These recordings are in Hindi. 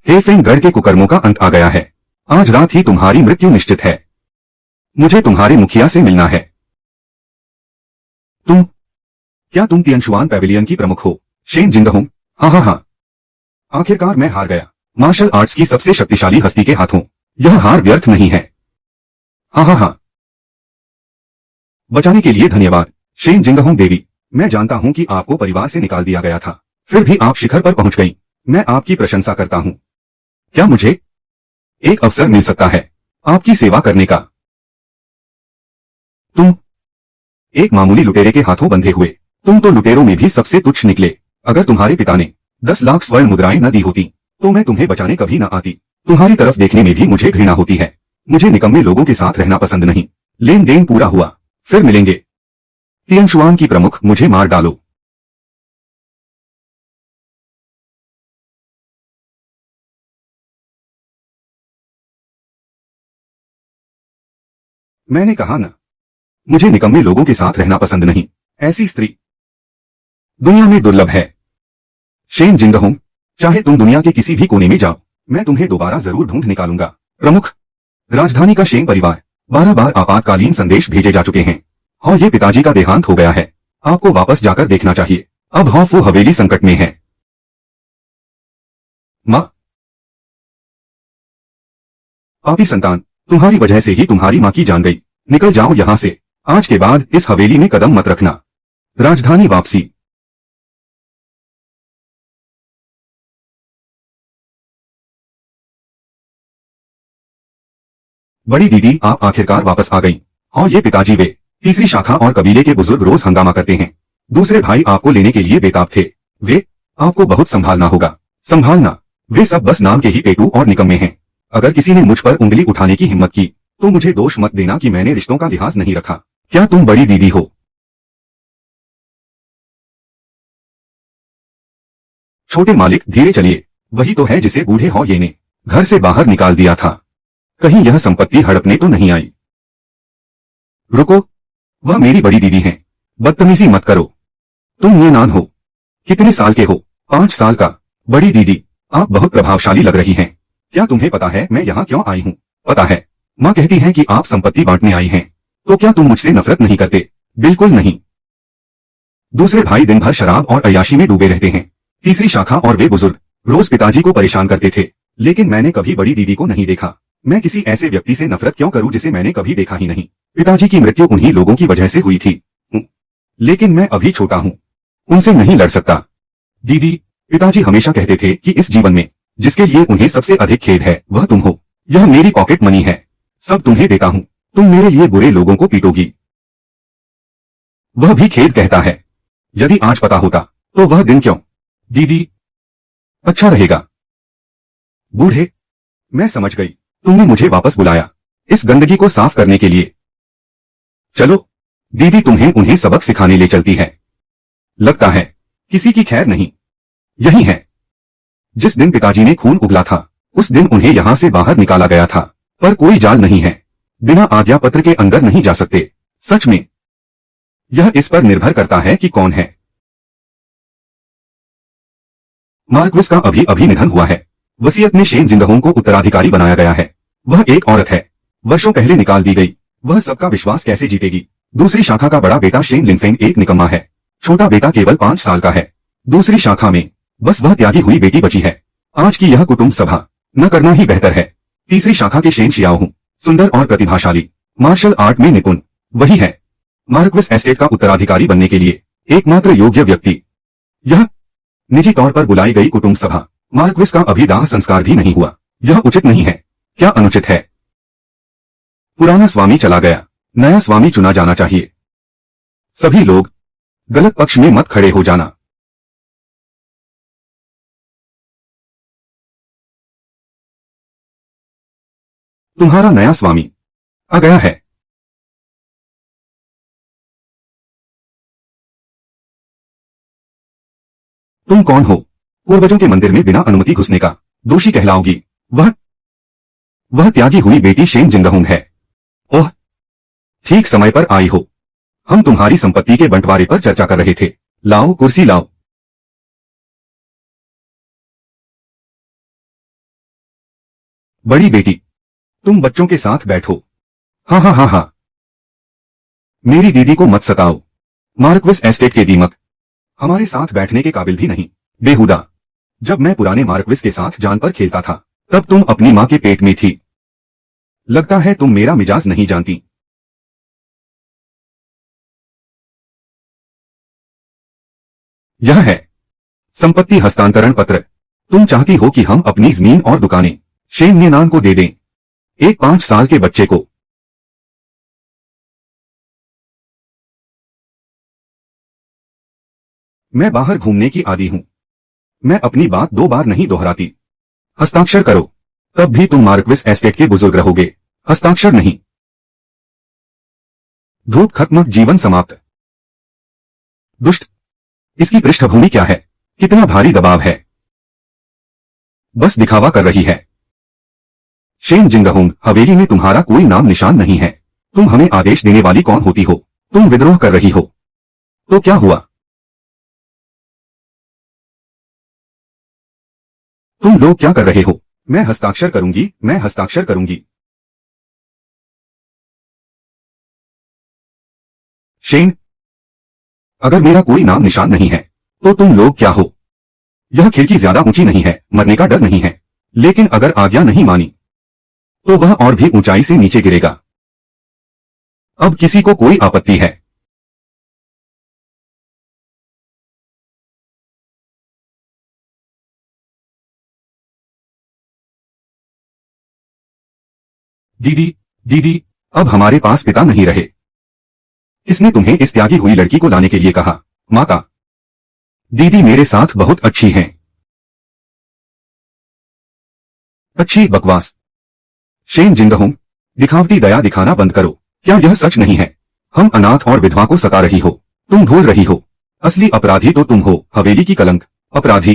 हेफेंगढ़ के कुकर्मों का अंत आ गया है। आज रात ही तुम्हारी मृत्यु निश्चित है। मुझे तुम्हारे मुखिया से मिलना है। क्या तुम तियनशुआन पैविलियन की प्रमुख हो, शेन जिंगहोंग? हाँ हाँ हाँ। आखिरकार मैं हार गया। मार्शल आर्ट्स की सबसे शक्तिशाली हस्ती के हाथों यह हार व्यर्थ नहीं है। हाँ हाँ हाँ। बचाने के लिए धन्यवाद, शेन जिंगहोंग देवी। मैं जानता हूं कि आपको परिवार से निकाल दिया गया था, फिर भी आप शिखर पर पहुंच गई। मैं आपकी प्रशंसा करता हूं। क्या मुझे एक अवसर मिल सकता है आपकी सेवा करने का? तुम एक मामूली लुटेरे के हाथों बंधे हुए, तुम तो लुटेरों में भी सबसे तुच्छ निकले। अगर तुम्हारे पिता ने 10 लाख स्वर्ण मुद्राएं न दी होती तो मैं तुम्हें बचाने कभी न आती। तुम्हारी तरफ देखने में भी मुझे घृणा होती है। मुझे निकम्मे लोगों के साथ रहना पसंद नहीं। लेन देन पूरा हुआ, फिर मिलेंगे। तियनशुआन की प्रमुख, मुझे मार डालो। मैंने कहा ना, मुझे निकम्मे लोगों के साथ रहना पसंद नहीं। ऐसी स्त्री दुनिया में दुर्लभ है। शेन जिंगहोंग, चाहे तुम दुनिया के किसी भी कोने में जाओ, मैं तुम्हें दोबारा जरूर ढूंढ निकालूंगा। प्रमुख, राजधानी का शेन परिवार 12 बार आपातकालीन संदेश भेजे जा चुके हैं और ये पिताजी का देहांत हो गया है। आपको वापस जाकर देखना चाहिए। अब हौफ वो हवेली संकट में है। माँ, पापी संतान, तुम्हारी वजह से ही तुम्हारी माँ की जान गई। निकल जाओ यहाँ से। आज के बाद इस हवेली में कदम मत रखना। राजधानी वापसी। बड़ी दीदी, आप आखिरकार वापस आ गईं। और ये पिताजी वे तीसरी शाखा और कबीले के बुजुर्ग रोज हंगामा करते हैं। दूसरे भाई आपको लेने के लिए बेताब थे। वे आपको बहुत संभालना होगा। संभालना? वे सब बस नाम के ही पेटू और निकम्मे हैं। अगर किसी ने मुझ पर उंगली उठाने की हिम्मत की तो मुझे दोष मत देना कि मैंने रिश्तों का लिहाज नहीं रखा। क्या तुम बड़ी दीदी हो? छोटे मालिक, धीरे चलिए। वही तो है जिसे बूढ़े हौये ने घर से बाहर निकाल दिया था। कहीं यह संपत्ति हड़पने तो नहीं आई? रुको, वह मेरी बड़ी दीदी हैं। बदतमीजी मत करो। तुम ये नान हो। कितने साल के हो? 5 साल का। बड़ी दीदी, आप बहुत प्रभावशाली लग रही हैं। क्या तुम्हें पता है मैं यहाँ क्यों आई हूँ? पता है। माँ कहती है कि आप संपत्ति बांटने आई हैं। तो क्या तुम मुझसे नफरत नहीं करते? बिल्कुल नहीं। दूसरे भाई दिन भर शराब और अय्याशी में डूबे रहते हैं। तीसरी शाखा और वे बुजुर्ग रोज पिताजी को परेशान करते थे, लेकिन मैंने कभी बड़ी दीदी को नहीं देखा। मैं किसी ऐसे व्यक्ति से नफरत क्यों करूं जिसे मैंने कभी देखा ही नहीं? पिताजी की मृत्यु उन्हीं लोगों की वजह से हुई थी। लेकिन मैं अभी छोटा हूं, उनसे नहीं लड़ सकता। दीदी, पिताजी हमेशा कहते थे कि इस जीवन में जिसके लिए उन्हें सबसे अधिक खेद है वह तुम हो। यह मेरी पॉकेट मनी है, सब तुम्हें देता हूं। तुम मेरे लिए बुरे लोगों को पीटोगी। वह भी खेद कहता है। यदि आज पता होता तो वह दिन क्यों? दीदी, अच्छा रहेगा। बूढ़े, मैं समझ गई। तुमने मुझे वापस बुलाया इस गंदगी को साफ करने के लिए। चलो, दीदी तुम्हें उन्हें सबक सिखाने ले चलती है। लगता है किसी की खैर नहीं। यही है। जिस दिन पिताजी ने खून उगला था उस दिन उन्हें यहां से बाहर निकाला गया था, पर कोई जाल नहीं है। बिना आज्ञा पत्र के अंदर नहीं जा सकते। सच में यह इस पर निर्भर करता है कि कौन है। मार्क्विस का अभी अभी निधन हुआ है। वसीयत में शेन जिंगहोंग को उत्तराधिकारी बनाया गया है। वह एक औरत है, वर्षों पहले निकाल दी गई। वह सबका विश्वास कैसे जीतेगी? दूसरी शाखा का बड़ा बेटा शेन लिनफेंग एक निकम्मा है। छोटा बेटा केवल 5 साल का है। दूसरी शाखा में बस वह त्यागी हुई बेटी बची है। आज की यह कुटुंब सभा न करना ही बेहतर है। तीसरी शाखा के शेन शियाओहू सुंदर और प्रतिभाशाली, मार्शल आर्ट में निपुण, वही है मार्क्विस एस्टेट का उत्तराधिकारी बनने के लिए एकमात्र योग्य व्यक्ति। यह निजी तौर पर बुलाई गई कुटुंब सभा। मार्क्विस का अभी दाह संस्कार भी नहीं हुआ। यह उचित नहीं है। क्या अनुचित है? पुराना स्वामी चला गया, नया स्वामी चुना जाना चाहिए। सभी लोग गलत पक्ष में मत खड़े हो जाना। तुम्हारा नया स्वामी आ गया है। तुम कौन हो? पूर्वजों के मंदिर में बिना अनुमति घुसने का दोषी कहलाओगी। वह त्यागी हुई बेटी शेन जिंगहोंग है। ओह, ठीक समय पर आई हो। हम तुम्हारी संपत्ति के बंटवारे पर चर्चा कर रहे थे। लाओ कुर्सी लाओ। बड़ी बेटी, तुम बच्चों के साथ बैठो। हाँ हाँ हाँ हाँ, मेरी दीदी को मत सताओ। मार्क्विस एस्टेट के दीमक हमारे साथ बैठने के काबिल भी नहीं। बेहुदा, जब मैं पुराने मार्क्विस के साथ जान पर खेलता था तब तुम अपनी माँ के पेट में थी। लगता है तुम मेरा मिजाज नहीं जानती। यह है संपत्ति हस्तांतरण पत्र। तुम चाहती हो कि हम अपनी जमीन और दुकानें शेन निनान को दे दें, एक 5 साल के बच्चे को। मैं बाहर घूमने की आदी हूं। मैं अपनी बात 2 बार नहीं दोहराती। हस्ताक्षर करो, तब भी तुम मार्क्विस एस्टेट के बुजुर्ग रहोगे। हस्ताक्षर नहीं। धूप खत्म, जीवन समाप्त। दुष्ट, इसकी पृष्ठभूमि क्या है? कितना भारी दबाव है? बस दिखावा कर रही है। शेन जिंगहुंग, हवेली में तुम्हारा कोई नाम निशान नहीं है। तुम हमें आदेश देने वाली कौन होती हो? तुम विद्रोह कर रही हो। तो क्या हुआ? तुम लोग क्या कर रहे हो? मैं हस्ताक्षर करूंगी, मैं हस्ताक्षर करूंगी। शेन, अगर मेरा कोई नाम निशान नहीं है तो तुम लोग क्या हो? यह खिड़की ज्यादा ऊंची नहीं है, मरने का डर नहीं है, लेकिन अगर आज्ञा नहीं मानी तो वह और भी ऊंचाई से नीचे गिरेगा। अब किसी को कोई आपत्ति है? दीदी, दीदी, अब हमारे पास पिता नहीं रहे। किसने तुम्हें इस त्यागी हुई लड़की को लाने के लिए कहा? माता। दीदी मेरे साथ बहुत अच्छी हैं। अच्छी बकवास। शेन जिंगहुंग, दिखावटी दया दिखाना बंद करो। क्या यह सच नहीं है? हम अनाथ और विधवा को सता रही हो। तुम भूल रही हो, असली अपराधी तो तुम हो, हवेली की कलंक। अपराधी?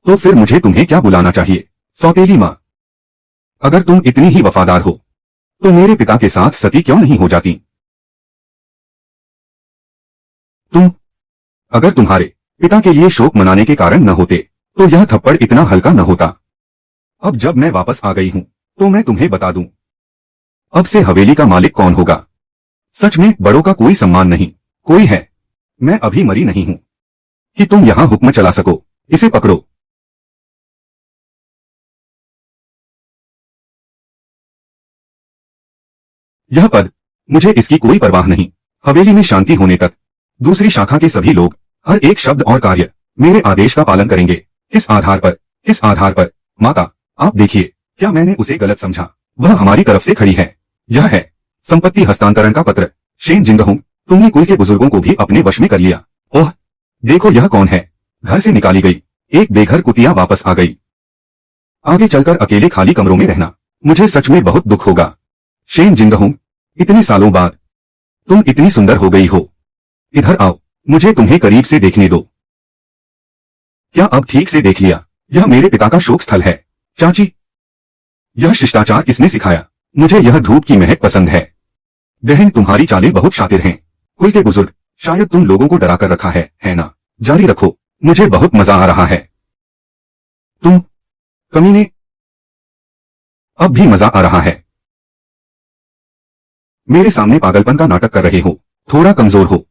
तो फिर मुझे तुम्हें क्या बुलाना चाहिए? सौतेली माँ। अगर तुम इतनी ही वफादार हो तो मेरे पिता के साथ सती क्यों नहीं हो जाती? अगर तुम्हारे पिता के लिए शोक मनाने के कारण न होते तो यह थप्पड़ इतना हल्का न होता। अब जब मैं वापस आ गई हूं तो मैं तुम्हें बता दूं, अब से हवेली का मालिक कौन होगा। सच में बड़ों का कोई सम्मान नहीं। कोई है? मैं अभी मरी नहीं हूं कि तुम यहां हुक्म चला सको। इसे पकड़ो। यह पद, मुझे इसकी कोई परवाह नहीं। हवेली में शांति होने तक दूसरी शाखा के सभी लोग हर एक शब्द और कार्य मेरे आदेश का पालन करेंगे। किस आधार पर? किस आधार पर? माता, आप देखिए, क्या मैंने उसे गलत समझा? वह हमारी तरफ से खड़ी है। यह है संपत्ति हस्तांतरण का पत्र। शेन जिंगहुंग, तुमने कुल के बुजुर्गों को भी अपने वश में कर लिया। ओह, देखो यह कौन है? घर से निकाली गई एक बेघर कुतिया वापस आ गई। आगे चलकर अकेले खाली कमरों में रहना मुझे सच में बहुत दुख होगा। शेन जिंगहुंग, इतने सालों बाद तुम इतनी सुंदर हो गई हो। इधर आओ, मुझे तुम्हें करीब से देखने दो। क्या अब ठीक से देख लिया? यह मेरे पिता का शोक स्थल है। चाची, यह शिष्टाचार किसने सिखाया? मुझे यह धूप की महक पसंद है। बहन, तुम्हारी चालें बहुत शातिर हैं। कुल के बुजुर्ग, शायद तुम लोगों को डरा कर रखा है ना? जारी रखो, मुझे बहुत मजा आ रहा है। तुम कमीने, अब भी मजा आ रहा है। मेरे सामने पागलपन का नाटक कर रहे हो। थोड़ा कमजोर हो।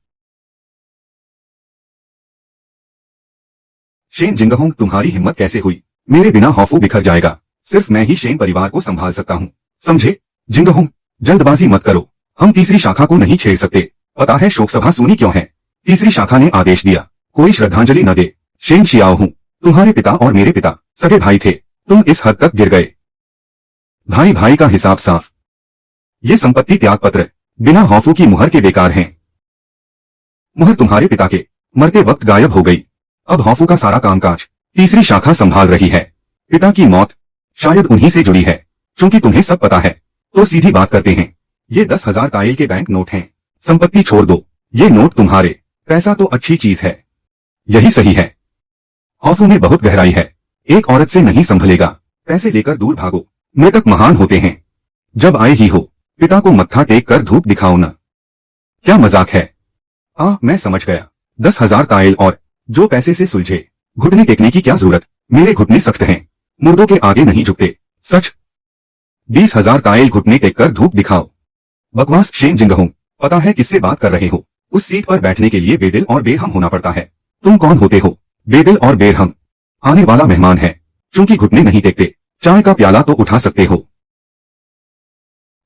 शेन जिंगहुंग, तुम्हारी हिम्मत कैसे हुई? मेरे बिना हौफू बिखर जाएगा। सिर्फ मैं ही शेन परिवार को संभाल सकता हूँ, समझे? जिंगहुंग, जल्दबाजी मत करो। हम तीसरी शाखा को नहीं छेड़ सकते। पता है शोक सभा सुनी क्यों है? तीसरी शाखा ने आदेश दिया कोई श्रद्धांजलि न दे। शेन शियाओ हूँ, तुम्हारे पिता और मेरे पिता सगे भाई थे। तुम इस हद तक गिर गए। भाई भाई का हिसाब साफ। ये संपत्ति त्याग पत्र बिना हौफू की मुहर के बेकार हैं। मुहर तुम्हारे पिता के मरते वक्त गायब हो गई। अब हौफू का सारा कामकाज तीसरी शाखा संभाल रही है। पिता की मौत शायद उन्हीं से जुड़ी है। क्योंकि तुम्हें सब पता है तो सीधी बात करते हैं। ये 10,000 ताइल के बैंक नोट हैं। संपत्ति छोड़ दो, ये नोट तुम्हारे। पैसा तो अच्छी चीज है, यही सही है। हौफू में बहुत गहराई है। एक औरत से नहीं संभलेगा। पैसे लेकर दूर भागो। मृतक महान होते हैं। जब आए ही हो, पिता को मत्था टेक कर धूप दिखाओ न। क्या मजाक है? मैं समझ गया। 10,000 ताइल और जो पैसे से सुलझे। घुटने टेकने की क्या जरूरत? मेरे घुटने सख्त हैं, मुर्दों के आगे नहीं झुकते। सच 20,000 कायल घुटने टेक कर धूप दिखाओ। बकवास शेन जिंगहोंग, पता है किससे बात कर रहे हो? उस सीट पर बैठने के लिए बेदिल और बेरहम होना पड़ता है। तुम कौन होते हो? बेदिल और बेरहम आने वाला मेहमान है, क्योंकि घुटने नहीं टेकते, चाय का प्याला तो उठा सकते हो।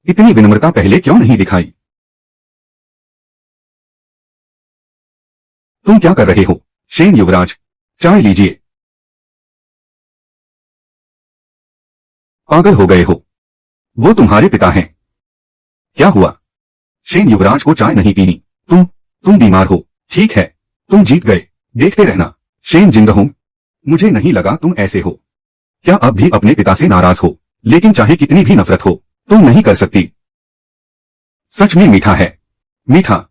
इतनी विनम्रता पहले क्यों नहीं दिखाई? तुम क्या कर रहे हो? शेन युवराज, चाय लीजिए। पागल हो गए हो? वो तुम्हारे पिता हैं। क्या हुआ? शेन युवराज को चाय नहीं पीनी। तुम बीमार हो। ठीक है, तुम जीत गए, देखते रहना। शेन जिंगहोंग, मुझे नहीं लगा तुम ऐसे हो। क्या अब भी अपने पिता से नाराज हो? लेकिन चाहे कितनी भी नफरत हो, तुम नहीं कर सकती। सच में मीठा है। मीठा।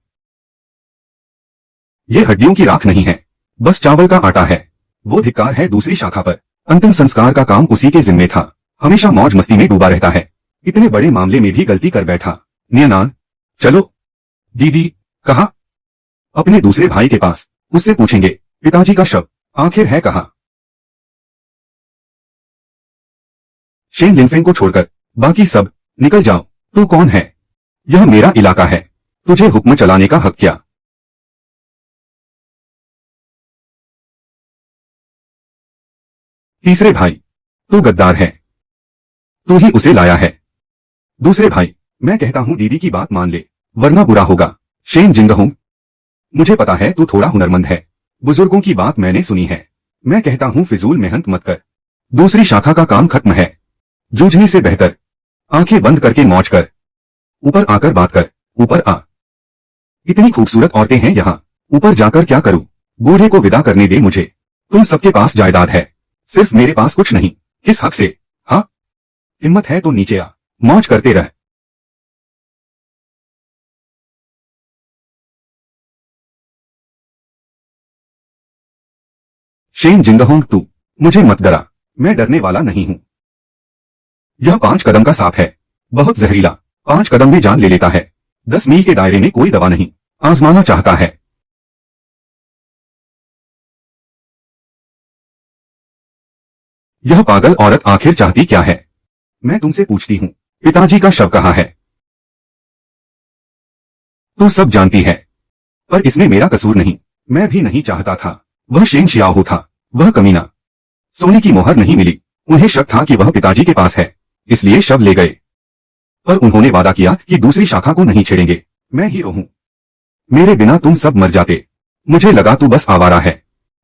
ये हड्डियों की राख नहीं है, बस चावल का आटा है। वो धिक्कार है दूसरी शाखा पर। अंतिम संस्कार का काम उसी के जिम्मे था। हमेशा मौज मस्ती में डूबा रहता है, इतने बड़े मामले में भी गलती कर बैठा। नियनान, चलो। दीदी, कहा? अपने दूसरे भाई के पास, उससे पूछेंगे पिताजी का शव आखिर है कहाँ। शेन लिनफेंग को छोड़कर बाकी सब निकल जाओ। तू कौन है? यह मेरा इलाका है, तुझे हुक्म चलाने का हक क्या? तीसरे भाई, तू गद्दार है, तू ही उसे लाया है। दूसरे भाई, मैं कहता हूँ दीदी की बात मान ले, वरना बुरा होगा। शेन जिंगहोंग, मुझे पता है तू थोड़ा हुनरमंद है, बुजुर्गों की बात मैंने सुनी है। मैं कहता हूँ फिजूल मेहनत मत कर, दूसरी शाखा का काम खत्म है। जूझने से बेहतर आंखें बंद करके मौज कर। ऊपर आकर बात कर, ऊपर आ। इतनी खूबसूरत औरतें हैं यहाँ, ऊपर जाकर क्या करूँ? बूढ़े को विदा करने दे मुझे। तुम सबके पास जायदाद है, सिर्फ मेरे पास कुछ नहीं। किस हक से? हाँ, हिम्मत है तो नीचे आ, मौज करते रह। शेन जिंगहोंग, तू मुझे मत डरा, मैं डरने वाला नहीं हूँ। यह 5 कदम का सांप है, बहुत जहरीला, 5 कदम में जान ले लेता है। 10 मील के दायरे में कोई दवा नहीं, आजमाना चाहता है। यह पागल औरत आखिर चाहती क्या है? मैं तुमसे पूछती हूँ, पिताजी का शव कहाँ है? तू सब जानती है, पर इसमें मेरा कसूर नहीं। मैं भी नहीं चाहता था, वह शेन शियाओ था, वह कमीना। सोने की मोहर नहीं मिली, उन्हें शक था कि वह पिताजी के पास है, इसलिए शव ले गए। पर उन्होंने वादा किया कि दूसरी शाखा को नहीं छेड़ेंगे। मैं हीरो हूँ, मेरे बिना तुम सब मर जाते। मुझे लगा तू बस आवारा है,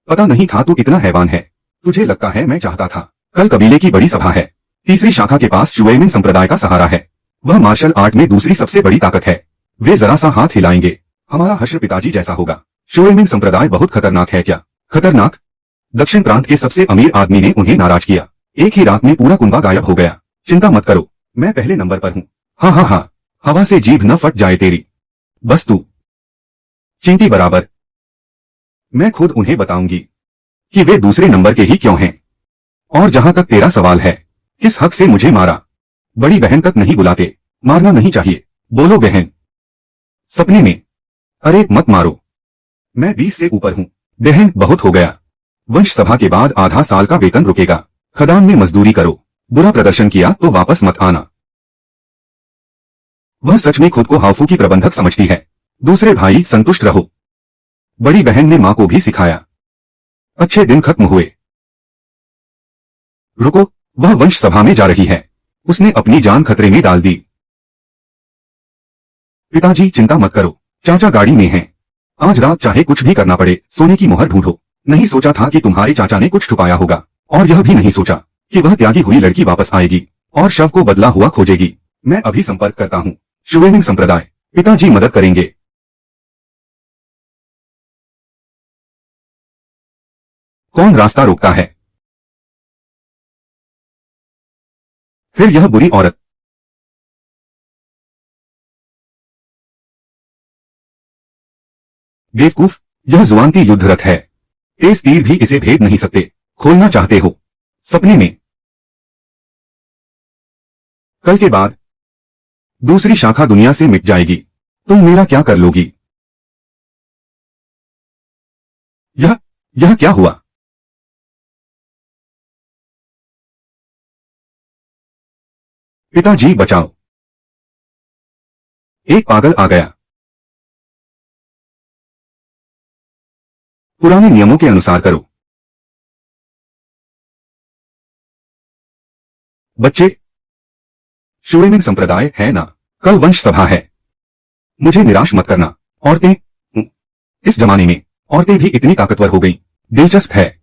पता नहीं था तू इतना हैवान है। तुझे लगता है मैं चाहता था? कल कबीले की बड़ी सभा है, तीसरी शाखा के पास शुएमिन संप्रदाय का सहारा है। वह मार्शल आर्ट में दूसरी सबसे बड़ी ताकत है। वे जरा सा हाथ हिलाएंगे, हमारा हश्र पिताजी जैसा होगा। शुएमिन संप्रदाय बहुत खतरनाक है। क्या खतरनाक? दक्षिण प्रांत के सबसे अमीर आदमी ने उन्हें नाराज किया, एक ही रात में पूरा कुंबा गायब हो गया। चिंता मत करो, मैं पहले नंबर पर हूँ। हाँ हाँ हाँ, हवा से जीभ न फट जाए तेरी, बस तू चींटी बराबर। मैं खुद उन्हें बताऊंगी कि वे दूसरे नंबर के ही क्यों हैं। और जहां तक तेरा सवाल है, किस हक से मुझे मारा? बड़ी बहन तक नहीं बुलाते, मारना नहीं चाहिए। बोलो बहन। सपने में? अरे मत मारो, मैं 20 से ऊपर हूँ। बहन, बहुत हो गया। वंश सभा के बाद आधा साल का वेतन रुकेगा, खदान में मजदूरी करो। बुरा प्रदर्शन किया तो वापस मत आना। वह सच में खुद को हाफू की प्रबंधक समझती है। दूसरे भाई, संतुष्ट रहो। बड़ी बहन ने मां को भी सिखाया। अच्छे दिन खत्म हुए। रुको, वह वंश सभा में जा रही है, उसने अपनी जान खतरे में डाल दी। पिताजी चिंता मत करो, चाचा गाड़ी में हैं। आज रात चाहे कुछ भी करना पड़े, सोने की मोहर ढूंढो। नहीं सोचा था कि तुम्हारे चाचा ने कुछ छुपाया होगा, और यह भी नहीं सोचा कि वह त्यागी हुई लड़की वापस आएगी और शव को बदला हुआ खोजेगी। मैं अभी संपर्क करता हूँ शुएमिन संप्रदाय, पिताजी मदद करेंगे। कौन रास्ता रोकता है? फिर यह बुरी औरत। बेवकूफ, यह जुआनती युद्ध रथ है, तेज तीर भी इसे भेद नहीं सकते। खोलना चाहते हो? सपने में। कल के बाद दूसरी शाखा दुनिया से मिट जाएगी, तुम मेरा क्या कर लोगी? यह क्या हुआ? पिताजी बचाओ, एक पागल आ गया। पुराने नियमों के अनुसार करो। बच्चे, शूरेमिन संप्रदाय है ना, कल वंश सभा है। मुझे निराश मत करना। औरतें, इस जमाने में औरतें भी इतनी ताकतवर हो गई, दिलचस्प है।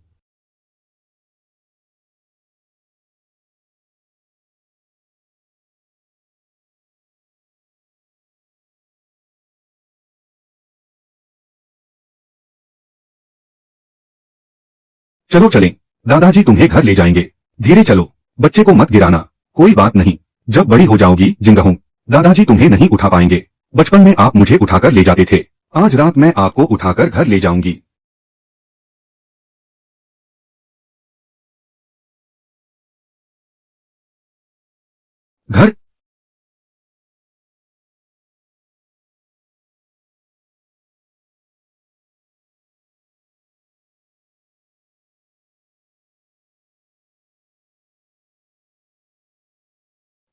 चलो चलें, दादाजी तुम्हें घर ले जाएंगे। धीरे चलो, बच्चे को मत गिराना। कोई बात नहीं, जब बड़ी हो जाओगी जिंगहूं, दादाजी तुम्हें नहीं उठा पाएंगे। बचपन में आप मुझे उठाकर ले जाते थे, आज रात मैं आपको उठाकर घर ले जाऊंगी। घर?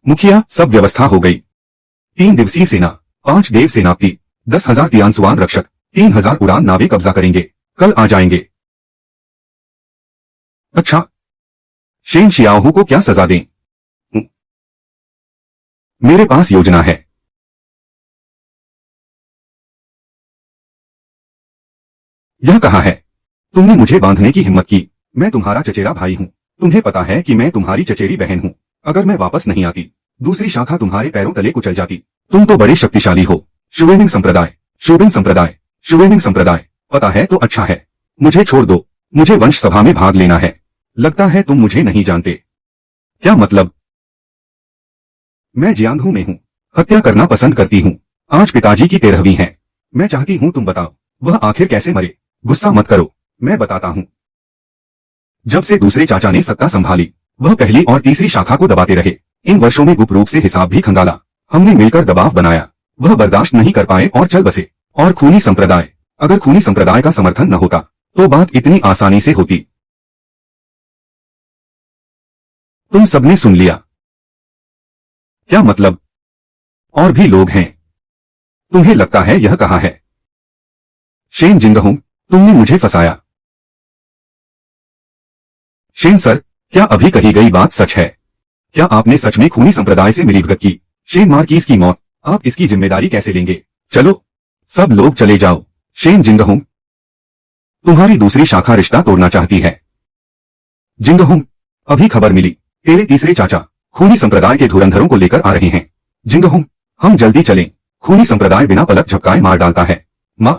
मुखिया, सब व्यवस्था हो गई। 3 दिवसीय सेना, 5 देव सेनापति, 10,000 तियानसुआन रक्षक, 3,000 उड़ान नावे कब्जा करेंगे, कल आ जाएंगे। अच्छा, शेन शियाओहू को क्या सजा दें? मेरे पास योजना है। यह कहा है, तुमने मुझे बांधने की हिम्मत की। मैं तुम्हारा चचेरा भाई हूँ, तुम्हें पता है कि मैं तुम्हारी चचेरी बहन हूँ। अगर मैं वापस नहीं आती, दूसरी शाखा तुम्हारे पैरों तले कुचल जाती। तुम तो बड़े शक्तिशाली हो। शुवेनिंग संप्रदाय, शुबिन संप्रदाय, शुवेनिंग संप्रदाय, पता है तो अच्छा है। मुझे छोड़ दो, मुझे वंश सभा में भाग लेना है। लगता है तुम मुझे नहीं जानते। क्या मतलब? मैं जियांगहू में हूँ, हत्या करना पसंद करती हूँ। आज पिताजी की 13वीं है। मैं चाहती हूँ तुम बताओ, वह आखिर कैसे मरे? गुस्सा मत करो, मैं बताता हूँ। जब से दूसरे चाचा ने सत्ता संभाली, वह पहली और तीसरी शाखा को दबाते रहे। इन वर्षों में गुप्त रूप से हिसाब भी खंगाला। हमने मिलकर दबाव बनाया, वह बर्दाश्त नहीं कर पाए और चल बसे। और खूनी संप्रदाय, अगर खूनी संप्रदाय का समर्थन न होता तो बात इतनी आसानी से होती। तुम सबने सुन लिया। क्या मतलब? और भी लोग हैं? तुम्हें लगता है यह कहा है? शेन जिंगहूं, तुमने मुझे फंसाया। शेन सर, क्या अभी कही गई बात सच है? क्या आपने सच में खूनी संप्रदाय से मिलीभगत की? शेन मार्कीज की मौत, आप इसकी जिम्मेदारी कैसे लेंगे? चलो, सब लोग चले जाओ। शेन जिंगहूं, तुम्हारी दूसरी शाखा रिश्ता तोड़ना चाहती है। जिंगहूं, अभी खबर मिली, तेरे तीसरे चाचा खूनी संप्रदाय के धुरंधरों को लेकर आ रहे हैं। जिंगहूं, हम जल्दी चलें, खूनी संप्रदाय बिना पलक झपकाए मार डालता है। माँ,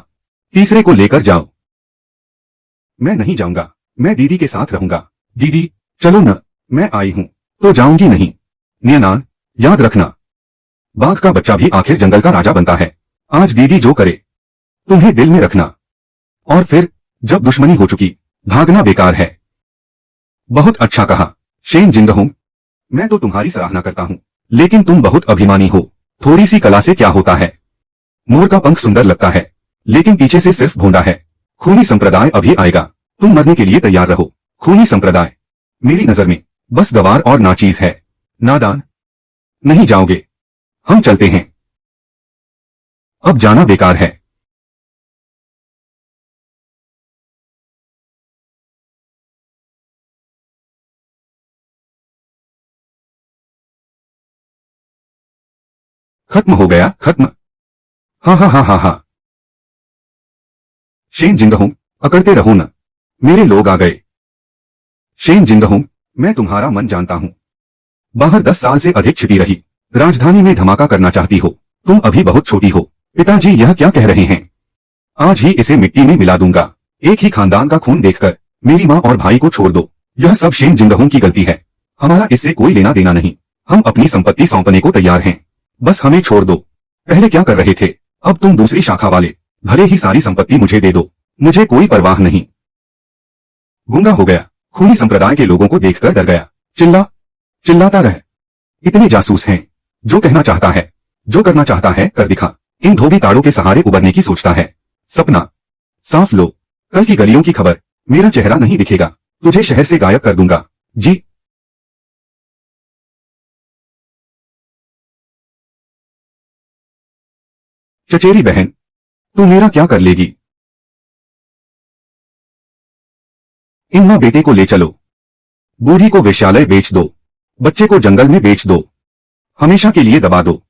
तीसरे को लेकर जाओ। मैं नहीं जाऊंगा, मैं दीदी के साथ रहूंगा। दीदी, चलो न, मैं आई हूं, तो जाऊंगी नहीं। नियनान, याद रखना, बाघ का बच्चा भी आखिर जंगल का राजा बनता है। आज दीदी जो करे, तुम्हें दिल में रखना। और फिर, जब दुश्मनी हो चुकी, भागना बेकार है। बहुत अच्छा कहा, शेन जिंगहूं, मैं तो तुम्हारी सराहना करता हूँ, लेकिन तुम बहुत अभिमानी हो। थोड़ी सी कला से क्या होता है? मोर का पंख सुंदर लगता है, लेकिन पीछे से सिर्फ भोंडा है। खूनी संप्रदाय अभी आएगा, तुम मरने के लिए तैयार रहो। खूनी संप्रदाय, मेरी नजर में, बस गवार और नाचीज है। नादान, नहीं जाओगे? हम चलते हैं, अब जाना बेकार है। खत्म हो गया, खत्म। हाँ हाँ हाँ हाँ हाँ। शेन जिंगहूं, अकड़ते रहो न, मेरे लोग आ गए। शेन जिंगहूं, मैं तुम्हारा मन जानता हूँ। बाहर 10 साल से अधिक छिपी रही, राजधानी में धमाका करना चाहती हो। तुम अभी बहुत छोटी हो। पिताजी यह क्या कह रहे हैं? आज ही इसे मिट्टी में मिला दूंगा। एक ही खानदान का खून देखकर मेरी माँ और भाई को छोड़ दो। यह सब शेन जिंगहूं की गलती है, हमारा इससे कोई लेना देना नहीं। हम अपनी संपत्ति सौंपने को तैयार हैं, बस हमें छोड़ दो। पहले क्या कर रहे थे, अब तुम दूसरी शाखा वाले, भले ही सारी संपत्ति मुझे दे दो, मुझे कोई परवाह नहीं। गूंगा हो गया, खूनी संप्रदाय के लोगों को देखकर डर गया। चिल्लाता रह। इतने जासूस हैं, जो कहना चाहता है, जो करना चाहता है कर दिखा। इन धोबी ताड़ों के सहारे उबरने की सोचता है। सपना साफ लो, कल की गलियों की खबर, मेरा चेहरा नहीं दिखेगा, तुझे शहर से गायब कर दूंगा। जी चचेरी बहन, तू मेरा क्या कर लेगी? इन मां बेटे को ले चलो। बूढ़ी को वेश्यालय बेच दो, बच्चे को जंगल में बेच दो, हमेशा के लिए दबा दो।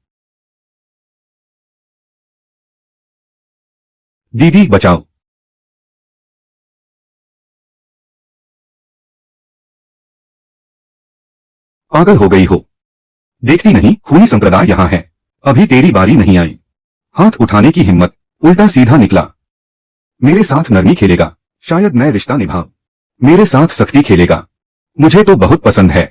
दीदी बचाओ। पागल हो गई हो? देखती नहीं खूनी संप्रदाय यहां है, अभी तेरी बारी नहीं आई। हाथ उठाने की हिम्मत, उल्टा सीधा निकला। मेरे साथ नरमी खेलेगा, शायद मैं रिश्ता निभाऊं। मेरे साथ सख्ती खेलेगा, मुझे तो बहुत पसंद है।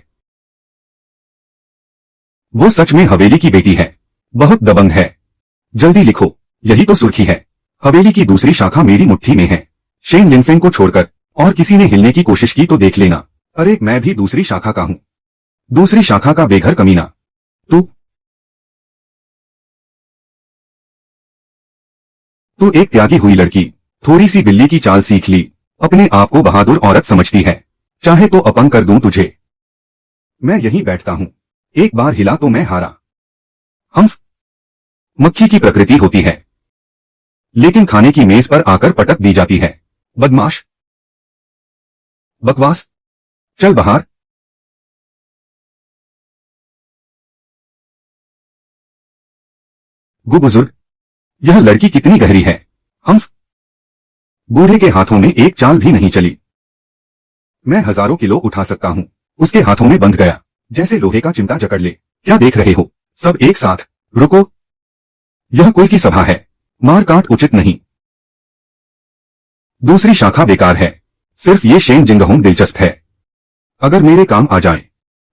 वो सच में हवेली की बेटी है, बहुत दबंग है। जल्दी लिखो, यही तो सुर्खी है। हवेली की दूसरी शाखा मेरी मुट्ठी में है। शेन लिनफेंग को छोड़कर और किसी ने हिलने की कोशिश की तो देख लेना। अरे मैं भी दूसरी शाखा का हूं, दूसरी शाखा का बेघर कमीना। तू एक त्यागी हुई लड़की, थोड़ी सी बिल्ली की चाल सीख ली, अपने आप को बहादुर औरत समझती है। चाहे तो अपंग कर दूं तुझे। मैं यहीं बैठता हूं, एक बार हिला तो मैं हारा। हम्फ, मक्खी की प्रकृति होती है, लेकिन खाने की मेज पर आकर पटक दी जाती है। बदमाश, बकवास, चल बाहर। बुजुर्ग, यह लड़की कितनी गहरी है। हम्फ, बूढ़े के हाथों में एक चाल भी नहीं चली। मैं हजारों किलो उठा सकता हूं। उसके हाथों में बंध गया, जैसे लोहे का चिमटा जकड़ ले। क्या देख रहे हो, सब एक साथ। रुको, यह कुल की सभा है, मार काट उचित नहीं। दूसरी शाखा बेकार है, सिर्फ ये शेन जिंगहोंग दिलचस्प है। अगर मेरे काम आ जाए,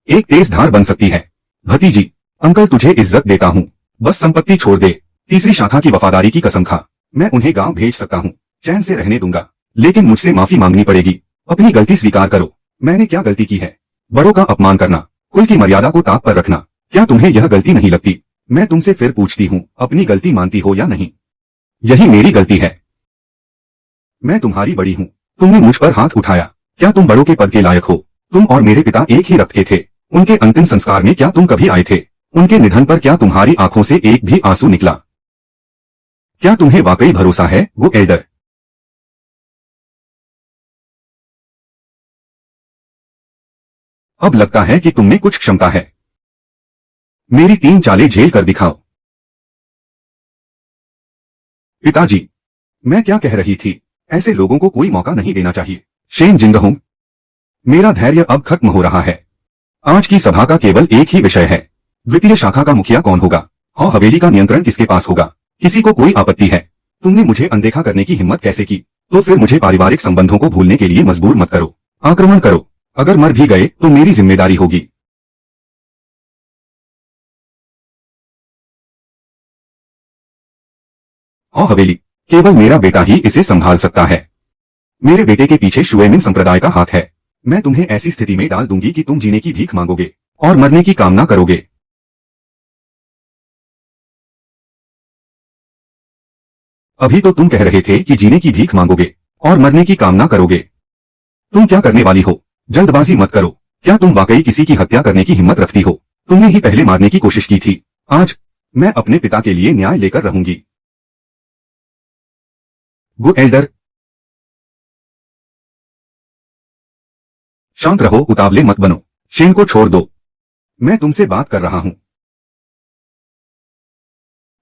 एक तेज धार बन सकती है। भतीजी, अंकल तुझे इज्जत देता हूँ, बस संपत्ति छोड़ दे। तीसरी शाखा की वफादारी की कसम खा। मैं उन्हें गांव भेज सकता हूँ, चैन से रहने दूंगा, लेकिन मुझसे माफी मांगनी पड़ेगी। अपनी गलती स्वीकार करो। मैंने क्या गलती की है? बड़ों का अपमान करना, कुल की मर्यादा को ताक पर रखना। क्या तुम्हें यह गलती नहीं लगती? मैं तुमसे फिर पूछती हूँ, अपनी गलती मानती हो या नहीं? यही मेरी गलती है। मैं तुम्हारी बड़ी हूँ, तुमने मुझ पर हाथ उठाया। क्या तुम बड़ों के पद के लायक हो? तुम और मेरे पिता एक ही रक्त के थे। उनके अंतिम संस्कार में क्या तुम कभी आए थे? उनके निधन पर क्या तुम्हारी आंखों से एक भी आंसू निकला? क्या तुम्हें वाकई भरोसा है, वो एल्डर? अब लगता है कि तुमने कुछ क्षमता है। मेरी 3 चालें झेल कर दिखाओ। पिताजी, मैं क्या कह रही थी, ऐसे लोगों को कोई मौका नहीं देना चाहिए। शेन जिंगहोंग, मेरा धैर्य अब खत्म हो रहा है। आज की सभा का केवल एक ही विषय है, द्वितीय शाखा का मुखिया कौन होगा और हवेली का नियंत्रण किसके पास होगा। किसी को कोई आपत्ति है? तुमने मुझे अनदेखा करने की हिम्मत कैसे की? तो फिर मुझे पारिवारिक संबंधों को भूलने के लिए मजबूर मत करो। आक्रमण करो, अगर मर भी गए तो मेरी जिम्मेदारी होगी। और हवेली, केवल मेरा बेटा ही इसे संभाल सकता है। मेरे बेटे के पीछे शुएमिन संप्रदाय का हाथ है। मैं तुम्हें ऐसी स्थिति में डाल दूंगी कि तुम जीने की भीख मांगोगे और मरने की कामना करोगे। अभी तो तुम कह रहे थे कि जीने की भीख मांगोगे और मरने की कामना करोगे। तुम क्या करने वाली हो? जल्दबाजी मत करो। क्या तुम वाकई किसी की हत्या करने की हिम्मत रखती हो? तुमने ही पहले मारने की कोशिश की थी। आज मैं अपने पिता के लिए न्याय लेकर रहूंगी। गो एल्डर, शांत रहो, उतावले मत बनो। शेन को छोड़ दो, मैं तुमसे बात कर रहा हूं।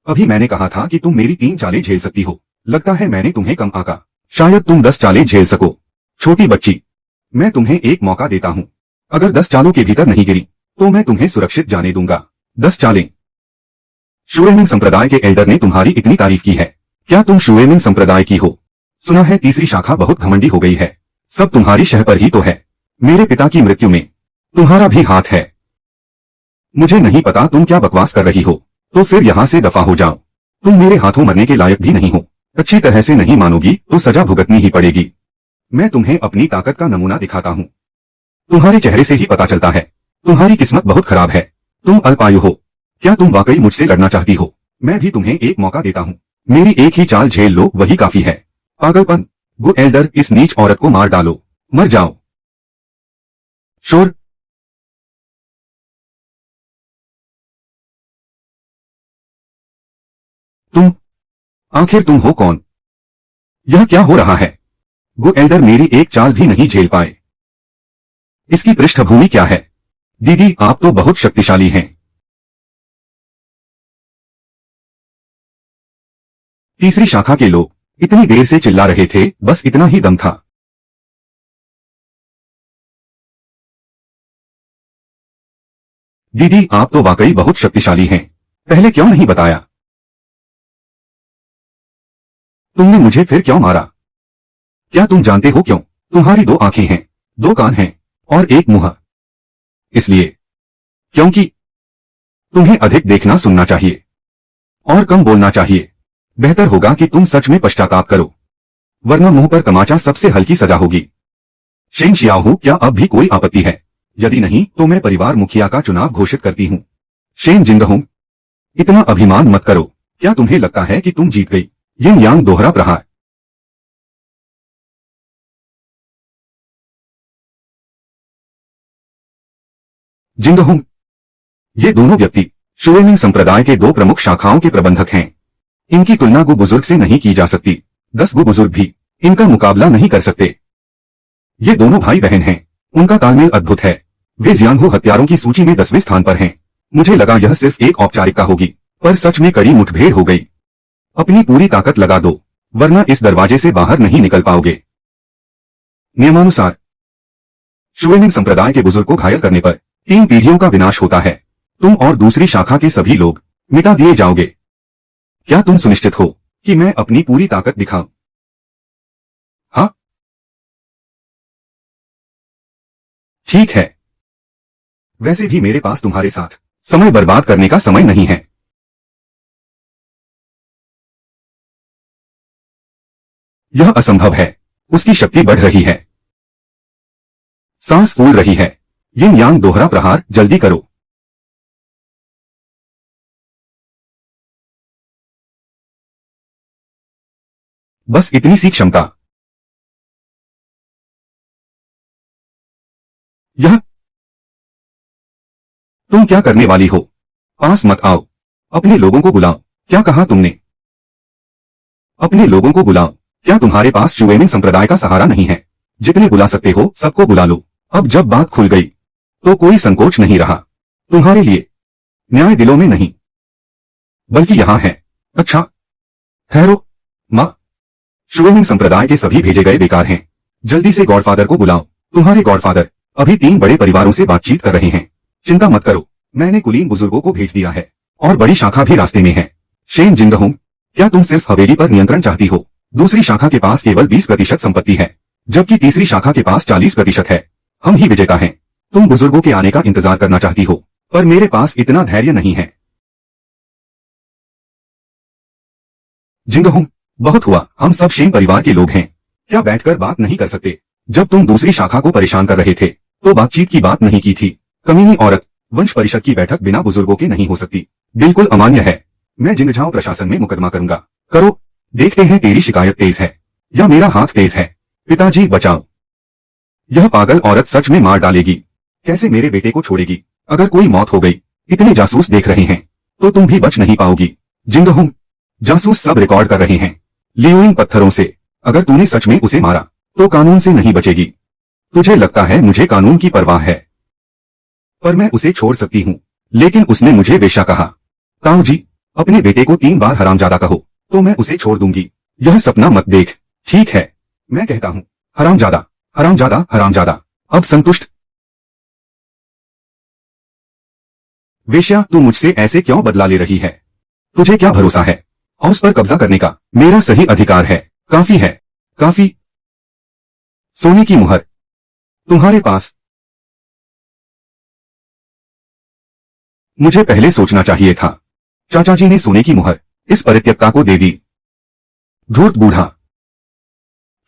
अभी मैंने कहा था कि तुम मेरी 3 चालें झेल सकती हो। लगता है मैंने तुम्हें कम आंका। शायद तुम 10 चालें झेल सको। छोटी बच्ची, मैं तुम्हें एक मौका देता हूं। अगर 10 चालों के भीतर नहीं गिरी तो मैं तुम्हें सुरक्षित जाने दूंगा। 10 चालें। शुएमिन संप्रदाय के एल्डर ने तुम्हारी इतनी तारीफ की है। क्या तुम शुएमिन संप्रदाय की हो? सुना है तीसरी शाखा बहुत घमंडी हो गई है। सब तुम्हारी शह पर ही तो है। मेरे पिता की मृत्यु में तुम्हारा भी हाथ है। मुझे नहीं पता तुम क्या बकवास कर रही हो, तो फिर यहाँ से दफा हो जाओ। तुम मेरे हाथों मरने के लायक भी नहीं हो। अच्छी तरह से नहीं मानोगी तो सजा भुगतनी ही पड़ेगी। मैं तुम्हें अपनी ताकत का नमूना दिखाता हूँ। तुम्हारे चेहरे से ही पता चलता है, तुम्हारी किस्मत बहुत खराब है। तुम अल्पायु हो। क्या तुम वाकई मुझसे लड़ना चाहती हो? मैं भी तुम्हें एक मौका देता हूँ। मेरी एक ही चाल झेल लो, वही काफी है। पागलपन। गो एल्डर, इस नीच औरत को मार डालो, मर जाओ। शोर। तुम आखिर तुम हो कौन? यह क्या हो रहा है? गो एल्डर मेरी एक चाल भी नहीं झेल पाए। इसकी पृष्ठभूमि क्या है? दीदी, आप तो बहुत शक्तिशाली हैं। तीसरी शाखा के लोग इतनी देर से चिल्ला रहे थे, बस इतना ही दम था। दीदी, आप तो वाकई बहुत शक्तिशाली हैं। पहले क्यों नहीं बताया? तुमने मुझे फिर क्यों मारा? क्या तुम जानते हो क्यों? तुम्हारी 2 आंखें हैं, 2 कान हैं और 1 मुंह। इसलिए क्योंकि तुम्हें अधिक देखना सुनना चाहिए और कम बोलना चाहिए। बेहतर होगा कि तुम सच में पश्चाताप करो, वरना मुंह पर तमाचा सबसे हल्की सजा होगी। शेन शियाओहू, क्या अब भी कोई आपत्ति है? यदि नहीं तो मैं परिवार मुखिया का चुनाव घोषित करती हूँ। शेन जिंगहोंग, इतना अभिमान मत करो। क्या तुम्हें लगता है कि तुम जीत गई? यिन यांग दोहरा प्रहार। जिंगहोंग, ये दोनों व्यक्ति शुएमिंग संप्रदाय के 2 प्रमुख शाखाओं के प्रबंधक हैं। इनकी तुलना गु बुजुर्ग से नहीं की जा सकती। 10 गु बुजुर्ग भी इनका मुकाबला नहीं कर सकते। ये दोनों भाई बहन हैं। उनका तालमेल अद्भुत है। वे जियांगहो हत्यारों की सूची में 10वें स्थान पर हैं। मुझे लगा यह सिर्फ एक औपचारिकता होगी, पर सच में कड़ी मुठभेड़ हो गई। अपनी पूरी ताकत लगा दो, वरना इस दरवाजे से बाहर नहीं निकल पाओगे। नियमानुसार शुएमिंग संप्रदाय के बुजुर्ग को घायल करने पर 3 पीढ़ियों का विनाश होता है। तुम और दूसरी शाखा के सभी लोग मिटा दिए जाओगे। क्या तुम सुनिश्चित हो कि मैं अपनी पूरी ताकत दिखाऊं? हाँ, ठीक है। वैसे भी मेरे पास तुम्हारे साथ समय बर्बाद करने का समय नहीं है। यह असंभव है। उसकी शक्ति बढ़ रही है। सांस फूल रही है। यिन यांग दोहरा प्रहार, जल्दी करो। बस इतनी सी क्षमता। यह तुम क्या करने वाली हो? पास मत आओ। अपने लोगों को बुलाओ। क्या कहा तुमने? अपने लोगों को बुलाओ। क्या तुम्हारे पास शुएमिंग संप्रदाय का सहारा नहीं है? जितने बुला सकते हो सबको बुला लो। अब जब बात खुल गई तो कोई संकोच नहीं रहा। तुम्हारे लिए न्याय दिलों में नहीं, बल्कि यहां है। अच्छा, ठहरो। माँ, शुएमिंग संप्रदाय के सभी भेजे गए बेकार हैं। जल्दी से गॉडफादर को बुलाओ। तुम्हारे गॉडफादर अभी 3 बड़े परिवारों से बातचीत कर रहे हैं। चिंता मत करो, मैंने कुलीन बुजुर्गों को भेज दिया है और बड़ी शाखा भी रास्ते में है। शेन जिंगहोंग, क्या तुम सिर्फ हवेली पर नियंत्रण चाहती हो? दूसरी शाखा के पास केवल 20% संपत्ति है, जबकि तीसरी शाखा के पास 40% है। हम ही विजेता हैं। तुम बुजुर्गों के आने का इंतजार करना चाहती हो, पर मेरे पास इतना धैर्य नहीं है। जिंगहोंग, बहुत हुआ। हम सब शेन परिवार के लोग हैं। क्या बैठकर बात नहीं कर सकते? जब तुम दूसरी शाखा को परेशान कर रहे थे तो बातचीत की बात नहीं की थी। कमीनी औरत, वंश परिषद की बैठक बिना बुजुर्गों के नहीं हो सकती। बिल्कुल अमान्य है। मैं जिंगझाओ प्रशासन में मुकदमा करूंगा। करो, देखते हैं तेरी शिकायत तेज है या मेरा हाथ तेज है। पिताजी बचाओ। यह पागल औरत सच में मार डालेगी। कैसे मेरे बेटे को छोड़ेगी? अगर कोई मौत हो गई, इतने जासूस देख रहे हैं, तो तुम भी बच नहीं पाओगी। जिंगहोंग, जासूस सब रिकॉर्ड कर रहे हैं। लियो इन पत्थरों से। अगर तूने सच में उसे मारा तो कानून से नहीं बचेगी। तुझे लगता है मुझे कानून की परवाह है, पर मैं उसे छोड़ सकती हूँ। लेकिन उसने मुझे वेश्या कहा। ताऊ जी, अपने बेटे को 3 बार हरामजादा कहो तो मैं उसे छोड़ दूंगी। यह सपना मत देख। ठीक है, मैं कहता हूँ, हरामजादा, हरामजादा, हरामजादा। अब संतुष्ट? वेश्या, तू मुझसे ऐसे क्यों बदला ले रही है? तुझे क्या भरोसा है हाउस पर कब्जा करने का? मेरा सही अधिकार है। काफी है, काफी। सोने की मुहर तुम्हारे पास। मुझे पहले सोचना चाहिए था। चाचा जी ने सोने की मुहर इस परित्यक्ता को दे दी। धूर्त बूढ़ा।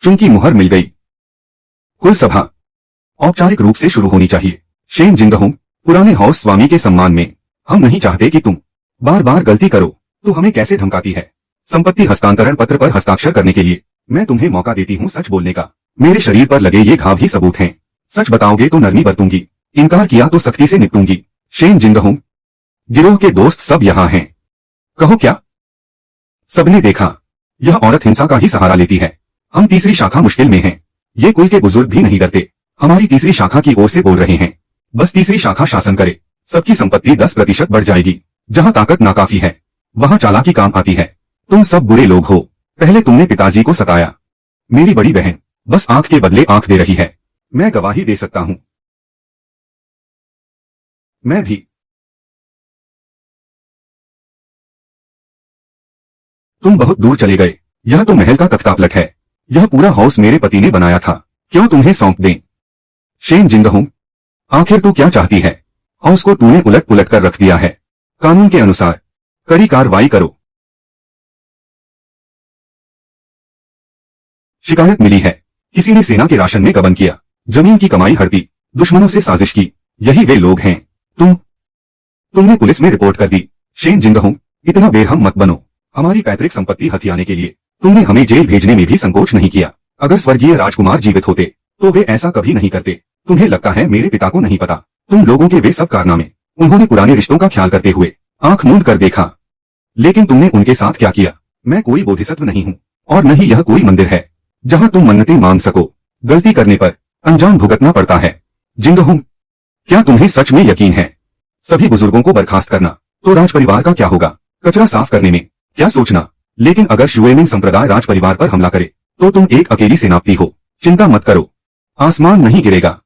चुनकी मुहर मिल गई। कुल सभा औपचारिक रूप से शुरू होनी चाहिए। शेन जिंगहोंग, पुराने हाउस स्वामी के सम्मान में हम नहीं चाहते कि तुम बार बार गलती करो। तो हमें कैसे धमकाती है? संपत्ति हस्तांतरण पत्र पर हस्ताक्षर करने के लिए मैं तुम्हें मौका देती हूँ सच बोलने का। मेरे शरीर पर लगे ये घाव ही सबूत हैं। सच बताओगे तो नरमी बरतूंगी, इनकार किया तो सख्ती से निपटूंगी। शेन जिंगहोंग, गिरोह के दोस्त सब यहाँ हैं। कहो क्या? सबने देखा यह औरत हिंसा का ही सहारा लेती है। हम तीसरी शाखा मुश्किल में हैं। ये कुल के बुजुर्ग भी नहीं डरते। हमारी तीसरी शाखा की ओर से बोल रहे हैं। बस तीसरी शाखा शासन करे, सबकी संपत्ति 10% बढ़ जाएगी। जहाँ ताकत नाकाफी है, वहाँ चालाकी काम आती है। तुम सब बुरे लोग हो। पहले तुमने पिताजी को सताया। मेरी बड़ी बहन बस आंख के बदले आंख दे रही है। मैं गवाही दे सकता हूँ। मैं भी। तुम बहुत दूर चले गए। यह तो महल का तख्तापलट है। यह पूरा हाउस मेरे पति ने बनाया था। क्यों तुम्हें सौंप दें? शेन जिंगहोंग, आखिर तू क्या चाहती है? हाउस को तूने उलट पुलट कर रख दिया है। कानून के अनुसार कड़ी कार्रवाई करो। शिकायत मिली है, किसी ने सेना के राशन में गबन किया, जमीन की कमाई हड़पी, दुश्मनों से साजिश की। यही वे लोग हैं। तुमने पुलिस में रिपोर्ट कर दी। शेन जिंगहोंग, इतना बेरहम मत बनो। हमारी पैतृक संपत्ति हथियाने के लिए तुमने हमें जेल भेजने में भी संकोच नहीं किया। अगर स्वर्गीय राजकुमार जीवित होते तो वे ऐसा कभी नहीं करते। तुम्हें लगता है मेरे पिता को नहीं पता तुम लोगों के वे सब कारनामे? उन्होंने पुराने रिश्तों का ख्याल करते हुए आंख मूंद कर देखा, लेकिन तुमने उनके साथ क्या किया? मैं कोई बोधिसत्व नहीं हूँ और न ही यह कोई मंदिर है जहाँ तुम मन्नतें मांग सको। गलती करने पर अंजाम भुगतना पड़ता है। जिंगहोंग, क्या तुम्हें सच में यकीन है? सभी बुजुर्गों को बर्खास्त करना तो राज परिवार का क्या होगा? कचरा साफ करने में क्या सोचना? लेकिन अगर शुएमिंग संप्रदाय राज परिवार पर हमला करे तो तुम एक अकेली सेनापति हो। चिंता मत करो, आसमान नहीं गिरेगा।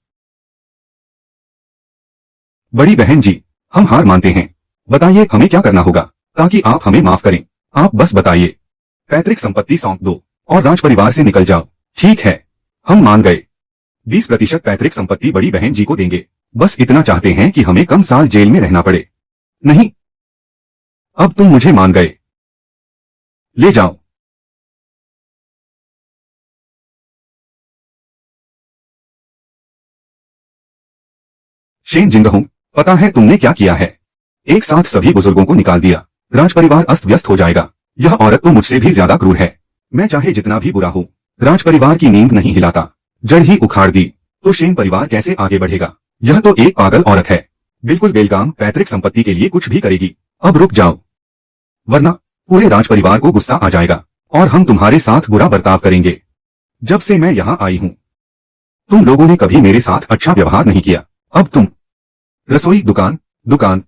बड़ी बहन जी, हम हार मानते हैं। बताइए हमें क्या करना होगा ताकि आप हमें माफ करें। आप बस बताइए। पैतृक संपत्ति सौंप दो और राज परिवार से निकल जाओ। ठीक है, हम मान गए। 20% पैतृक संपत्ति बड़ी बहन जी को देंगे। बस इतना चाहते हैं कि हमें कम साल जेल में रहना पड़े। नहीं, अब तुम मुझे मान गए। ले जाओ। शेन जिंगहोंग, पता है तुमने क्या किया है? एक साथ सभी बुजुर्गों को निकाल दिया। राज परिवार अस्त व्यस्त हो जाएगा। यह औरत तो मुझसे भी ज्यादा क्रूर है। मैं चाहे जितना भी बुरा हूँ, राज परिवार की नींद नहीं हिलाता। जड़ ही उखाड़ दी तो शेन परिवार कैसे आगे बढ़ेगा? यह तो एक पागल औरत है। बिल्कुल बेलगाम पैतृक संपत्ति के लिए कुछ भी करेगी। अब रुक जाओ, वरना पूरे राज परिवार को गुस्सा आ जाएगा और हम तुम्हारे साथ बुरा बर्ताव करेंगे। जब से मैं यहाँ आई हूँ, तुम लोगों ने कभी मेरे साथ अच्छा व्यवहार नहीं किया। अब तुम रसोई, दुकान।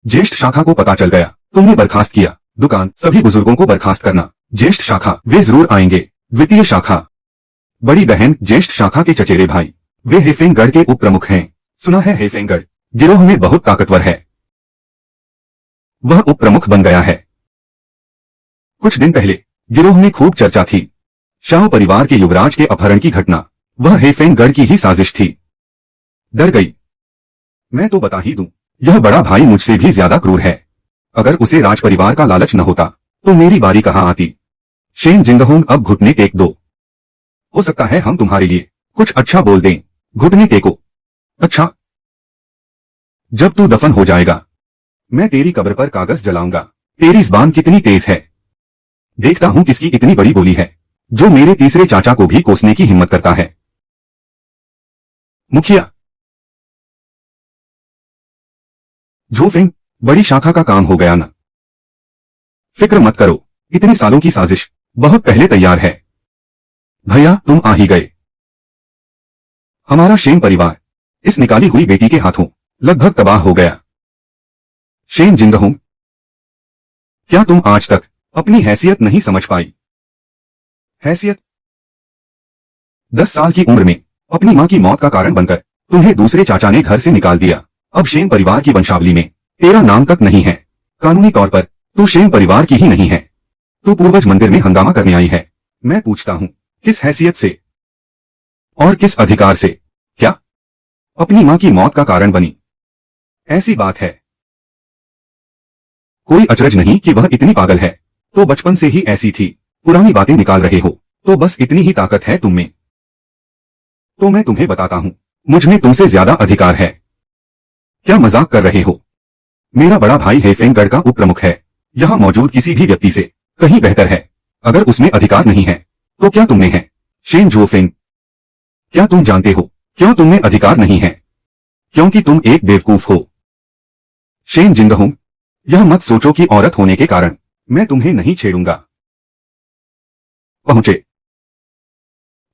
ज्येष्ठ शाखा को पता चल गया, तुमने बर्खास्त किया। दुकान, सभी बुजुर्गों को बर्खास्त करना। ज्येष्ठ शाखा, वे जरूर आएंगे। द्वितीय शाखा, बड़ी बहन ज्येष्ठ शाखा के चचेरे भाई, वे हेफेंगढ़ के उप प्रमुख हैं। सुना है हेफेंगढ़ गिरोह में बहुत ताकतवर है। वह उप प्रमुख बन गया है। कुछ दिन पहले गिरोह में खूब चर्चा थी। शाह परिवार के युवराज के अपहरण की घटना, वह हेफेंगढ़ की ही साजिश थी। डर गई। मैं तो बता ही दूं, यह बड़ा भाई मुझसे भी ज्यादा क्रूर है। अगर उसे राज परिवार का लालच न होता तो मेरी बारी कहाँ आती? शेन जिंगहोंग, अब घुटने टेक दो। हो सकता है हम तुम्हारे लिए कुछ अच्छा बोल दें। घुटने टेको। अच्छा, जब तू दफन हो जाएगा मैं तेरी कब्र पर कागज जलाऊंगा। तेरी ज़बान कितनी तेज है। देखता हूं किसकी इतनी बड़ी बोली है जो मेरे तीसरे चाचा को भी कोसने की हिम्मत करता है। मुखिया झोफिंग, बड़ी शाखा का काम हो गया ना? फिक्र मत करो, इतने सालों की साजिश बहुत पहले तैयार है। भैया तुम आ ही गए। हमारा शेन परिवार इस निकाली हुई बेटी के हाथों लगभग तबाह हो गया। शेन जिंगहोंग, क्या तुम आज तक अपनी हैसियत नहीं समझ पाई? हैसियत? 10 साल की उम्र में अपनी मां की मौत का कारण बनकर तुम्हें दूसरे चाचा ने घर से निकाल दिया। अब शेन परिवार की वंशावली में तेरा नाम तक नहीं है। कानूनी तौर पर तू शेन परिवार की ही नहीं है। तू पूर्वज मंदिर में हंगामा करने आई है। मैं पूछता हूं, किस हैसियत से और किस अधिकार से? क्या अपनी मां की मौत का कारण बनी? ऐसी बात है। कोई अचरज नहीं कि वह इतनी पागल है। तो बचपन से ही ऐसी थी। पुरानी बातें निकाल रहे हो तो बस इतनी ही ताकत है तुम में। तो मैं तुम्हें बताता हूं, मुझ में तुमसे ज्यादा अधिकार है। क्या मजाक कर रहे हो? मेरा बड़ा भाई हेफेंगढ़ का उप प्रमुख है। यहां मौजूद किसी भी व्यक्ति से कहीं बेहतर है। अगर उसमें अधिकार नहीं है तो क्या तुम में है? शेन जोफिंग, क्या तुम जानते हो क्यों तुम में अधिकार नहीं है? क्योंकि तुम एक बेवकूफ हो। शेन जिंगहोंग, यह मत सोचो कि औरत होने के कारण मैं तुम्हें नहीं छेड़ूंगा। पहुंचे।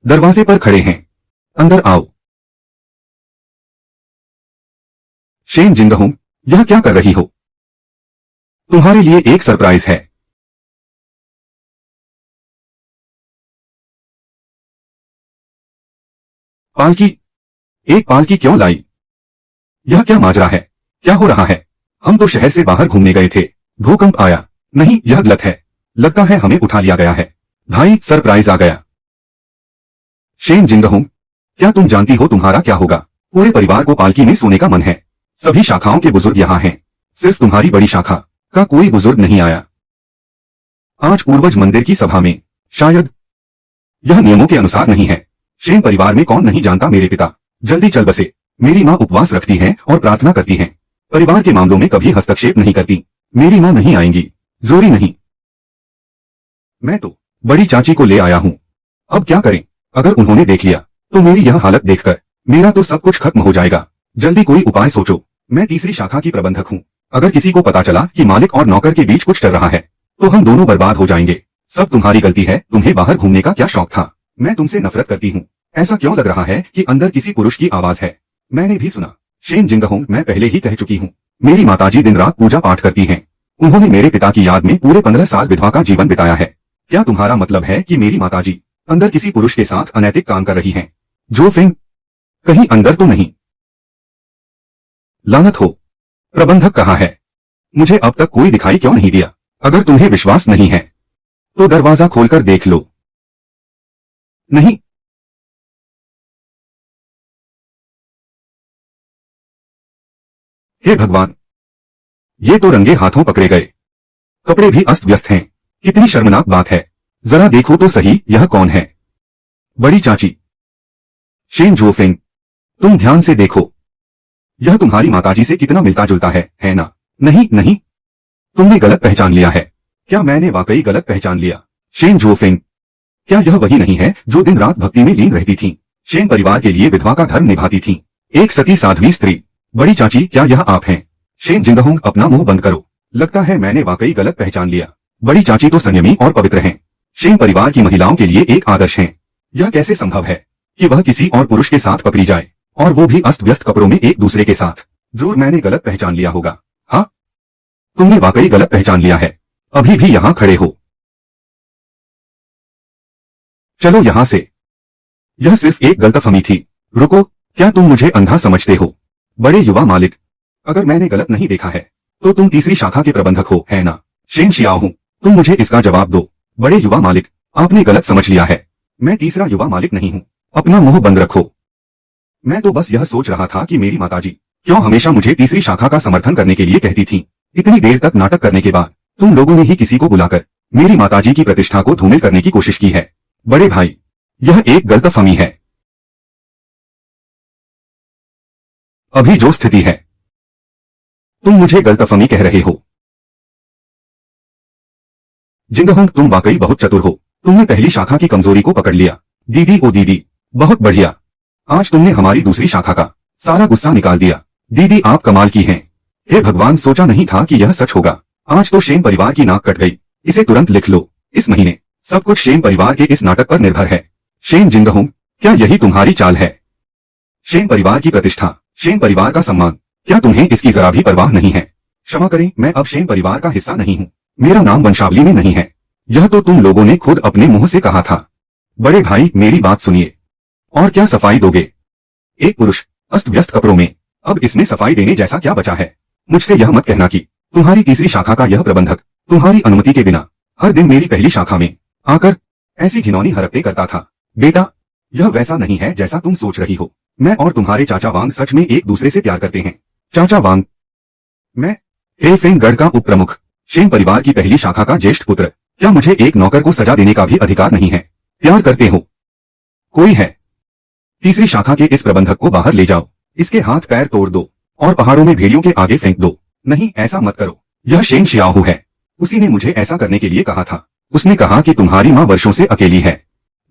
दरवाजे पर खड़े हैं, अंदर आओ। शेन जिंगहोंग, यह क्या कर रही हो? तुम्हारे लिए एक सरप्राइज है। पालकी? एक पालकी क्यों लाई? यह क्या माजरा है? क्या हो रहा है? हम तो शहर से बाहर घूमने गए थे, भूकंप आया। नहीं, यह गलत है। लगता है हमें उठा लिया गया है। भाई, सरप्राइज आ गया। शेन जिंगहोंग, क्या तुम जानती हो तुम्हारा क्या होगा? पूरे परिवार को पालकी में सोने का मन है। सभी शाखाओं के बुजुर्ग यहाँ हैं। सिर्फ तुम्हारी बड़ी शाखा का कोई बुजुर्ग नहीं आया। आज पूर्वज मंदिर की सभा में, शायद। यह नियमों के अनुसार नहीं है। शेन परिवार में कौन नहीं जानता मेरे पिता। जल्दी चल बसे। मेरी माँ उपवास रखती है और प्रार्थना करती है। परिवार के मामलों में कभी हस्तक्षेप नहीं करती। मेरी माँ नहीं आएंगी। जोरी नहीं। मैं तो बड़ी चाची को ले आया हूँ। अब क्या करें? अगर उन्होंने देख लिया तो मेरी यह हालत देखकर मेरा तो सब कुछ खत्म हो जाएगा। जल्दी कोई उपाय सोचो। मैं तीसरी शाखा की प्रबंधक हूँ। अगर किसी को पता चला कि मालिक और नौकर के बीच कुछ चल रहा है तो हम दोनों बर्बाद हो जाएंगे। सब तुम्हारी गलती है। तुम्हें बाहर घूमने का क्या शौक था? मैं तुमसे नफरत करती हूँ। ऐसा क्यों लग रहा है कि अंदर किसी पुरुष की आवाज है? मैंने भी सुना। शेन जिंगहोंग, मैं पहले ही कह चुकी हूँ, मेरी माताजी दिन रात पूजा पाठ करती हैं। उन्होंने मेरे पिता की याद में पूरे 15 साल विधवा का जीवन बिताया है। क्या तुम्हारा मतलब है कि मेरी माताजी अंदर किसी पुरुष के साथ अनैतिक काम कर रही हैं? जो फिंग, कहीं अंदर तो नहीं? लानत हो। प्रबंधक कहाँ है? मुझे अब तक कोई दिखाई क्यों नहीं दिया? अगर तुम्हें विश्वास नहीं है तो दरवाजा खोलकर देख लो। नहीं। हे भगवान, ये तो रंगे हाथों पकड़े गए। कपड़े भी अस्त व्यस्त हैं। कितनी शर्मनाक बात है। जरा देखो तो सही, यह कौन है? बड़ी चाची। शेन जोफिंग, तुम ध्यान से देखो। यह तुम्हारी माताजी से कितना मिलता जुलता है ना? नहीं नहीं, तुमने गलत पहचान लिया है। क्या मैंने वाकई गलत पहचान लिया? शेन जोफिंग, क्या यह वही नहीं है जो दिन रात भक्ति में लीन रहती थी? शेन परिवार के लिए विधवा का धर्म निभाती थी। एक सती साध्वी स्त्री। बड़ी चाची, क्या यह आप हैं? शेन जिंगहोंग, अपना मुंह बंद करो। लगता है मैंने वाकई गलत पहचान लिया। बड़ी चाची तो संयमी और पवित्र हैं। शेन परिवार की महिलाओं के लिए एक आदर्श हैं। यह कैसे संभव है कि वह किसी और पुरुष के साथ पकड़ी जाए, और वो भी अस्त व्यस्त कपड़ों में एक दूसरे के साथ? जरूर मैंने गलत पहचान लिया होगा। हाँ, तुमने वाकई गलत पहचान लिया है। अभी भी यहाँ खड़े हो। चलो यहाँ से। यह सिर्फ एक गलतफहमी थी। रुको, क्या तुम मुझे अंधा समझते हो? बड़े युवा मालिक, अगर मैंने गलत नहीं देखा है तो तुम तीसरी शाखा के प्रबंधक हो, है ना? शेन शियाओ, तुम मुझे इसका जवाब दो। बड़े युवा मालिक, आपने गलत समझ लिया है। मैं तीसरा युवा मालिक नहीं हूँ। अपना मुंह बंद रखो। मैं तो बस यह सोच रहा था कि मेरी माताजी क्यों हमेशा मुझे तीसरी शाखा का समर्थन करने के लिए कहती थी। इतनी देर तक नाटक करने के बाद तुम लोगों ने ही किसी को बुलाकर मेरी माताजी की प्रतिष्ठा को धूमिल करने की कोशिश की है। बड़े भाई, यह एक गलतफहमी है। अभी जो स्थिति है, तुम मुझे गलतफहमी कह रहे हो। जिंगहोंग, तुम वाकई बहुत चतुर हो। तुमने पहली शाखा की कमजोरी को पकड़ लिया। दीदी, ओ दीदी, बहुत बढ़िया। आज तुमने हमारी दूसरी शाखा का सारा गुस्सा निकाल दिया। दीदी, आप कमाल की हैं। हे भगवान, सोचा नहीं था कि यह सच होगा। आज तो शेन परिवार की नाक कट गई। इसे तुरंत लिख लो। इस महीने सब कुछ शेन परिवार के इस नाटक पर निर्भर है। शेन जिंगहोंग, क्या यही तुम्हारी चाल है? शेन परिवार की प्रतिष्ठा, शेन परिवार का सम्मान, क्या तुम्हें इसकी जरा भी परवाह नहीं है? क्षमा करें, मैं अब शेन परिवार का हिस्सा नहीं हूँ। मेरा नाम वंशावली में नहीं है। यह तो तुम लोगों ने खुद अपने मुंह से कहा था। बड़े भाई, मेरी बात सुनिए। और क्या सफाई दोगे? एक पुरुष अस्त व्यस्त कपड़ों में, अब इसमें सफाई देने जैसा क्या बचा है? मुझसे यह मत कहना कि तुम्हारी तीसरी शाखा का यह प्रबंधक तुम्हारी अनुमति के बिना हर दिन मेरी पहली शाखा में आकर ऐसी घिनौनी हरकतें करता था। बेटा, यह वैसा नहीं है जैसा तुम सोच रही हो। मैं और तुम्हारे चाचा वांग सच में एक दूसरे से प्यार करते हैं। चाचा वांग, मैं हेफेंगगढ़ का उप प्रमुख, शेन परिवार की पहली शाखा का ज्येष्ठ पुत्र। क्या मुझे एक नौकर को सजा देने का भी अधिकार नहीं है? प्यार करते हो? कोई है? तीसरी शाखा के इस प्रबंधक को बाहर ले जाओ। इसके हाथ पैर तोड़ दो और पहाड़ों में भेड़ियों के आगे फेंक दो। नहीं, ऐसा मत करो। यह शेन शियाओ है। उसी ने मुझे ऐसा करने के लिए कहा था। उसने कहा कि तुम्हारी माँ वर्षों से अकेली है,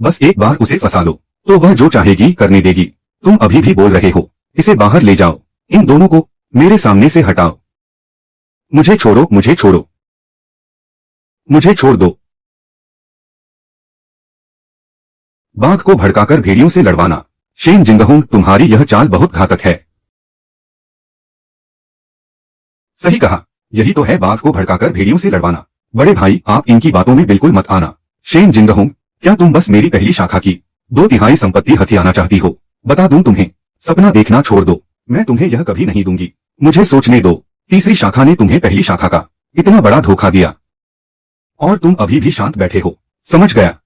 बस एक बार उसे फंसा लो तो वह जो चाहेगी करने देगी। तुम अभी भी बोल रहे हो। इसे बाहर ले जाओ। इन दोनों को मेरे सामने से हटाओ। मुझे छोड़ो, मुझे छोड़ो, मुझे छोड़ दो। बाघ को भड़काकर भेड़ियों से लड़वाना। शेन जिंगहोंग, तुम्हारी यह चाल बहुत घातक है। सही कहा, यही तो है बाघ को भड़काकर भेड़ियों से लड़वाना। बड़े भाई, आप इनकी बातों में बिल्कुल मत आना। शेन जिंगहोंग, क्या तुम बस मेरी पहली शाखा की 2/3 संपत्ति हथियाना चाहती हो? बता दूं तुम्हें, सपना देखना छोड़ दो, मैं तुम्हें यह कभी नहीं दूंगी। मुझे सोचने दो, तीसरी शाखा ने तुम्हें पहली शाखा का इतना बड़ा धोखा दिया और तुम अभी भी शांत बैठे हो। समझ गया,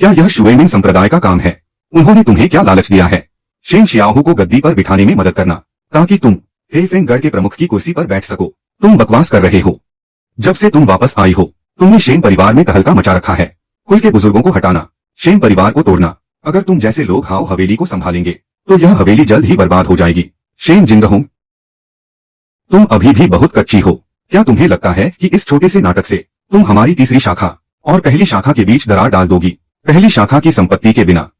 क्या यह शुवेमिन संप्रदाय का काम है? उन्होंने तुम्हें क्या लालच दिया है? शेन शियाओहू को गद्दी पर बिठाने में मदद करना, ताकि तुम हेफेंगगढ़ के प्रमुख की कुर्सी पर बैठ सको। तुम बकवास कर रहे हो। जब से तुम वापस आई हो, तुमने शेन परिवार में तहलका मचा रखा है। कुल के बुजुर्गों को हटाना, शेन परिवार को तोड़ना। अगर तुम जैसे लोग हाओ हवेली को संभालेंगे, तो यह हवेली जल्द ही बर्बाद हो जाएगी। शेन जिंगहोंग, तुम अभी भी बहुत कच्ची हो। क्या तुम्हें लगता है कि इस छोटे से नाटक से तुम हमारी तीसरी शाखा और पहली शाखा के बीच दरार डाल दोगी? पहली शाखा की संपत्ति के बिना।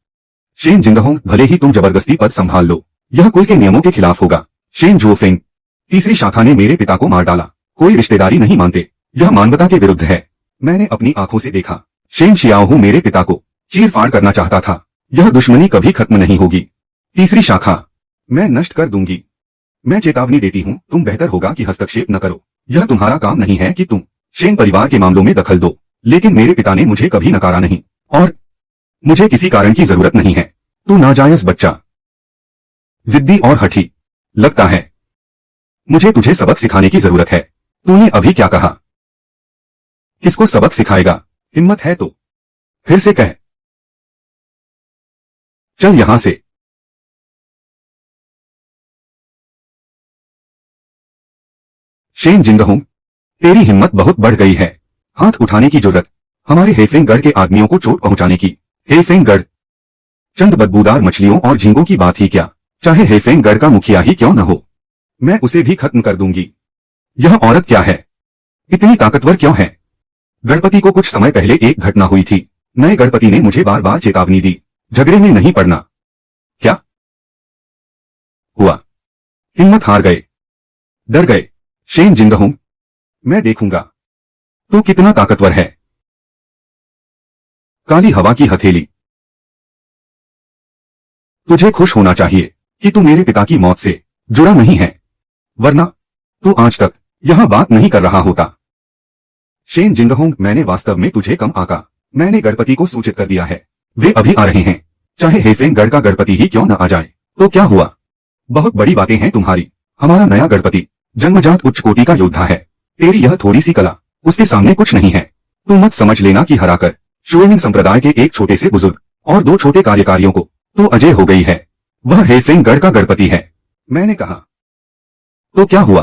शेन जिंगहोंग, भले ही तुम जबरदस्ती पद संभाल लो, यह कुल के नियमों के खिलाफ होगा। शेन जोफेंग, तीसरी शाखा ने मेरे पिता को मार डाला। कोई रिश्तेदारी नहीं मानते, यह मानवता के विरुद्ध है। मैंने अपनी आंखों से देखा। शेन शियाओहू मेरे पिता को चीर फाड़ करना चाहता था। यह दुश्मनी कभी खत्म नहीं होगी। तीसरी शाखा मैं नष्ट कर दूंगी। मैं चेतावनी देती हूँ, तुम बेहतर होगा कि हस्तक्षेप न करो। यह तुम्हारा काम नहीं है कि तुम शेन परिवार के मामलों में दखल दो, लेकिन मेरे पिता ने मुझे कभी नकारा नहीं, और मुझे किसी कारण की जरूरत नहीं है। तू नाजायज बच्चा, जिद्दी और हठी लगता है। मुझे तुझे सबक सिखाने की जरूरत है। तूने अभी क्या कहा? किसको सबक सिखाएगा? हिम्मत है तो फिर से कह। चल यहां से। शेन जिंगहोंग, तेरी हिम्मत बहुत बढ़ गई है। हाथ उठाने की जरूरत हमारे हेफेंगगढ़ के आदमियों को चोट पहुंचाने की। हेफेंगगढ़ चंद बदबूदार मछलियों और झींगों की बात ही क्या, चाहे हेफेंगगढ़ का मुखिया ही क्यों न हो, मैं उसे भी खत्म कर दूंगी। यह औरत क्या है? इतनी ताकतवर क्यों है? गणपति को कुछ समय पहले एक घटना हुई थी। नए गणपति ने मुझे बार बार चेतावनी दी, झगड़े में नहीं पड़ना। क्या हुआ? हिम्मत हार गए, डर गए। शेन जिंगहोंग, मैं देखूंगा तू कितना ताकतवर है। काली हवा की हथेली, तुझे खुश होना चाहिए कि तू मेरे पिता की मौत से जुड़ा नहीं है, वरना तू आज तक यहां बात नहीं कर रहा होता। शेन जिंगहोंग, मैंने वास्तव में तुझे कम आका। मैंने गणपति को सूचित कर दिया है, वे अभी आ रहे हैं। चाहे हेफेंगगढ़ का गणपति ही क्यों न आ जाए, तो क्या हुआ? बहुत बड़ी बातें हैं तुम्हारी। हमारा नया गणपति जन्मजात उच्च कोटि का योद्धा है। तेरी यह थोड़ी सी कला उसके सामने कुछ नहीं है। तू मत समझ लेना कि हराकर शुवेमिन संप्रदाय के एक छोटे से बुजुर्ग और 2 छोटे कार्यकारियों को तो अजय हो गई है। वह हेफेंगगढ़ का गणपति है। मैंने कहा, तो क्या हुआ?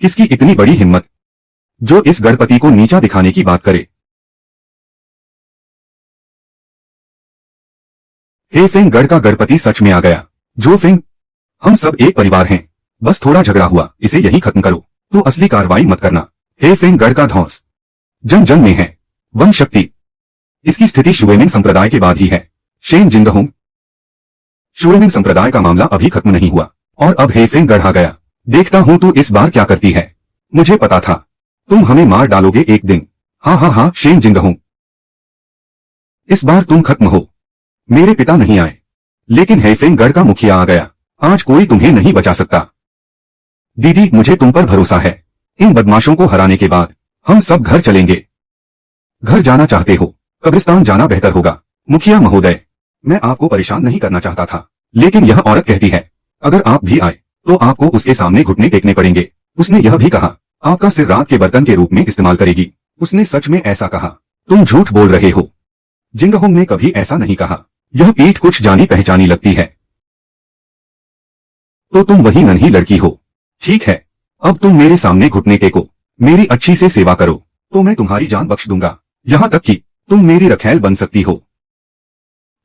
किसकी इतनी बड़ी हिम्मत जो इस गणपति को नीचा दिखाने की बात करे? हेफेंगगढ़ का गणपति सच में आ गया। जोफेंग, हम सब एक परिवार हैं। बस थोड़ा झगड़ा हुआ, इसे यहीं खत्म करो। तो असली कार्रवाई मत करना। हेफेंगगढ़ का ध्वंस जन जन में है। वन शक्ति, इसकी स्थिति शुवेमिन संप्रदाय के बाद ही है। शेन जिंगहोंग, शुवेमिन संप्रदाय का मामला अभी खत्म नहीं हुआ और अब हेफेंगगढ़ आ गया। देखता हूं तू इस बार क्या करती है। मुझे पता था तुम हमें मार डालोगे एक दिन। हाँ हाँ हाँ शेन जिंगहोंग, इस बार तुम खत्म हो। मेरे पिता नहीं आए, लेकिन हेफेंगगढ़ का मुखिया आ गया। आज कोई तुम्हें नहीं बचा सकता। दीदी, मुझे तुम पर भरोसा है। इन बदमाशों को हराने के बाद हम सब घर चलेंगे। घर जाना चाहते हो? कब्रिस्तान जाना बेहतर होगा। मुखिया महोदय, मैं आपको परेशान नहीं करना चाहता था, लेकिन यह औरत कहती है अगर आप भी आए तो आपको उसके सामने घुटने टेकने पड़ेंगे। उसने यह भी कहा आपका सिर रात के बर्तन के रूप में इस्तेमाल करेगी। उसने सच में ऐसा कहा? तुम झूठ बोल रहे हो। जिंगहोंग ने कभी ऐसा नहीं कहा। यह पीठ कुछ जानी पहचानी लगती है। तो तुम वही नन्ही लड़की हो। ठीक है, अब तुम मेरे सामने घुटने टेको, मेरी अच्छी से सेवा करो, तो मैं तुम्हारी जान बख्श दूंगा। यहां तक कि तुम मेरी रखैल बन सकती हो।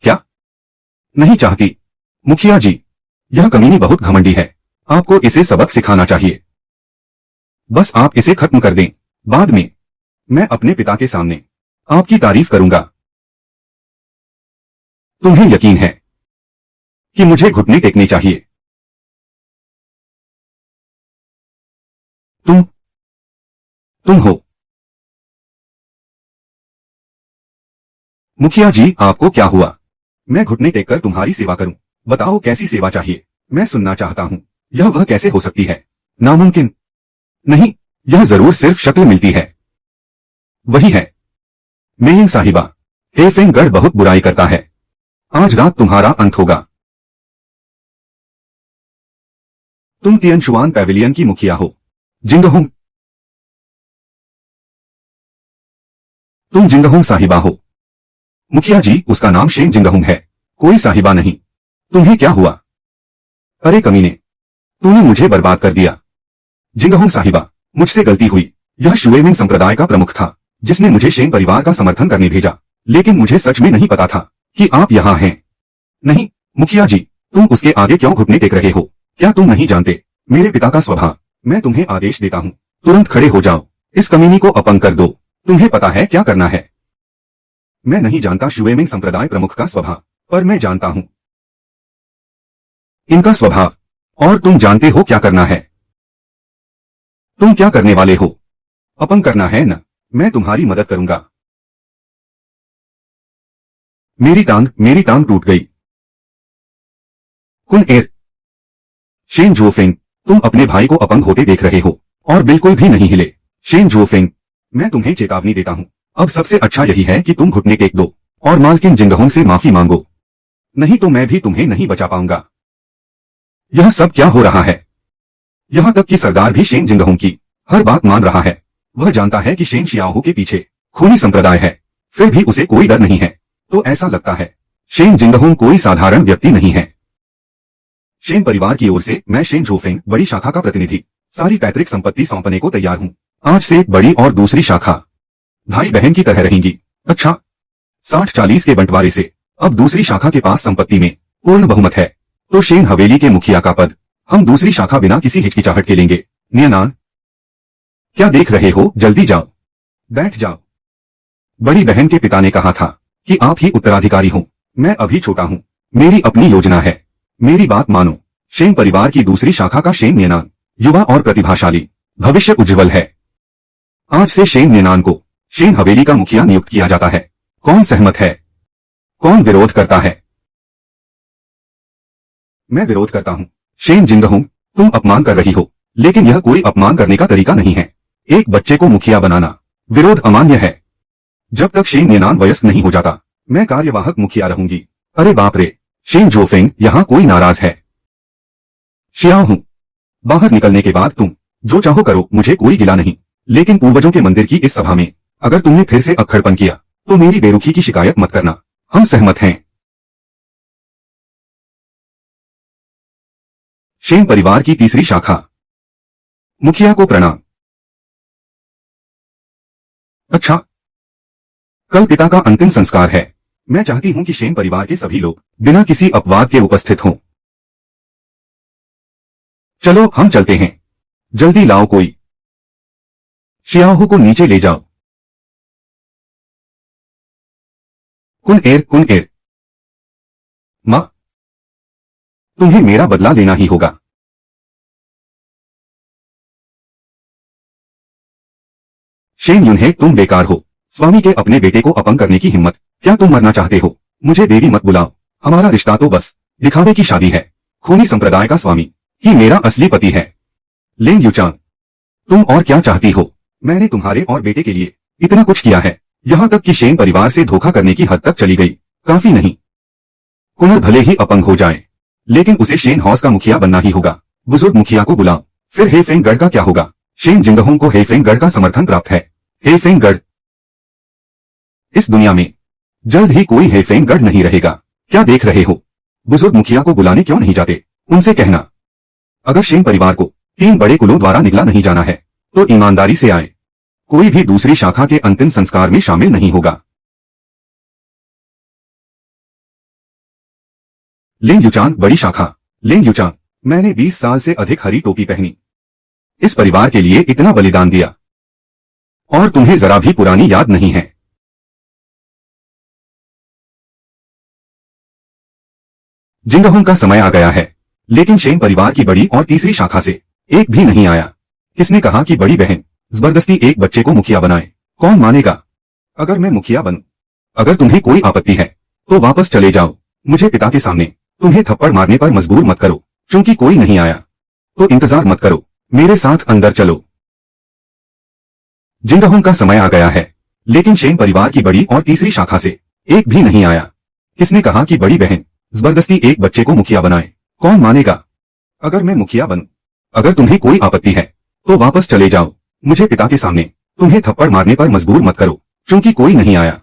क्या नहीं चाहती? मुखिया जी, यह कमीनी बहुत घमंडी है। आपको इसे सबक सिखाना चाहिए। बस आप इसे खत्म कर दें, बाद में मैं अपने पिता के सामने आपकी तारीफ करूंगा। तुम्हें यकीन है कि मुझे घुटने टेकने चाहिए? तुम हो मुखिया जी, आपको क्या हुआ? मैं घुटने टेक कर तुम्हारी सेवा करूं। बताओ कैसी सेवा चाहिए? मैं सुनना चाहता हूं। यह वह कैसे हो सकती है? नामुमकिन। नहीं, यह जरूर सिर्फ शक्ल मिलती है। वही है। मेहिंग साहिबा, हेफेंगगढ़ बहुत बुराई करता है। आज रात तुम्हारा अंत होगा। तुम तियनशुआन पैविलियन की मुखिया हो। जिंगहोंग। तुम जिंगहोंग साहिबा हो। मुखिया जी, उसका नाम शेन जिंगहोंग है, कोई साहिबा नहीं। तुम्हें क्या हुआ? अरे कमीने, तूने मुझे बर्बाद कर दिया। जिंगहोंग साहिबा, मुझसे गलती हुई। यह शुएमिंग संप्रदाय का प्रमुख था, जिसने मुझे शेन परिवार का समर्थन करने भेजा, लेकिन मुझे सच में नहीं पता था कि आप यहाँ हैं। नहीं, मुखिया जी, तुम उसके आगे क्यों घुटने टेक रहे हो? क्या तुम नहीं जानते मेरे पिता का स्वभाव? मैं तुम्हें आदेश देता हूँ, तुरंत खड़े हो जाओ। इस कमीनी को अपंग कर दो। तुम्हें पता है क्या करना है? मैं नहीं जानता शुएमिंग संप्रदाय प्रमुख का स्वभाव, पर मैं जानता हूँ इनका स्वभाव। और तुम जानते हो क्या करना है? तुम क्या करने वाले हो? अपंग करना है न? मैं तुम्हारी मदद करूंगा। मेरी टांग टूट गई। कुन एर। शेन जोफेंग, तुम अपने भाई को अपंग होते देख रहे हो और बिल्कुल भी नहीं हिले। शेन जोफेंग, मैं तुम्हें चेतावनी देता हूं, अब सबसे अच्छा यही है कि तुम घुटने टेक दो और मालकिन जिंगहोंग से माफी मांगो, नहीं तो मैं भी तुम्हें नहीं बचा पाऊंगा। यह सब क्या हो रहा है? यहां तक कि सरदार भी शेन जिंगहोंग की हर बात मान रहा है। वह जानता है कि शेन शियाओ के पीछे खूनी संप्रदाय है, फिर भी उसे कोई डर नहीं है। तो ऐसा लगता है शेन जिंगहोंग कोई साधारण व्यक्ति नहीं है। शेन परिवार की ओर से मैं शेन जोफेंग, बड़ी शाखा का प्रतिनिधि, सारी पैतृक संपत्ति सौंपने को तैयार हूं। आज से बड़ी और दूसरी शाखा भाई बहन की तरह रहेंगी। अच्छा, 60-40 के बंटवारे से अब दूसरी शाखा के पास संपत्ति में पूर्ण बहुमत है, तो शेन हवेली के मुखिया का पद हम दूसरी शाखा बिना किसी हिचकिचाहट के लेंगे। नियनान, क्या देख रहे हो? जल्दी जाओ, बैठ जाओ। बड़ी बहन के पिता ने कहा था कि आप ही उत्तराधिकारी हो। मैं अभी छोटा हूं, मेरी अपनी योजना है, मेरी बात मानो। शेन परिवार की दूसरी शाखा का शेन नियनान युवा और प्रतिभाशाली, भविष्य उज्जवल है। आज से शेन नियनान को शेन हवेली का मुखिया नियुक्त किया जाता है। कौन सहमत है? कौन विरोध करता है? मैं विरोध करता हूं। शेन जिंगहोंग, तुम अपमान कर रही हो, लेकिन यह कोई अपमान करने का तरीका नहीं है। एक बच्चे को मुखिया बनाना विरोध अमान्य है। जब तक शेन नियनान वयस्क नहीं हो जाता, मैं कार्यवाहक मुखिया रहूंगी। अरे बाप रे, शेन जोफेंग, यहाँ कोई नाराज है? शियाओ हूं। बाहर निकलने के बाद तुम जो चाहो करो, मुझे कोई गिला नहीं। लेकिन पूर्वजों के मंदिर की इस सभा में अगर तुमने फिर से अक्खड़पन किया तो मेरी बेरुखी की शिकायत मत करना। हम सहमत हैं। शेन परिवार की तीसरी शाखा। मुखिया को प्रणाम। अच्छा, कल पिता का अंतिम संस्कार है। मैं चाहती हूं कि शेन परिवार के सभी लोग बिना किसी अपवाद के उपस्थित हों। चलो हम चलते हैं। जल्दी लाओ कोई। शियाओ को नीचे ले जाओ। कुन एर। मां, तुम्हें मेरा बदला लेना ही होगा। शेन यूनहे, तुम बेकार हो। स्वामी के अपने बेटे को अपंग करने की हिम्मत। क्या तुम मरना चाहते हो? मुझे देवी मत बुलाओ। हमारा रिश्ता तो बस दिखावे की शादी है। खूनी संप्रदाय का स्वामी ही मेरा असली पति है। लेंग यूचांग, तुम और क्या चाहती हो? मैंने तुम्हारे और बेटे के लिए इतना कुछ किया है, यहाँ तक कि शेन परिवार से धोखा करने की हद तक चली गई। काफी नहीं, कुनर भले ही अपंग हो जाए, लेकिन उसे शेन हाउस का मुखिया बनना ही होगा। बुजुर्ग मुखिया को बुलाओ। फिर हेफेंगगढ़ का क्या होगा? शेन जिंगहोंग को हेफेंगगढ़ का समर्थन प्राप्त है। हेफेंगगढ़, इस दुनिया में जल्द ही कोई हेफेंगगढ़ नहीं रहेगा। क्या देख रहे हो? बुजुर्ग मुखिया को बुलाने क्यों नहीं जाते? उनसे कहना, अगर शेन परिवार को 3 बड़े कुलों द्वारा निकला नहीं जाना है तो ईमानदारी से आए। कोई भी दूसरी शाखा के अंतिम संस्कार में शामिल नहीं होगा। लेंग यूचांग, बड़ी शाखा। लेंग यूचांग, मैंने 20 साल से अधिक हरी टोपी पहनी, इस परिवार के लिए इतना बलिदान दिया, और तुम्हें जरा भी पुरानी याद नहीं है। जिंगहोंग का समय आ गया है, लेकिन शेन परिवार की बड़ी और तीसरी शाखा से एक भी नहीं आया। किसने कहा कि बड़ी बहन जबरदस्ती एक बच्चे को मुखिया बनाए? कौन मानेगा? अगर मैं मुखिया बनूं अगर तुम्हें कोई आपत्ति है तो वापस चले जाओ। मुझे पिता के सामने तुम्हें थप्पड़ मारने पर मजबूर मत करो। क्योंकि कोई नहीं आया तो इंतजार मत करो, मेरे साथ अंदर चलो। जिंगहोंग का समय आ गया है, लेकिन शेन परिवार की बड़ी और तीसरी शाखा से एक भी नहीं आया। किसने कहा कि बड़ी बहन जबरदस्ती एक बच्चे को मुखिया बनाए? कौन मानेगा अगर मैं मुखिया बनूं? अगर तुम्हें कोई आपत्ति है तो वापस चले जाओ। मुझे पिता के सामने तुम्हें थप्पड़ मारने पर मजबूर मत करो। क्योंकि कोई नहीं आया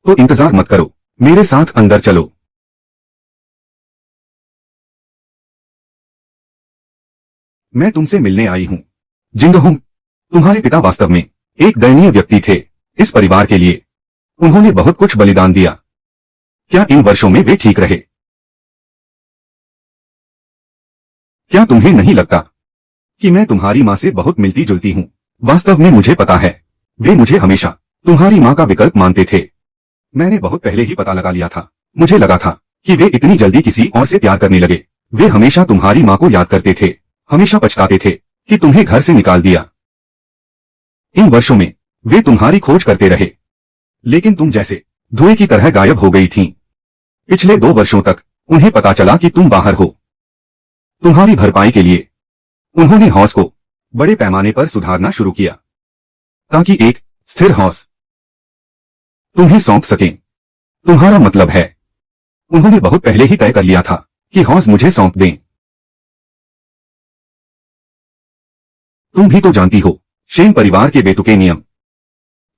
तो इंतजार मत करो, मेरे साथ अंदर चलो। मैं तुमसे मिलने आई हूं। जिंगहोंग, तुम्हारे पिता वास्तव में एक दयनीय व्यक्ति थे इस परिवार के लिए। उन्होंने बहुत कुछ बलिदान दिया। क्या इन वर्षों में वे ठीक रहे? क्या तुम्हें नहीं लगता कि मैं तुम्हारी मां से बहुत मिलती जुलती हूं? वास्तव में मुझे पता है, वे मुझे हमेशा तुम्हारी मां का विकल्प मानते थे। मैंने बहुत पहले ही पता लगा लिया था। मुझे लगा था कि वे इतनी जल्दी किसी और से प्यार करने लगे। वे हमेशा तुम्हारी मां को याद करते थे, हमेशा पछताते थे कि तुम्हें घर से निकाल दिया। इन वर्षों में वे तुम्हारी खोज करते रहे, लेकिन तुम जैसे धुएं की तरह गायब हो गई थीं। पिछले 2 वर्षों तक उन्हें पता चला कि तुम बाहर हो। तुम्हारी भरपाई के लिए उन्होंने हाउस को बड़े पैमाने पर सुधारना शुरू किया, ताकि एक स्थिर हाउस तुम्हें सौंप सकें। तुम्हारा मतलब है उन्होंने बहुत पहले ही तय कर लिया था कि हाउस मुझे सौंप दें। तुम भी तो जानती हो शेन परिवार के बेतुके नियम।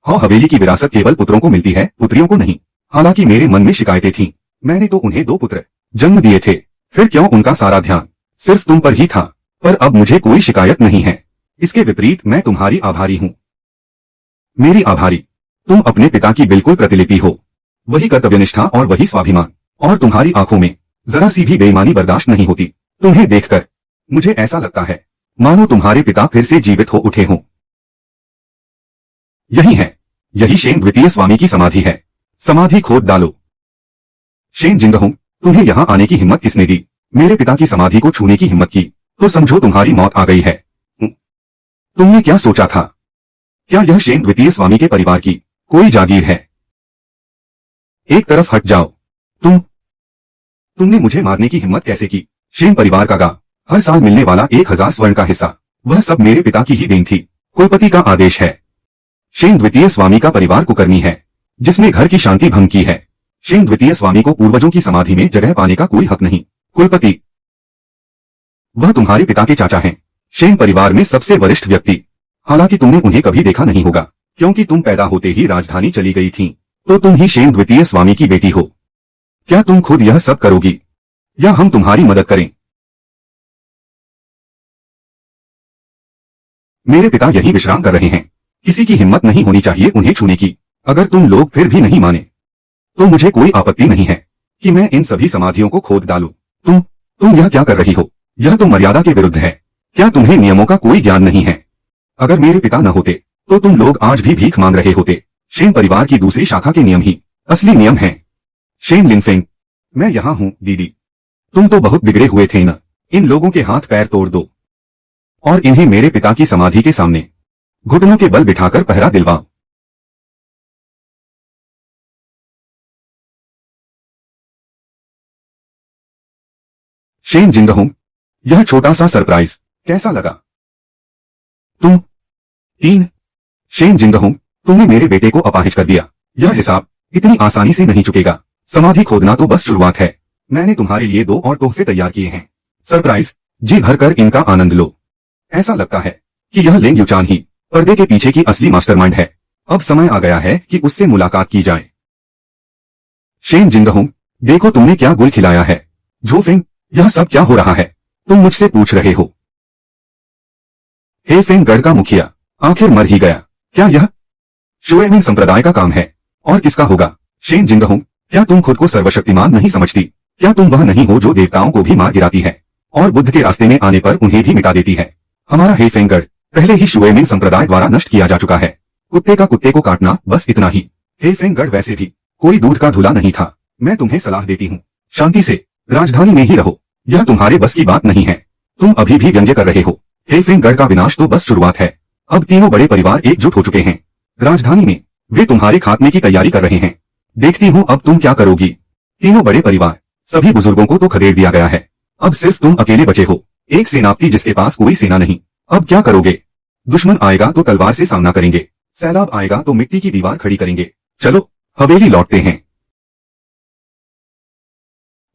हाँ, हवेली की विरासत केवल पुत्रों को मिलती है, पुत्रियों को नहीं। हालांकि मेरे मन में शिकायतें थीं। मैंने तो उन्हें 2 पुत्र जन्म दिए थे, फिर क्यों उनका सारा ध्यान सिर्फ तुम पर ही था? पर अब मुझे कोई शिकायत नहीं है। इसके विपरीत मैं तुम्हारी आभारी हूं। मेरी आभारी? तुम अपने पिता की बिल्कुल प्रतिलिपि हो। वही कर्तव्यनिष्ठा और वही स्वाभिमान, और तुम्हारी आंखों में जरा सी भी बेईमानी बर्दाश्त नहीं होती। तुम्हें देखकर मुझे ऐसा लगता है मानो तुम्हारे पिता फिर से जीवित हो उठे हों। यही है, यही शेन द्वितीय स्वामी की समाधि है। समाधि खोद डालो। शेन जिंगहोंग, तुम्हें यहां आने की हिम्मत किसने दी? मेरे पिता की समाधि को छूने की हिम्मत की तो समझो तुम्हारी मौत आ गई है। तुमने क्या सोचा था? क्या यह शेन द्वितीय स्वामी के परिवार की कोई जागीर है? एक तरफ हट जाओ। तुमने मुझे मारने की हिम्मत कैसे की? शेन परिवार का हर साल मिलने वाला 1000 स्वर्ण का हिस्सा, वह सब मेरे पिता की ही देन थी। कुलपति का आदेश है। शेन द्वितीय स्वामी का परिवार कुकर्मी है, जिसने घर की शांति भंग की है। शेन द्वितीय स्वामी को पूर्वजों की समाधि में जगह पाने का कोई हक नहीं। कुलपति, वह तुम्हारे पिता के चाचा हैं, शेन परिवार में सबसे वरिष्ठ व्यक्ति। हालांकि तुमने उन्हें कभी देखा नहीं होगा, क्योंकि तुम पैदा होते ही राजधानी चली गई थीं। तो तुम ही शेन द्वितीय स्वामी की बेटी हो। क्या तुम खुद यह सब करोगी या हम तुम्हारी मदद करें? मेरे पिता यहीं विश्राम कर रहे हैं। किसी की हिम्मत नहीं होनी चाहिए उन्हें छूने की। अगर तुम लोग फिर भी नहीं माने तो मुझे कोई आपत्ति नहीं है कि मैं इन सभी समाधियों को खोद डालूं। तुम यह क्या कर रही हो? यह तो मर्यादा के विरुद्ध है। क्या तुम्हें नियमों का कोई ज्ञान नहीं है? अगर मेरे पिता न होते तो तुम लोग आज भी भीख मांग रहे होते। शेन परिवार की दूसरी शाखा के नियम ही असली नियम हैं। शेन लिनफेंग, मैं यहाँ हूँ दीदी। तुम तो बहुत बिगड़े हुए थे न। इन लोगों के हाथ पैर तोड़ दो और इन्हें मेरे पिता की समाधि के सामने घुटनों के बल बिठाकर पहरा दिलवाओ। शेन जिंगहोंग, यह छोटा सा सरप्राइज कैसा लगा? तुम 3 शेन जिंगहोंग, तुमने मेरे बेटे को अपाहिज कर दिया। यह हिसाब इतनी आसानी से नहीं चुकेगा। समाधि खोदना तो बस शुरुआत है। मैंने तुम्हारे लिए 2 और तोहफे तैयार किए हैं। सरप्राइज, जी भरकर इनका आनंद लो। ऐसा लगता है कि यह लेंग युचान ही पर्दे के पीछे की असली मास्टरमाइंड है। अब समय आ गया है कि उससे मुलाकात की जाए। शेन जिंगहोंग, देखो तुमने क्या गुल खिलाया है। झोफेंग, यह सब क्या हो रहा है? तुम मुझसे पूछ रहे हो? हे फेंग गढ़ का मुखिया, आखिर मर ही गया। क्या यह शुएमिंग संप्रदाय का काम है और किसका होगा? शेन जिंगहोंग, क्या तुम खुद को सर्वशक्तिमान नहीं समझती? क्या तुम वह नहीं हो जो देवताओं को भी मार गिराती है और बुद्ध के रास्ते में आने पर उन्हें भी मिटा देती है? हमारा हे फेंग गढ़ पहले ही शुएमिंग संप्रदाय द्वारा नष्ट किया जा चुका है। कुत्ते का कुत्ते को काटना, बस इतना ही। हे फेंग गढ़ वैसे भी कोई दूध का धुला नहीं था। मैं तुम्हें सलाह देती हूँ, शांति से राजधानी में ही रहो। यह तुम्हारे बस की बात नहीं है। तुम अभी भी व्यंग्य कर रहे हो। हे फेंग गढ़ का विनाश तो बस शुरुआत है। अब तीनों बड़े परिवार एकजुट हो चुके हैं। राजधानी में वे तुम्हारे खात्मे की तैयारी कर रहे हैं। देखती हूँ अब तुम क्या करोगी। तीनों बड़े परिवार, सभी बुजुर्गों को तो खदेड़ दिया गया है, अब सिर्फ तुम अकेले बचे हो, एक सेनापति जिसके पास कोई सेना नहीं। अब क्या करोगे? दुश्मन आएगा तो तलवार से सामना करेंगे, सैलाब आएगा तो मिट्टी की दीवार खड़ी करेंगे। चलो हवेली लौटते हैं।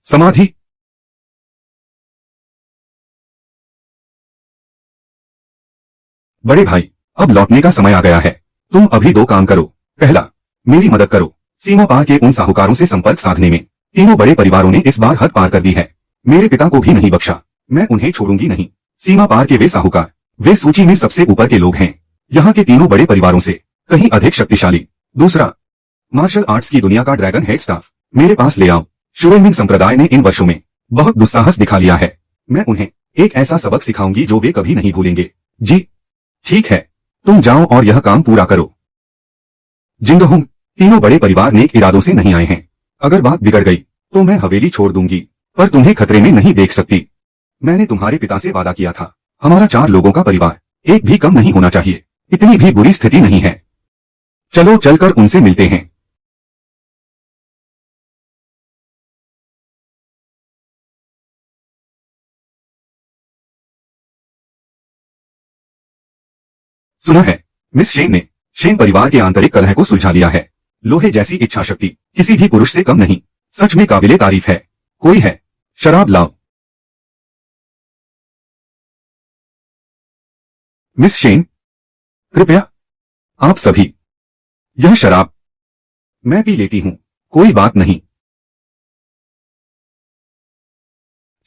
समाधि। बड़े भाई, अब लौटने का समय आ गया है। तुम अभी दो काम करो। पहला, मेरी मदद करो सीमा पार के उन साहूकारों से संपर्क साधने में। तीनों बड़े परिवारों ने इस बार हद पार कर दी है, मेरे पिता को भी नहीं बख्शा, मैं उन्हें छोड़ूंगी नहीं। सीमा पार के वे साहूकार, वे सूची में सबसे ऊपर के लोग हैं, यहाँ के तीनों बड़े परिवारों से कहीं अधिक शक्तिशाली। दूसरा, मार्शल आर्ट्स की दुनिया का ड्रैगन हेड स्टाफ मेरे पास ले आओ। शुएमिंग संप्रदाय ने इन वर्षों में बहुत दुस्साहस दिखा लिया है, मैं उन्हें एक ऐसा सबक सिखाऊंगी जो वे कभी नहीं भूलेंगे। जी ठीक है, तुम जाओ और यह काम पूरा करो। जिंगहुंग, तीनों बड़े परिवार नेक इरादों से नहीं आए हैं, अगर बात बिगड़ गई तो मैं हवेली छोड़ दूंगी, पर तुम्हें खतरे में नहीं देख सकती। मैंने तुम्हारे पिता से वादा किया था, हमारा 4 लोगों का परिवार एक भी कम नहीं होना चाहिए, इतनी भी बुरी स्थिति नहीं है। चलो चलकर उनसे मिलते हैं। सुना है मिस शेन ने शेन परिवार के आंतरिक कलह को सुलझा लिया है। लोहे जैसी इच्छा शक्ति किसी भी पुरुष से कम नहीं, सच में काबिले तारीफ है। कोई है? शराब लाओ। मिस शेन, कृपया आप सभी, यह शराब मैं पी लेती हूं, कोई बात नहीं।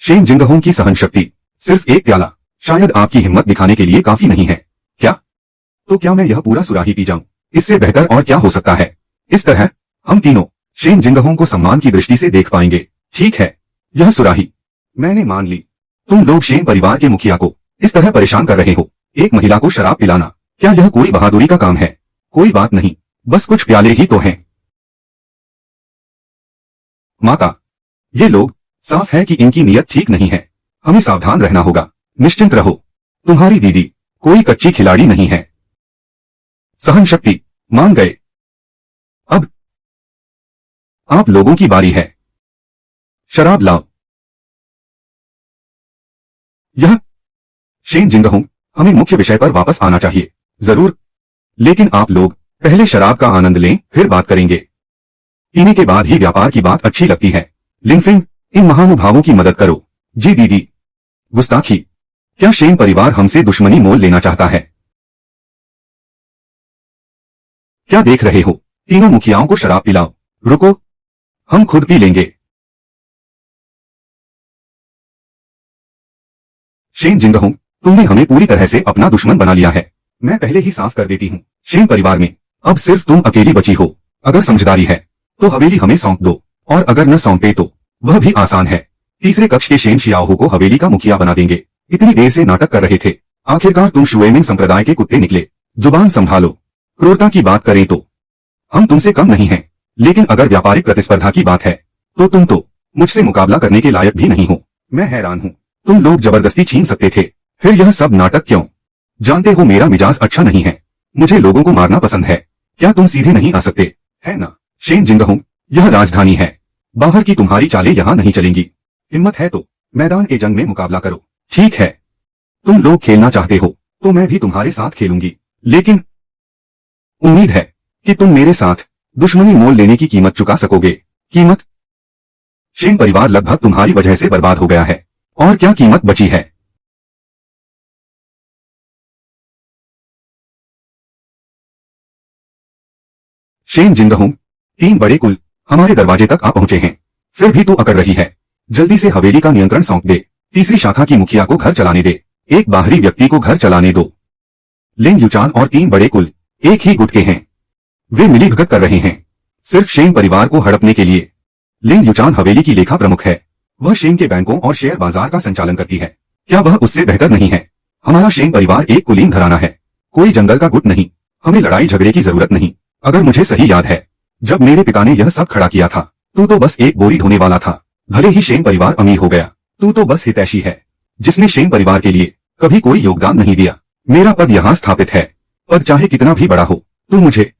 शेन जिंगहोंग की सहन शक्ति सिर्फ एक प्याला शायद आपकी हिम्मत दिखाने के लिए काफी नहीं है। क्या? तो क्या मैं यह पूरा सुराही पी जाऊं? इससे बेहतर और क्या हो सकता है? इस तरह हम तीनों शेन जिंगहोंग को सम्मान की दृष्टि से देख पाएंगे। ठीक है, यह सुराही मैंने मान ली। तुम लोग शेन परिवार के मुखिया को इस तरह परेशान कर रहे हो, एक महिला को शराब पिलाना, क्या यह कोई बहादुरी का काम है? कोई बात नहीं, बस कुछ प्याले ही तो हैं। माता, ये लोग, साफ है कि इनकी नीयत ठीक नहीं है, हमें सावधान रहना होगा। निश्चिंत रहो, तुम्हारी दीदी कोई कच्ची खिलाड़ी नहीं है। सहन शक्ति मान गए। अब आप लोगों की बारी है, शराब लाओ। यह शेन जिंगहोंग, हमें मुख्य विषय पर वापस आना चाहिए। जरूर, लेकिन आप लोग पहले शराब का आनंद लें, फिर बात करेंगे। पीने के बाद ही व्यापार की बात अच्छी लगती है। लिनफिंग, इन महानुभावों की मदद करो। जी दीदी। गुस्ताखी, क्या शेन परिवार हमसे दुश्मनी मोल लेना चाहता है? क्या देख रहे हो? तीनों मुखियाओं को शराब पिलाओ। रुको, हम खुद पी लेंगे। शेन जिंगहोंग, तुमने हमें पूरी तरह से अपना दुश्मन बना लिया है। मैं पहले ही साफ कर देती हूँ, शेन परिवार में अब सिर्फ तुम अकेली बची हो। अगर समझदारी है तो हवेली हमें सौंप दो, और अगर न सौंपे तो वह भी आसान है, तीसरे कक्ष के शेन शियाओहो को हवेली का मुखिया बना देंगे। इतनी देर से नाटक कर रहे थे, आखिरकार तुम शुएमिंग संप्रदाय के कुत्ते निकले। जुबान संभालो। क्रूरता की बात करें तो हम तुमसे कम नहीं हैं, लेकिन अगर व्यापारिक प्रतिस्पर्धा की बात है तो तुम तो मुझसे मुकाबला करने के लायक भी नहीं हो। मैं हैरान हूँ, तुम लोग जबरदस्ती छीन सकते थे, फिर यह सब नाटक क्यों? जानते हो मेरा मिजाज अच्छा नहीं है, मुझे लोगों को मारना पसंद है। क्या तुम सीधे नहीं आ सकते, है ना? शेन जिंगहोंग, यह राजधानी है, बाहर की तुम्हारी चालें यहाँ नहीं चलेंगी। हिम्मत है तो मैदान ए जंग में मुकाबला करो। ठीक है, तुम लोग खेलना चाहते हो तो मैं भी तुम्हारे साथ खेलूंगी, लेकिन उम्मीद है कि तुम मेरे साथ दुश्मनी मोल लेने की कीमत चुका सकोगे। कीमत? शेन परिवार लगभग तुम्हारी वजह से बर्बाद हो गया है, और क्या कीमत बची है? शेन जिंगहोंग, 3 बड़े कुल हमारे दरवाजे तक आ पहुंचे हैं, फिर भी तू अकड़ रही है। जल्दी से हवेली का नियंत्रण सौंप दे, तीसरी शाखा की मुखिया को घर चलाने दे, एक बाहरी व्यक्ति को घर चलाने दो। लिंग युचान और 3 बड़े कुल एक ही गुट के हैं, वे मिलीभगत कर रहे हैं सिर्फ शेन परिवार को हड़पने के लिए। लिंग युचान हवेली की लेखा प्रमुख है, वह शेन के बैंकों और शेयर बाजार का संचालन करती है, क्या वह उससे बेहतर नहीं है? हमारा शेन परिवार एक कुलीन घराना है, कोई जंगल का गुट नहीं, हमें लड़ाई झगड़े की जरूरत नहीं। अगर मुझे सही याद है, जब मेरे पिता ने यह सब खड़ा किया था, तू तो बस एक बोरी ढोने वाला था। भले ही शेन परिवार अमीर हो गया, तू तो बस हितैषी है, जिसने शेन परिवार के लिए कभी कोई योगदान नहीं दिया। मेरा पद यहाँ स्थापित है, पद चाहे कितना भी बड़ा हो, तू मुझे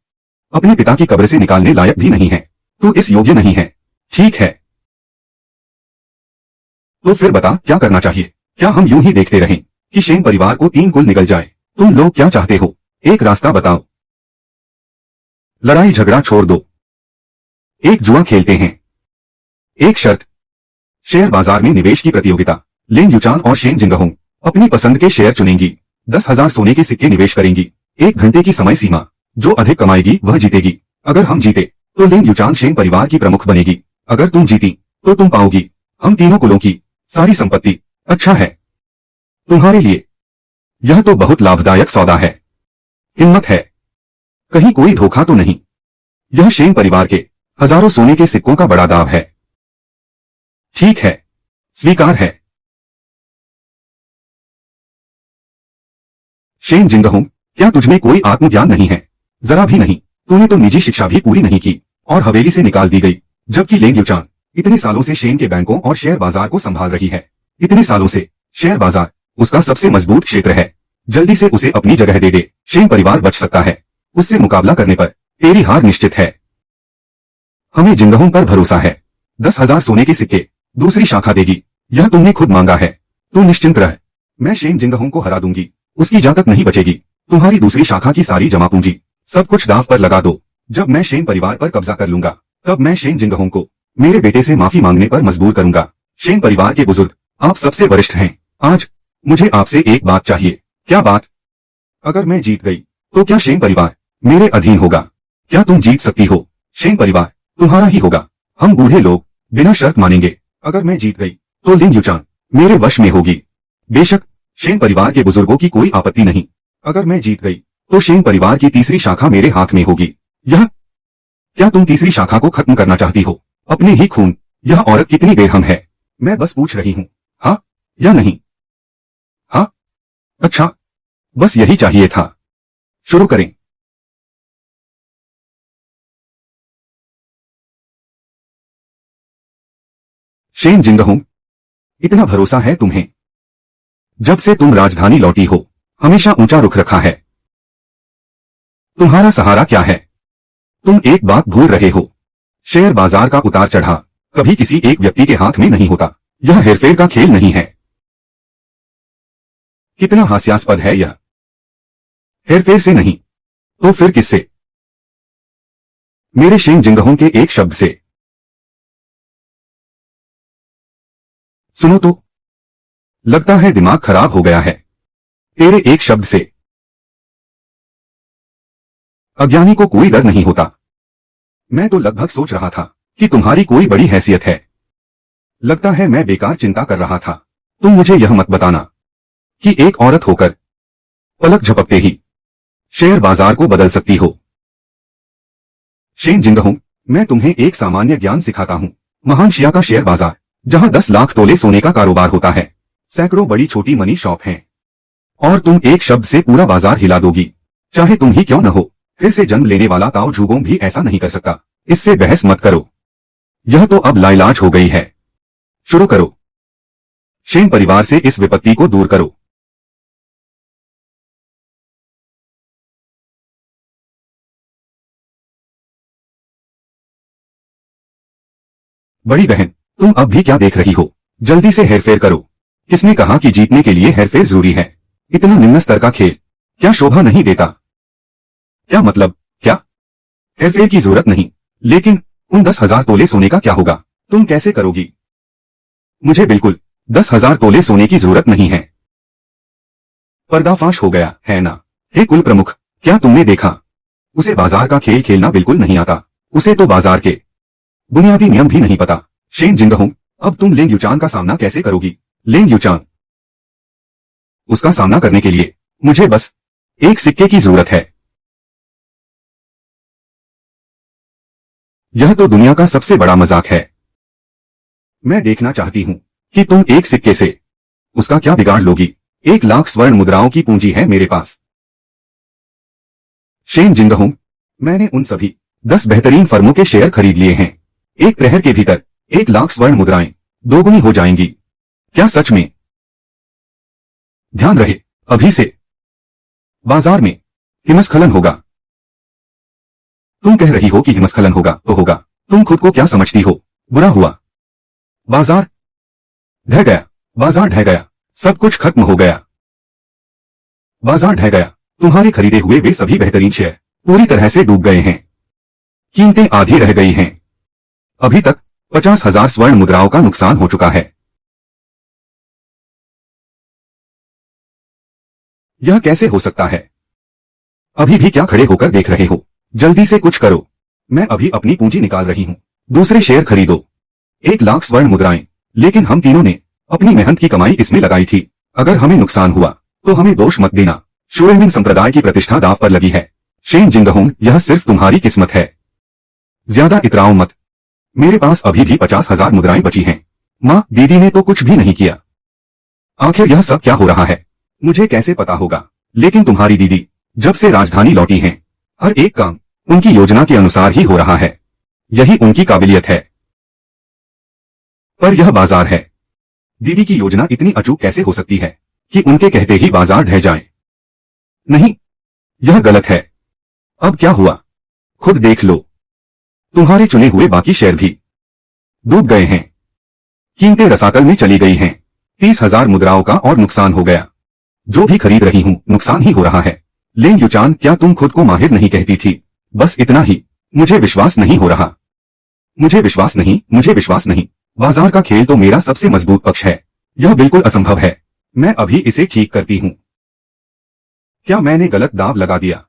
अपने पिता की कब्र से निकालने लायक भी नहीं है। तू इस योग्य नहीं है। ठीक है, तो फिर बता क्या करना चाहिए। क्या हम यूं ही देखते रहें कि शेन परिवार को 3 कुल निकल जाए? तुम लोग क्या चाहते हो? एक रास्ता बताओ। लड़ाई झगड़ा छोड़ दो, एक जुआ खेलते हैं। एक शर्त, शेयर बाजार में निवेश की प्रतियोगिता। लिन युचान और शेन जिंगहोंग अपनी पसंद के शेयर चुनेंगी। 10,000 सोने के सिक्के निवेश करेंगी। 1 घंटे की समय सीमा। जो अधिक कमाएगी वह जीतेगी। अगर हम जीते तो लिन युचान शेन परिवार की प्रमुख बनेगी। अगर तुम जीती तो तुम पाओगी हम तीनों कुलों की सारी संपत्ति। अच्छा है तुम्हारे लिए, यह तो बहुत लाभदायक सौदा है। हिम्मत है, कहीं कोई धोखा तो नहीं। यह शेन परिवार के हजारों सोने के सिक्कों का बड़ा दाव है। ठीक है, स्वीकार है। शेन जिंगहोंग, क्या तुझमें कोई आत्मज्ञान नहीं है? जरा भी नहीं। तूने तो निजी शिक्षा भी पूरी नहीं की और हवेली से निकाल दी गई, जबकि लेंग युचान इतने सालों से शेन के बैंकों और शेयर बाजार को संभाल रही है। इतने सालों से शेयर बाजार उसका सबसे मजबूत क्षेत्र है। जल्दी से उसे अपनी जगह दे दे, शेन परिवार बच सकता है। उससे मुकाबला करने पर तेरी हार निश्चित है। हमें जिंगहोंग पर भरोसा है। 10,000 सोने के सिक्के दूसरी शाखा देगी। यह तुमने खुद मांगा है। तू निश्चिंत रह, मैं शेन जिंगहोंग को हरा दूंगी। उसकी जहाँ तक नहीं बचेगी। तुम्हारी दूसरी शाखा की सारी जमा पूंजी सब कुछ दांव पर लगा दो। जब मैं शेन परिवार पर कब्जा कर लूंगा तब मैं शेन जिंगहोंग को मेरे बेटे से माफी मांगने पर मजबूर करूंगा। शेन परिवार के बुजुर्ग, आप सबसे वरिष्ठ हैं। आज मुझे आपसे एक बात चाहिए। क्या बात? अगर मैं जीत गई तो क्या शेन परिवार मेरे अधीन होगा? क्या तुम जीत सकती हो? शेन परिवार तुम्हारा ही होगा। हम बूढ़े लोग बिना शर्त मानेंगे। अगर मैं जीत गई तो लिन युचान मेरे वश में होगी। बेशक शेन परिवार के बुजुर्गों की कोई आपत्ति नहीं। अगर मैं जीत गई तो शेन परिवार की तीसरी शाखा मेरे हाथ में होगी। यह क्या तुम तीसरी शाखा को खत्म करना चाहती हो? अपने ही खून। यह औरत कितनी बेरहम है। मैं बस पूछ रही हूँ, हाँ या नहीं? हाँ, अच्छा, बस यही चाहिए था। शुरू करें। शेन जिंगहोंग, इतना भरोसा है तुम्हें? जब से तुम राजधानी लौटी हो हमेशा ऊंचा रुख रखा है। तुम्हारा सहारा क्या है? तुम एक बात भूल रहे हो, शेयर बाजार का उतार चढ़ाव कभी किसी एक व्यक्ति के हाथ में नहीं होता। यह हेरफेर का खेल नहीं है। कितना हास्यास्पद है यह। हेरफेर से नहीं तो फिर किससे? मेरे शेन जिंगहोंग के एक शब्द से। सुनो तो, लगता है दिमाग खराब हो गया है। तेरे एक शब्द से। अज्ञानी को कोई डर नहीं होता। मैं तो लगभग सोच रहा था कि तुम्हारी कोई बड़ी हैसियत है। लगता है मैं बेकार चिंता कर रहा था। तुम मुझे यह मत बताना कि एक औरत होकर पलक झपकते ही शेयर बाजार को बदल सकती हो। शेन जिंगहोंग, मैं तुम्हें एक सामान्य ज्ञान सिखाता हूं। महान शिया का शेयर बाजार, जहां 10 लाख तोले सोने का कारोबार होता है, सैकड़ों बड़ी छोटी मनी शॉप हैं, और तुम एक शब्द से पूरा बाजार हिला दोगी, चाहे तुम ही क्यों न हो। फिर से जन्म लेने वाला ताओ झुगोंग भी ऐसा नहीं कर सकता। इससे बहस मत करो, यह तो अब लाइलाज हो गई है। शुरू करो। शेन परिवार से इस विपत्ति को दूर करो। बड़ी बहन, तुम अब भी क्या देख रही हो? जल्दी से हेरफेर करो। किसने कहा कि जीतने के लिए हेरफेर जरूरी है? इतना निम्न स्तर का खेल क्या शोभा नहीं देता? क्या मतलब? क्या हेरफेर की जरूरत नहीं, लेकिन उन 10,000 तोले सोने का क्या होगा? तुम कैसे करोगी? मुझे बिल्कुल 10,000 तोले सोने की जरूरत नहीं है। पर्दाफाश हो गया है ना? हे कुल प्रमुख, क्या तुमने देखा? उसे बाजार का खेल खेलना बिल्कुल नहीं आता। उसे तो बाजार के बुनियादी नियम भी नहीं पता। शेन जिंगहोंग, अब तुम लिन युचान का सामना कैसे करोगी? लिन युचान, उसका सामना करने के लिए मुझे बस एक सिक्के की जरूरत है। यह तो दुनिया का सबसे बड़ा मजाक है। मैं देखना चाहती हूं कि तुम एक सिक्के से उसका क्या बिगाड़ लोगी। 1 लाख स्वर्ण मुद्राओं की पूंजी है मेरे पास। शेन जिंगहोंग, मैंने उन सभी 10 बेहतरीन फर्मों के शेयर खरीद लिए हैं। एक प्रहर के भीतर 1 लाख स्वर्ण मुद्राएं दोगुनी हो जाएंगी। क्या सच में? ध्यान रहे, अभी से बाजार में हिमस्खलन होगा। तुम कह रही हो कि हिमस्खलन होगा तो होगा। तुम खुद को क्या समझती हो? बुरा हुआ। बाजार ढह गया, बाजार ढह गया, सब कुछ खत्म हो गया। बाजार ढह गया, तुम्हारे खरीदे हुए वे सभी बेहतरीन शेयर पूरी तरह से डूब गए हैं। कीमतें आधी रह गई हैं। अभी तक 50,000 स्वर्ण मुद्राओं का नुकसान हो चुका है। यह कैसे हो सकता है? अभी भी क्या खड़े होकर देख रहे हो? जल्दी से कुछ करो। मैं अभी अपनी पूंजी निकाल रही हूं। दूसरे शेयर खरीदो। 1,00,000 स्वर्ण मुद्राएं। लेकिन हम तीनों ने अपनी मेहनत की कमाई इसमें लगाई थी। अगर हमें नुकसान हुआ तो हमें दोष मत देना। शुएमिन संप्रदाय की प्रतिष्ठा दांव पर लगी है। शेन जिंगहोंग, यह सिर्फ तुम्हारी किस्मत है। ज्यादा इतराओ मत। मेरे पास अभी भी 50,000 मुद्राएं बची हैं। माँ, दीदी ने तो कुछ भी नहीं किया। आखिर यह सब क्या हो रहा है? मुझे कैसे पता होगा? लेकिन तुम्हारी दीदी जब से राजधानी लौटी हैं, हर एक काम उनकी योजना के अनुसार ही हो रहा है। यही उनकी काबिलियत है। पर यह बाजार है। दीदी की योजना इतनी अचूक कैसे हो सकती है कि उनके कहते ही बाजार ढह जाए? नहीं, यह गलत है। अब क्या हुआ? खुद देख लो। तुम्हारे चुने हुए बाकी शेयर भी डूब गए हैं। कीमतें रसातल में चली गई हैं। 30,000 मुद्राओं का और नुकसान हो गया। जो भी खरीद रही हूं नुकसान ही हो रहा है। लेन युचान, क्या तुम खुद को माहिर नहीं कहती थी? बस इतना ही। मुझे विश्वास नहीं हो रहा। मुझे विश्वास नहीं, मुझे विश्वास नहीं। बाजार का खेल तो मेरा सबसे मजबूत पक्ष है। यह बिल्कुल असंभव है। मैं अभी इसे ठीक करती हूं। क्या मैंने गलत दाव लगा दिया?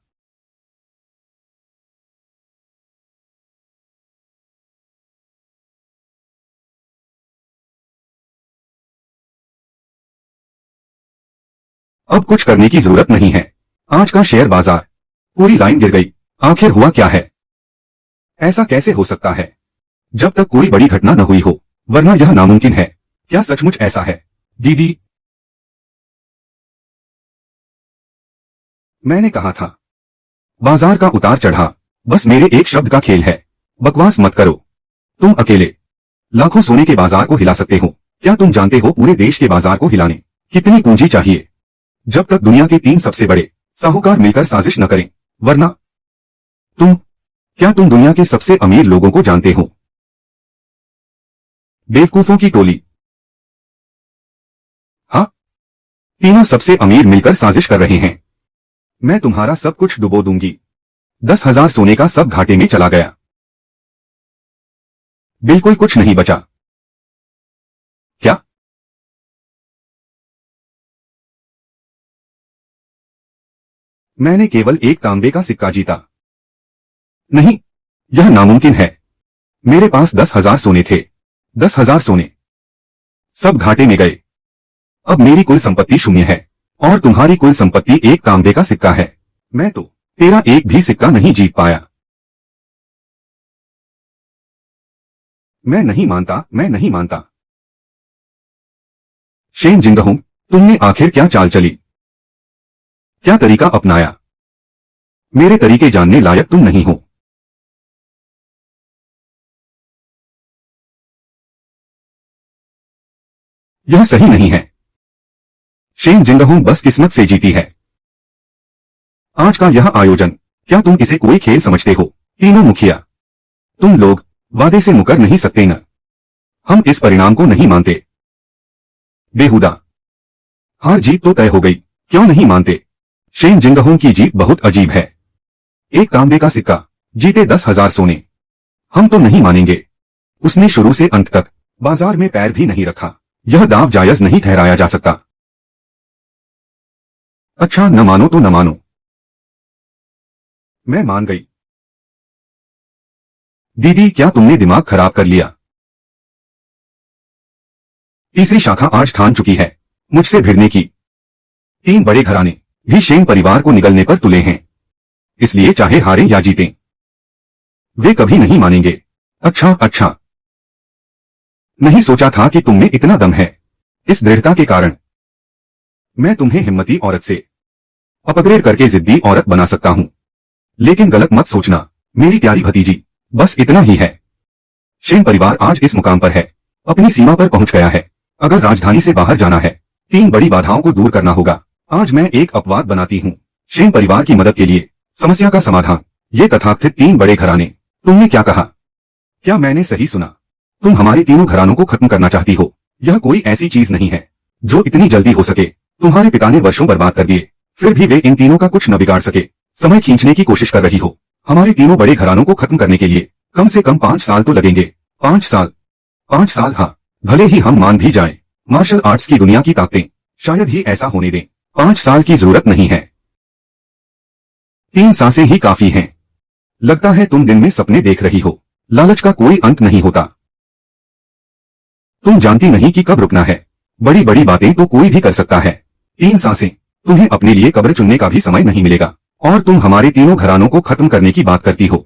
अब कुछ करने की जरूरत नहीं है। आज का शेयर बाजार पूरी लाइन गिर गई। आखिर हुआ क्या है? ऐसा कैसे हो सकता है? जब तक कोई बड़ी घटना न हुई हो, वरना यह नामुमकिन है। क्या सचमुच ऐसा है? दीदी, मैंने कहा था बाजार का उतार चढ़ा बस मेरे एक शब्द का खेल है। बकवास मत करो। तुम अकेले लाखों सोने के बाजार को हिला सकते हो। क्या तुम जानते हो पूरे देश के बाजार को हिलाने कितनी पूंजी चाहिए? जब तक दुनिया के 3 सबसे बड़े साहूकार मिलकर साजिश न करें, वरना क्या तुम दुनिया के सबसे अमीर लोगों को जानते हो? बेवकूफों की टोली। हाँ, तीनों सबसे अमीर मिलकर साजिश कर रहे हैं। मैं तुम्हारा सब कुछ डुबो दूंगी। 10,000 सोने का सब घाटे में चला गया। बिल्कुल कुछ नहीं बचा। क्या? मैंने केवल एक तांबे का सिक्का जीता। नहीं, यह नामुमकिन है। मेरे पास 10,000 सोने थे। 10,000 सोने सब घाटे में गए। अब मेरी कुल संपत्ति 0 है और तुम्हारी कुल संपत्ति एक तांबे का सिक्का है। मैं तो तेरा एक भी सिक्का नहीं जीत पाया। मैं नहीं मानता, मैं नहीं मानता। शेन जिंगहोंग, तुमने आखिर क्या चाल चली? क्या तरीका अपनाया? मेरे तरीके जानने लायक तुम नहीं हो। यह सही नहीं है। शेन जिंगहोंग बस किस्मत से जीती है। आज का यह आयोजन, क्या तुम इसे कोई खेल समझते हो? तीनों मुखिया, तुम लोग वादे से मुकर नहीं सकते न? हम इस परिणाम को नहीं मानते। बेहुदा। हार जीत तो तय हो गई, क्यों नहीं मानते? शेन जिंगहोंग की जीत बहुत अजीब है। एक तांबे का सिक्का, जीते 10,000 सोने। हम तो नहीं मानेंगे। उसने शुरू से अंत तक बाजार में पैर भी नहीं रखा। यह दाव जायज नहीं ठहराया जा सकता। अच्छा, न मानो तो न मानो। मैं मान गई। दीदी, क्या तुमने दिमाग खराब कर लिया? तीसरी शाखा आज ठान चुकी है मुझसे भिड़ने की। 3 बड़े घराने भी शेन परिवार को निगलने पर तुले हैं। इसलिए चाहे हारें या जीतें, वे कभी नहीं मानेंगे। अच्छा, नहीं सोचा था कि तुम में इतना दम है। इस दृढ़ता के कारण मैं तुम्हें हिम्मती औरत से अपग्रेड करके जिद्दी औरत बना सकता हूं। लेकिन गलत मत सोचना मेरी प्यारी भतीजी, बस इतना ही है। शेन परिवार आज इस मुकाम पर है, अपनी सीमा पर पहुंच गया है। अगर राजधानी से बाहर जाना है, 3 बड़ी बाधाओं को दूर करना होगा। आज मैं एक अपवाद बनाती हूं, शेन परिवार की मदद के लिए, समस्या का समाधान। ये तथाकथित 3 बड़े घराने। तुमने क्या कहा? क्या मैंने सही सुना? तुम हमारे तीनों घरानों को खत्म करना चाहती हो? यह कोई ऐसी चीज नहीं है जो इतनी जल्दी हो सके। तुम्हारे पिता ने वर्षों बर्बाद कर दिए, फिर भी वे इन तीनों का कुछ न बिगाड़ सके। समय खींचने की कोशिश कर रही हो। हमारे तीनों बड़े घरानों को खत्म करने के लिए कम से कम 5 साल तो लगेंगे। 5 साल? 5 साल, हाँ, भले ही हम मान भी जाएं। मार्शल आर्ट्स की दुनिया की ताकतें शायद ही ऐसा होने दें। 5 साल की जरूरत नहीं है, 3 सांसें ही काफी हैं। लगता है तुम दिन में सपने देख रही हो। लालच का कोई अंत नहीं होता। तुम जानती नहीं कि कब रुकना है। बड़ी बड़ी बातें तो कोई भी कर सकता है। 3 सांसें, तुम्हें अपने लिए कब्र चुनने का भी समय नहीं मिलेगा। और तुम हमारे तीनों घरानों को खत्म करने की बात करती हो।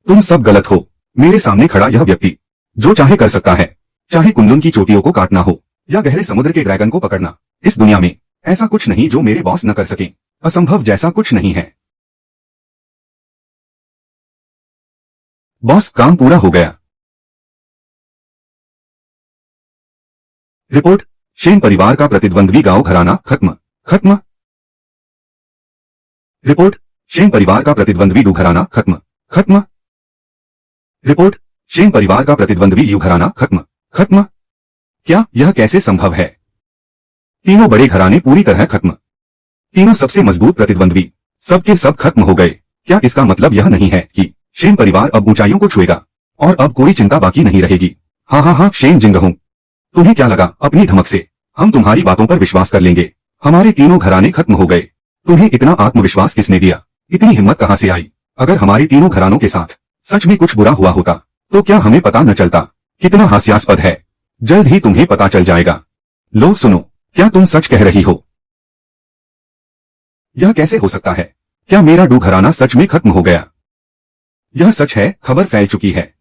तुम सब गलत हो। मेरे सामने खड़ा यह व्यक्ति जो चाहे कर सकता है, चाहे कुंदन की चोटियों को काटना हो या गहरे समुद्र के ड्रैगन को पकड़ना। इस दुनिया में ऐसा कुछ नहीं जो मेरे बॉस न कर सके। असंभव जैसा कुछ नहीं है। बॉस, काम पूरा हो गया। रिपोर्ट, शेन परिवार का प्रतिद्वंद्वी गांव घराना खत्म। खत्म। रिपोर्ट, शेन परिवार का प्रतिद्वंद्वी डू घराना खत्म। खत्म। रिपोर्ट, शेन परिवार का प्रतिद्वंद्वी यू घराना खत्म। खत्म। क्या यह कैसे संभव है? तीनों बड़े घराने पूरी तरह खत्म। तीनों सबसे मजबूत प्रतिद्वंद्वी सब के सब खत्म हो गए। क्या इसका मतलब यह नहीं है कि शेन परिवार अब ऊंचाइयों को छुएगा और अब कोई चिंता बाकी नहीं रहेगी? हाँ, शेन जिंगहूं, तुम्हें क्या लगा अपनी धमक से हम तुम्हारी बातों पर विश्वास कर लेंगे? हमारे तीनों घराने खत्म हो गए। तुम्हें इतना आत्मविश्वास किसने दिया? इतनी हिम्मत कहां से आई? अगर हमारे तीनों घरानों के साथ सच में कुछ बुरा हुआ होता तो क्या हमें पता न चलता? कितना हास्यास्पद है। जल्द ही तुम्हें पता चल जाएगा। लो सुनो, क्या तुम सच कह रही हो? यह कैसे हो सकता है? क्या मेरा डू घराना सच में खत्म हो गया? यह सच है, खबर फैल चुकी है।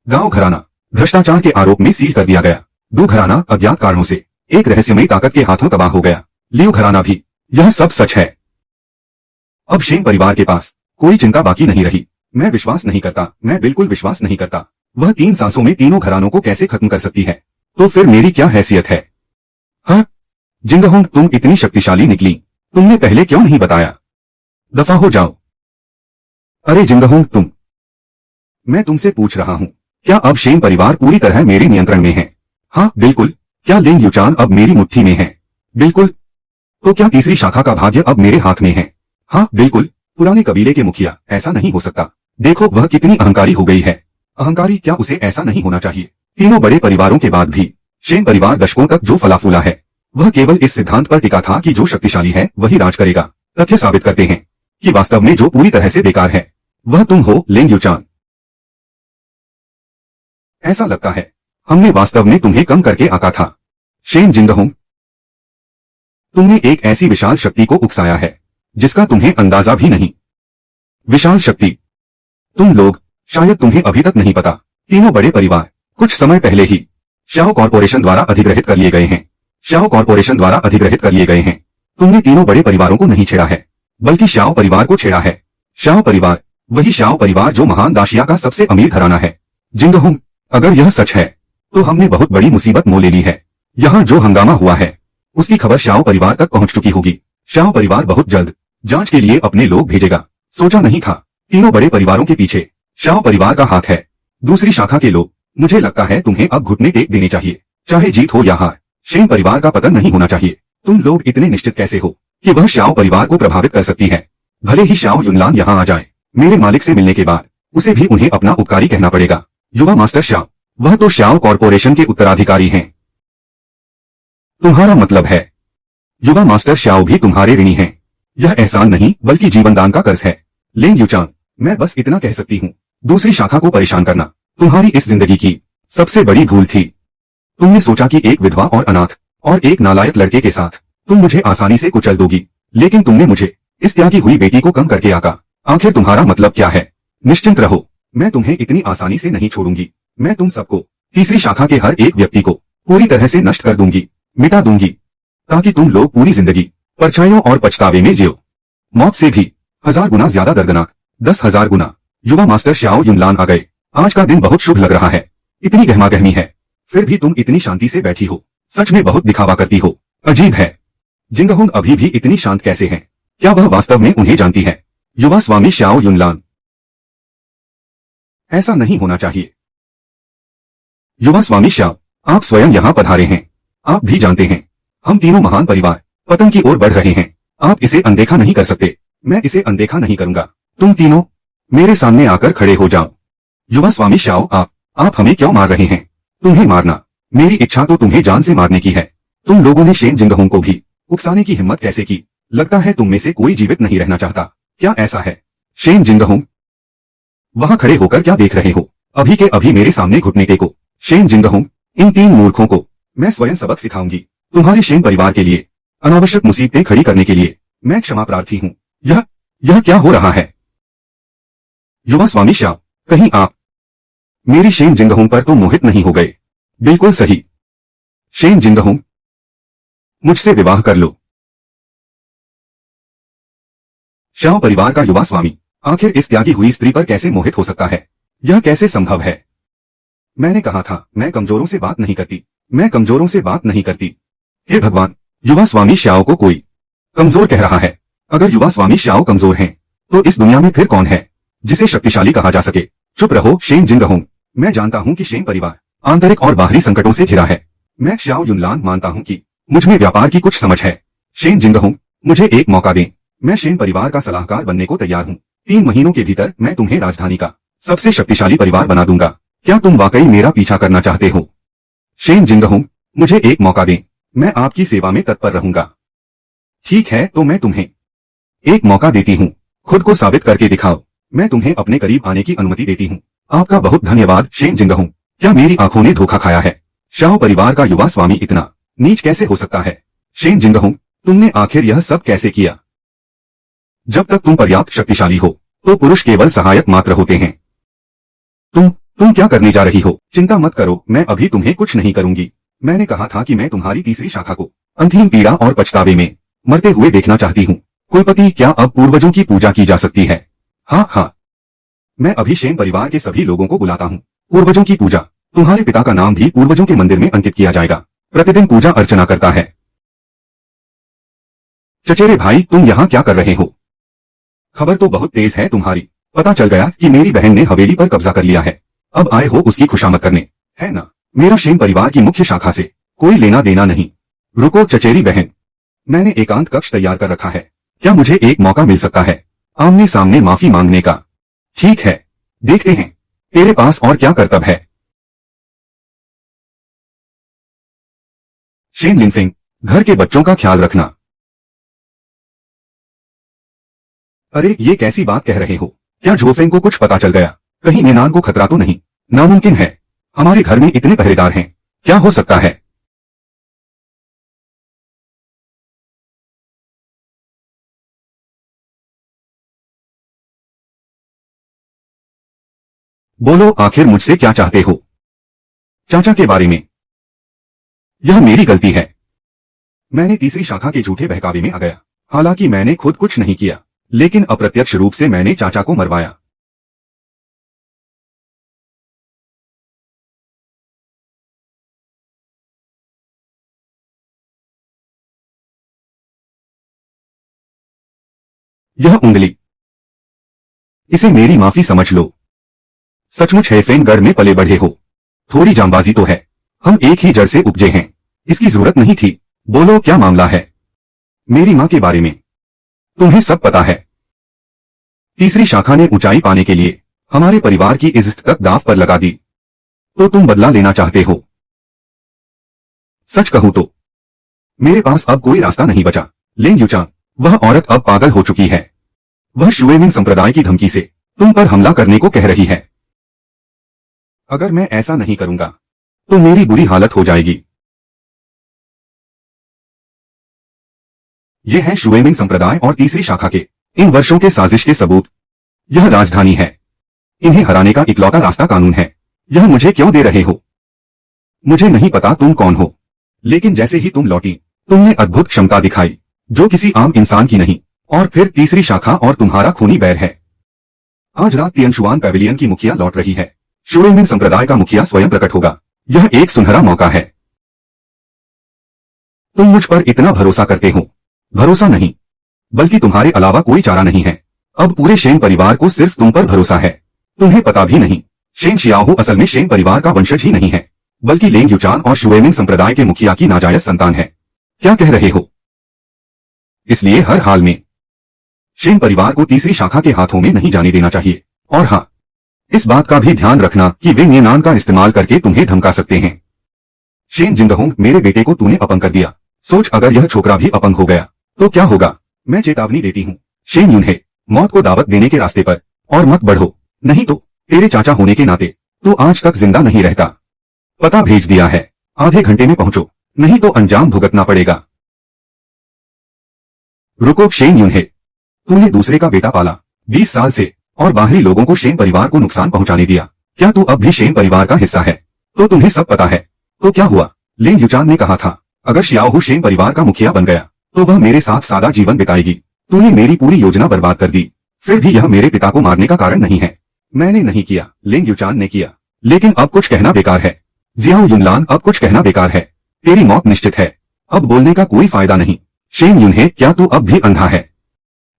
गांव घराना भ्रष्टाचार के आरोप में सील कर दिया गया। डू घराना अज्ञात कारणों से एक रहस्यमयी ताकत के हाथों तबाह हो गया। लियू घराना भी। यह सब सच है। अब शेन परिवार के पास कोई चिंता बाकी नहीं रही। मैं विश्वास नहीं करता, मैं बिल्कुल विश्वास नहीं करता। वह 3 सांसों में तीनों घरानों को कैसे खत्म कर सकती है? तो फिर मेरी क्या हैसियत है? हाँ, जिंगहूं, तुम इतनी शक्तिशाली निकली, तुमने पहले क्यों नहीं बताया? दफा हो जाओ। अरे जिंगहूं, मैं तुमसे पूछ रहा हूं, क्या अब शेन परिवार पूरी तरह मेरे नियंत्रण में है? हाँ बिल्कुल। क्या लिंग यूचान अब मेरी मुट्ठी में है? बिल्कुल। तो क्या तीसरी शाखा का भाग्य अब मेरे हाथ में है? हाँ बिल्कुल। पुराने कबीले के मुखिया, ऐसा नहीं हो सकता। देखो वह कितनी अहंकारी हो गई है। अहंकारी? क्या उसे ऐसा नहीं होना चाहिए? तीनों बड़े परिवारों के बाद भी शेन परिवार दशकों तक जो फला फूला है वह केवल इस सिद्धांत पर टिका था कि जो शक्तिशाली है वही राज करेगा। तथ्य साबित करते हैं कि वास्तव में जो पूरी तरह से बेकार है वह तुम हो, लिंग यूचान। ऐसा लगता है हमने वास्तव में तुम्हें कम करके आका था। शेन जिंगहूं, तुमने एक ऐसी विशाल शक्ति को उकसाया है जिसका तुम्हें अंदाजा भी नहीं। विशाल शक्ति? तुम लोग, शायद तुम्हें अभी तक नहीं पता, तीनों बड़े परिवार कुछ समय पहले ही शाओ कॉर्पोरेशन द्वारा अधिग्रहित कर लिए गए हैं। शाओ कॉर्पोरेशन द्वारा अधिग्रहित कर लिए गए हैं। तुमने तीनों बड़े परिवारों को नहीं छेड़ा है, बल्कि शाओ परिवार को छेड़ा है। शाओ परिवार, वही शाओ परिवार जो महान दाशिया का सबसे अमीर घराना है। जिंगहूं, अगर यह सच है तो हमने बहुत बड़ी मुसीबत मोल ले ली है। यहाँ जो हंगामा हुआ है उसकी खबर शाओ परिवार तक पहुंच चुकी होगी। शाओ परिवार बहुत जल्द जांच के लिए अपने लोग भेजेगा। सोचा नहीं था तीनों बड़े परिवारों के पीछे शाओ परिवार का हाथ है। दूसरी शाखा के लोग, मुझे लगता है तुम्हें अब घुटने टेक देने चाहिए, चाहे जीत हो या हार। शेन परिवार का पतन नहीं होना चाहिए। तुम लोग इतने निश्चित कैसे हो कि वह शाओ परिवार को प्रभावित कर सकती है? भले ही शाओ युनलान यहाँ आ जाए, मेरे मालिक से मिलने के बाद उसे भी उन्हें अपना उपकारी कहना पड़ेगा। युवा मास्टर शाओ, वह तो शाओ कॉर्पोरेशन के उत्तराधिकारी हैं। तुम्हारा मतलब है युवा मास्टर शाओ भी तुम्हारे ऋणी हैं? यह एहसान नहीं बल्कि जीवनदान का कर्ज है। लिंग यूचान, मैं बस इतना कह सकती हूँ, दूसरी शाखा को परेशान करना तुम्हारी इस जिंदगी की सबसे बड़ी भूल थी। तुमने सोचा कि एक विधवा और अनाथ और एक नालायक लड़के के साथ तुम मुझे आसानी से कुचल दोगी, लेकिन तुमने मुझे इस त्यागी हुई बेटी को कम करके आका। आखिर तुम्हारा मतलब क्या है? निश्चिंत रहो, मैं तुम्हें इतनी आसानी से नहीं छोड़ूंगी। मैं तुम सबको, तीसरी शाखा के हर एक व्यक्ति को पूरी तरह से नष्ट कर दूंगी, मिटा दूंगी, ताकि तुम लोग पूरी जिंदगी परछाइयों और पछतावे में जियो। मौत से भी 1000 गुना ज्यादा दर्दनाक, 10,000 गुना। युवा मास्टर शाओ युनलान आ गए। आज का दिन बहुत शुभ लग रहा है। इतनी गहमागहमी है, फिर भी तुम इतनी शांति से बैठी हो। सच में बहुत दिखावा करती हो। अजीब है, जिंगहूं अभी भी इतनी शांत कैसे है? क्या वह वास्तव में उन्हें जानती है? युवा स्वामी शाओ युनलान, ऐसा नहीं होना चाहिए। युवा स्वामी श्याव, आप स्वयं यहाँ पधारे हैं। आप भी जानते हैं, हम तीनों महान परिवार पतन की ओर बढ़ रहे हैं। आप इसे अनदेखा नहीं कर सकते। मैं इसे अनदेखा नहीं करूंगा। तुम तीनों मेरे सामने आकर खड़े हो जाओ। युवा स्वामी श्याव, आप हमें क्यों मार रहे हैं? तुम्हें मारना, मेरी इच्छा तो तुम्हें जान से मारने की है। तुम लोगों ने शेन जिंगहोंग को भी उकसाने की हिम्मत कैसे की? लगता है तुम में से कोई जीवित नहीं रहना चाहता। क्या ऐसा है? शेन जिंगहोंग, वहां खड़े होकर क्या देख रहे हो? अभी के अभी मेरे सामने घुटने टेको। शेन जिंगहोंग, इन तीन मूर्खों को मैं स्वयं सबक सिखाऊंगी। तुम्हारे शेन परिवार के लिए अनावश्यक मुसीबतें खड़ी करने के लिए मैं क्षमा प्रार्थी हूँ। यह क्या हो रहा है? युवा स्वामी श्याव, कहीं आप मेरी शेन जिंगहोंग पर तो मोहित नहीं हो गए? बिल्कुल सही। शेन जिंगहोंग, मुझसे विवाह कर लो। श्याव परिवार का युवा स्वामी आखिर इस त्यागी हुई स्त्री पर कैसे मोहित हो सकता है? यह कैसे संभव है? मैंने कहा था, मैं कमजोरों से बात नहीं करती। मैं कमजोरों से बात नहीं करती। हे भगवान, युवा स्वामी श्याव को कोई कमजोर कह रहा है। अगर युवा स्वामी श्याव कमजोर हैं, तो इस दुनिया में फिर कौन है जिसे शक्तिशाली कहा जा सके? चुप रहो शेन जिंगहोंग। मैं जानता हूं कि शेन परिवार आंतरिक और बाहरी संकटों से घिरा है। मैं श्याव युनलान मानता हूं कि मुझमें व्यापार की कुछ समझ है। शेन जिंगहोंग, मुझे एक मौका दें। मैं शेन परिवार का सलाहकार बनने को तैयार हूं। 3 महीनों के भीतर मैं तुम्हें राजधानी का सबसे शक्तिशाली परिवार बना दूंगा। क्या तुम वाकई मेरा पीछा करना चाहते हो? शेन जिंगहोंग, मुझे एक मौका दें। मैं आपकी सेवा में तत्पर रहूंगा। ठीक है, तो मैं तुम्हें एक मौका देती हूँ। खुद को साबित करके दिखाओ। मैं तुम्हें अपने करीब आने की अनुमति देती हूँ। आपका बहुत धन्यवाद शेन जिंगहोंग। क्या मेरी आंखों ने धोखा खाया है? श्याव परिवार का युवा स्वामी इतना नीच कैसे हो सकता है? शेन जिंगहोंग, तुमने आखिर यह सब कैसे किया? जब तक तुम पर्याप्त शक्तिशाली हो, तो पुरुष केवल सहायक मात्र होते हैं। तुम क्या करने जा रही हो? चिंता मत करो, मैं अभी तुम्हें कुछ नहीं करूंगी। मैंने कहा था कि मैं तुम्हारी तीसरी शाखा को अंतिम पीड़ा और पछतावे में मरते हुए देखना चाहती हूँ। कुलपति, क्या अब पूर्वजों की पूजा की जा सकती है? हाँ, मैं अभी शेन परिवार के सभी लोगों को बुलाता हूँ। पूर्वजों की पूजा। तुम्हारे पिता का नाम भी पूर्वजों के मंदिर में अंकित किया जाएगा। प्रतिदिन पूजा अर्चना करता है। चचेरे भाई, तुम यहाँ क्या कर रहे हो? खबर तो बहुत तेज है तुम्हारी। पता चल गया कि मेरी बहन ने हवेली पर कब्जा कर लिया है। अब आए हो उसकी खुशामद करने, है ना? मेरा शेन परिवार की मुख्य शाखा से कोई लेना देना नहीं। रुको चचेरी बहन, मैंने एकांत कक्ष तैयार कर रखा है। क्या मुझे एक मौका मिल सकता है आमने सामने माफी मांगने का? ठीक है, देखते हैं तेरे पास और क्या कर्तव्य है। शेन लिनफेंग, घर के बच्चों का ख्याल रखना। अरे ये कैसी बात कह रहे हो? क्या झोफेंग को कुछ पता चल गया? कहीं नेनान को खतरा तो नहीं? नामुमकिन है, हमारे घर में इतने पहरेदार हैं। क्या हो सकता है? बोलो, आखिर मुझसे क्या चाहते हो? चाचा के बारे में। यह मेरी गलती है। मैंने तीसरी शाखा के झूठे बहकावे में आ गया। हालांकि मैंने खुद कुछ नहीं किया, लेकिन अप्रत्यक्ष रूप से मैंने चाचा को मरवाया। यह उंगली, इसे मेरी माफी समझ लो। सचमुच हेफेनगढ़ में पले बढ़े हो। थोड़ी जांबाजी तो है। हम एक ही जड़ से उपजे हैं। इसकी जरूरत नहीं थी। बोलो, क्या मामला है? मेरी मां के बारे में तुम्हें सब पता है। तीसरी शाखा ने ऊंचाई पाने के लिए हमारे परिवार की इज्जत तक दांव पर लगा दी। तो तुम बदला लेना चाहते हो? सच कहूं तो मेरे पास अब कोई रास्ता नहीं बचा। लेंग युचांग, वह औरत अब पागल हो चुकी है। वह शुएमिंग संप्रदाय की धमकी से तुम पर हमला करने को कह रही है। अगर मैं ऐसा नहीं करूंगा तो मेरी बुरी हालत हो जाएगी। ये है शुएमिंग संप्रदाय और तीसरी शाखा के इन वर्षों के साजिश के सबूत। यह राजधानी है। इन्हें हराने का इकलौता रास्ता कानून है। यह मुझे क्यों दे रहे हो? मुझे नहीं पता तुम कौन हो, लेकिन जैसे ही तुम लौटी, तुमने अद्भुत क्षमता दिखाई जो किसी आम इंसान की नहीं। और फिर तीसरी शाखा और तुम्हारा खूनी बैर है। आज रात तियनशुआन पैविलियन की मुखिया लौट रही है। शुएमिंग संप्रदाय का मुखिया स्वयं प्रकट होगा। यह एक सुनहरा मौका है। तुम मुझ पर इतना भरोसा करते हो। भरोसा नहीं, बल्कि तुम्हारे अलावा कोई चारा नहीं है। अब पूरे शेन परिवार को सिर्फ तुम पर भरोसा है। तुम्हें पता भी नहीं शेन शियाओहू असल में शेन परिवार का वंशज ही नहीं है, बल्कि लेंग युचान और शुएमिंग संप्रदाय के मुखिया की नाजायज संतान है। क्या कह रहे हो? इसलिए हर हाल में शेन परिवार को तीसरी शाखा के हाथों में नहीं जाने देना चाहिए। और हाँ, इस बात का भी ध्यान रखना कि वे नियनान का इस्तेमाल करके तुम्हें धमका सकते हैं। शेन जिंगहोंग, मेरे बेटे को तूने अपंग कर दिया। सोच अगर यह छोकरा भी अपंग हो गया तो क्या होगा। मैं चेतावनी देती हूँ शेन यूनहे, मौत को दावत देने के रास्ते पर और मत बढ़ो, नहीं तो तेरे चाचा होने के नाते तू आज तक जिंदा नहीं रहता। पता भेज दिया है, आधे घंटे में पहुंचो, नहीं तो अंजाम भुगतना पड़ेगा। रुको शेन यूनहे, तूने दूसरे का बेटा पाला 20 साल से और बाहरी लोगों को शेन परिवार को नुकसान पहुंचाने दिया। क्या तू अब भी शेन परिवार का हिस्सा है? तो तुम्हें सब पता है। तो क्या हुआ? लेंग युचान ने कहा था अगर शियाओहू शेन परिवार का मुखिया बन गया तो वह मेरे साथ सादा जीवन बिताएगी। तूने मेरी पूरी योजना बर्बाद कर दी। फिर भी यह मेरे पिता को मारने का कारण नहीं है। मैंने नहीं किया, लेंग युचान ने किया। लेकिन अब कुछ कहना बेकार है जियाओ युनलान, अब कुछ कहना बेकार है। तेरी मौत निश्चित है, अब बोलने का कोई फायदा नहीं। शेन यूनहे, क्या तू अब भी अंधा है?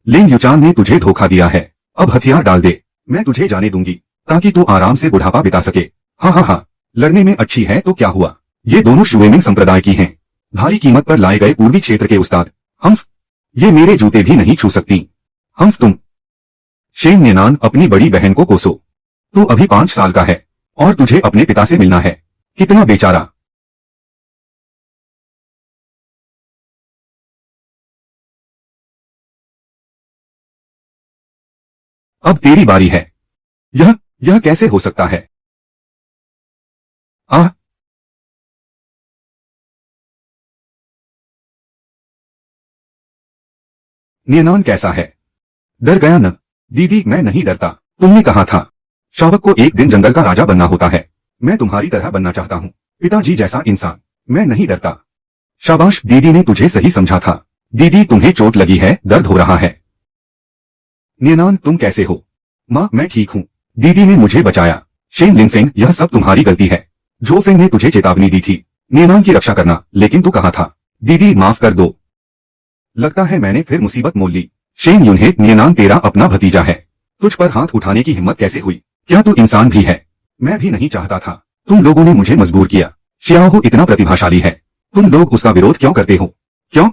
लेंग युचान ने तुझे धोखा दिया है, अब हथियार डाल दे, मैं तुझे जाने दूंगी ताकि तू आराम से बुढ़ापा बिता सके। हाँ हाँ हाँ, लड़ने में अच्छी है तो क्या हुआ। ये दोनों शुएमिंग संप्रदाय की हैं, भारी कीमत पर लाए गए पूर्वी क्षेत्र के उस्ताद। हम्फ, ये मेरे जूते भी नहीं छू सकती। हम्फ तुम। शेन नियनान, अपनी बड़ी बहन को कोसो। तू अभी 5 साल का है और तुझे अपने पिता से मिलना है। कितना बेचारा। अब तेरी बारी है। यह कैसे हो सकता है? आह, नियनान कैसा है? डर गया न? दीदी, मैं नहीं डरता। तुमने कहा था शावक को एक दिन जंगल का राजा बनना होता है। मैं तुम्हारी तरह बनना चाहता हूँ, पिताजी जैसा इंसान। मैं नहीं डरता। शाबाश, दीदी ने तुझे सही समझा था। दीदी, तुम्हें चोट लगी है, दर्द हो रहा है। नियनान, तुम कैसे हो? माँ, मैं ठीक हूँ, दीदी ने मुझे बचाया। शेन लिनफेंग, यह सब तुम्हारी गलती है। जो फेंग ने तुझे चेतावनी दी थी नियनान की रक्षा करना, लेकिन तू कहा था। दीदी, माफ कर दो। लगता है मैंने फिर मुसीबत मोल ली। शेन यूनहे, नियनान तेरा अपना भतीजा है, तुझ पर हाथ उठाने की हिम्मत कैसे हुई? क्या तू इंसान भी है? मैं भी नहीं चाहता था, तुम लोगों ने मुझे मजबूर किया। शियाओहू इतना प्रतिभाशाली है, तुम लोग उसका विरोध क्यों करते हो? क्यों?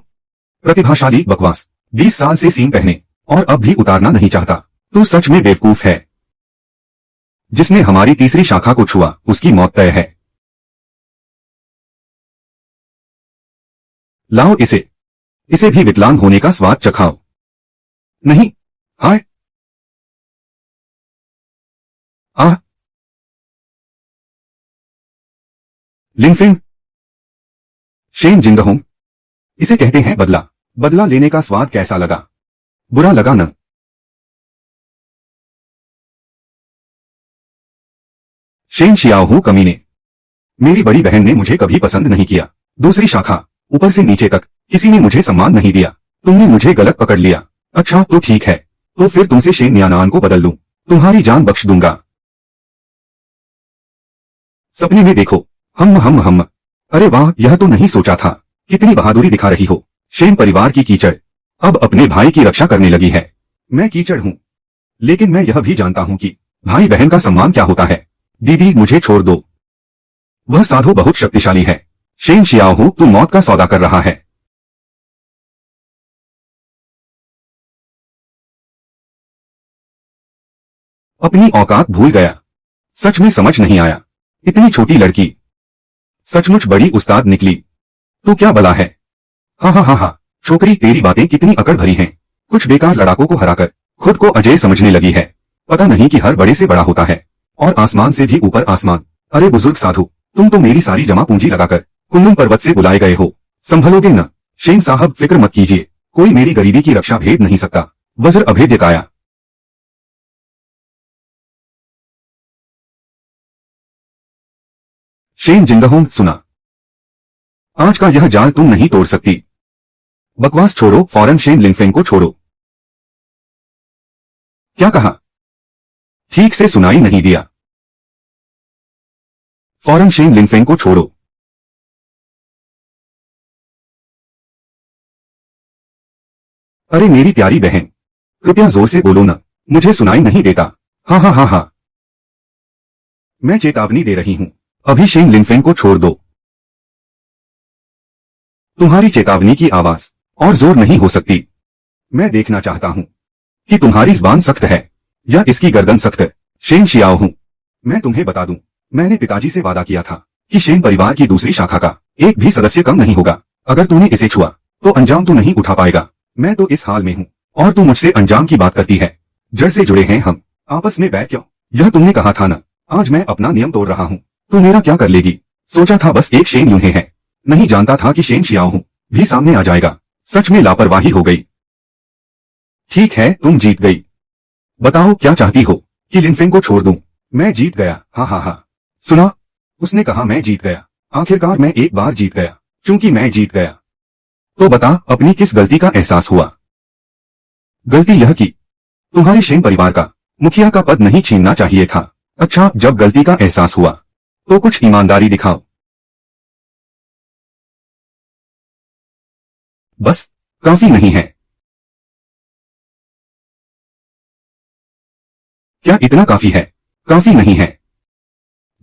प्रतिभाशाली? बकवास। 20 साल से सींग पहने और अब भी उतारना नहीं चाहता। तू सच में बेवकूफ है। जिसने हमारी तीसरी शाखा को छुआ उसकी मौत तय है। लाओ इसे भी विकलांग होने का स्वाद चखाओ। नहीं। हाय। आह। लिनफिंग। शेन जिंगहोंग, इसे कहते हैं बदला। बदला लेने का स्वाद कैसा लगा? बुरा लगा न? शेन शियाओहू कमीने, मेरी बड़ी बहन ने मुझे कभी पसंद नहीं किया। दूसरी शाखा, ऊपर से नीचे तक किसी ने मुझे सम्मान नहीं दिया। तुमने मुझे गलत पकड़ लिया। अच्छा तो ठीक है, तो फिर तुमसे शेन नियनान को बदल लूं, तुम्हारी जान बख्श दूंगा। सपने में देखो। हम। अरे वाह, यह तो नहीं सोचा था। कितनी बहादुरी दिखा रही हो। शेन परिवार की कीचड़ अब अपने भाई की रक्षा करने लगी है। मैं कीचड़ हूँ, लेकिन मैं यह भी जानता हूँ कि भाई बहन का सम्मान क्या होता है। दीदी, मुझे छोड़ दो। वह साधु बहुत शक्तिशाली है। शेन शियाओहू, तू मौत का सौदा कर रहा है। अपनी औकात भूल गया। सच में समझ नहीं आया। इतनी छोटी लड़की सचमुच बड़ी उस्ताद निकली। तू क्या बला है? हाँ हाँ हाँ हाँ, छोकरी, तेरी बातें कितनी अकड़ भरी हैं। कुछ बेकार लड़ाकों को हराकर खुद को अजय समझने लगी है। पता नहीं कि हर बड़े से बड़ा होता है और आसमान से भी ऊपर आसमान। अरे बुजुर्ग साधु, तुम तो मेरी सारी जमा पूंजी लगाकर कुल्लूम पर्वत से बुलाए गए हो। संभलोगे न? शेन साहब, फिक्र मत कीजिए, कोई मेरी गरीबी की रक्षा भेद नहीं सकता। वज्र अभेद्य काया। शेन जिंगहोंग, सुना, आज का यह जाल तुम नहीं तोड़ सकती। बकवास छोड़ो, फौरन शेन लिनफेंग को छोड़ो। क्या कहा? ठीक से सुनाई नहीं दिया। फौरन शेन लिनफेंग को छोड़ो। अरे मेरी प्यारी बहन, कृपया जोर से बोलो न, मुझे सुनाई नहीं देता। हाँ हाँ हाँ हाँ। मैं चेतावनी दे रही हूं, अभी शेन लिनफेंग को छोड़ दो। तुम्हारी चेतावनी की आवाज और जोर नहीं हो सकती। मैं देखना चाहता हूं कि तुम्हारी जुबान सख्त है या इसकी गर्दन सख्त। शेन शियाओ हूं। मैं तुम्हें बता दूं, मैंने पिताजी से वादा किया था कि शेन परिवार की दूसरी शाखा का एक भी सदस्य कम नहीं होगा। अगर तूने इसे छुआ तो अंजाम तू नहीं उठा पाएगा। मैं तो इस हाल में हूं और तू मुझसे अंजाम की बात करती है। जड़ से जुड़े हैं हम, आपस में बैठ क्यों? यह तुमने कहा था ना। आज मैं अपना नियम तोड़ रहा हूं, तू मेरा क्या कर लेगी? सोचा था बस एक शेन यूं है, नहीं जानता था कि शेन शियाओ हूं भी सामने आ जाएगा। सच में लापरवाही हो गई। ठीक है, तुम जीत गई। बताओ क्या चाहती हो कि लिनफेंग को छोड़ दूं? मैं जीत गया। हाँ हाँ हाँ, सुना? उसने कहा मैं जीत गया। आखिरकार मैं एक बार जीत गया। क्योंकि मैं जीत गया तो बता, अपनी किस गलती का एहसास हुआ? गलती यह कि तुम्हारे शेन परिवार का मुखिया का पद नहीं छीनना चाहिए था। अच्छा, जब गलती का एहसास हुआ तो कुछ ईमानदारी दिखाओ। बस काफी नहीं है? क्या इतना काफी है? काफी नहीं है।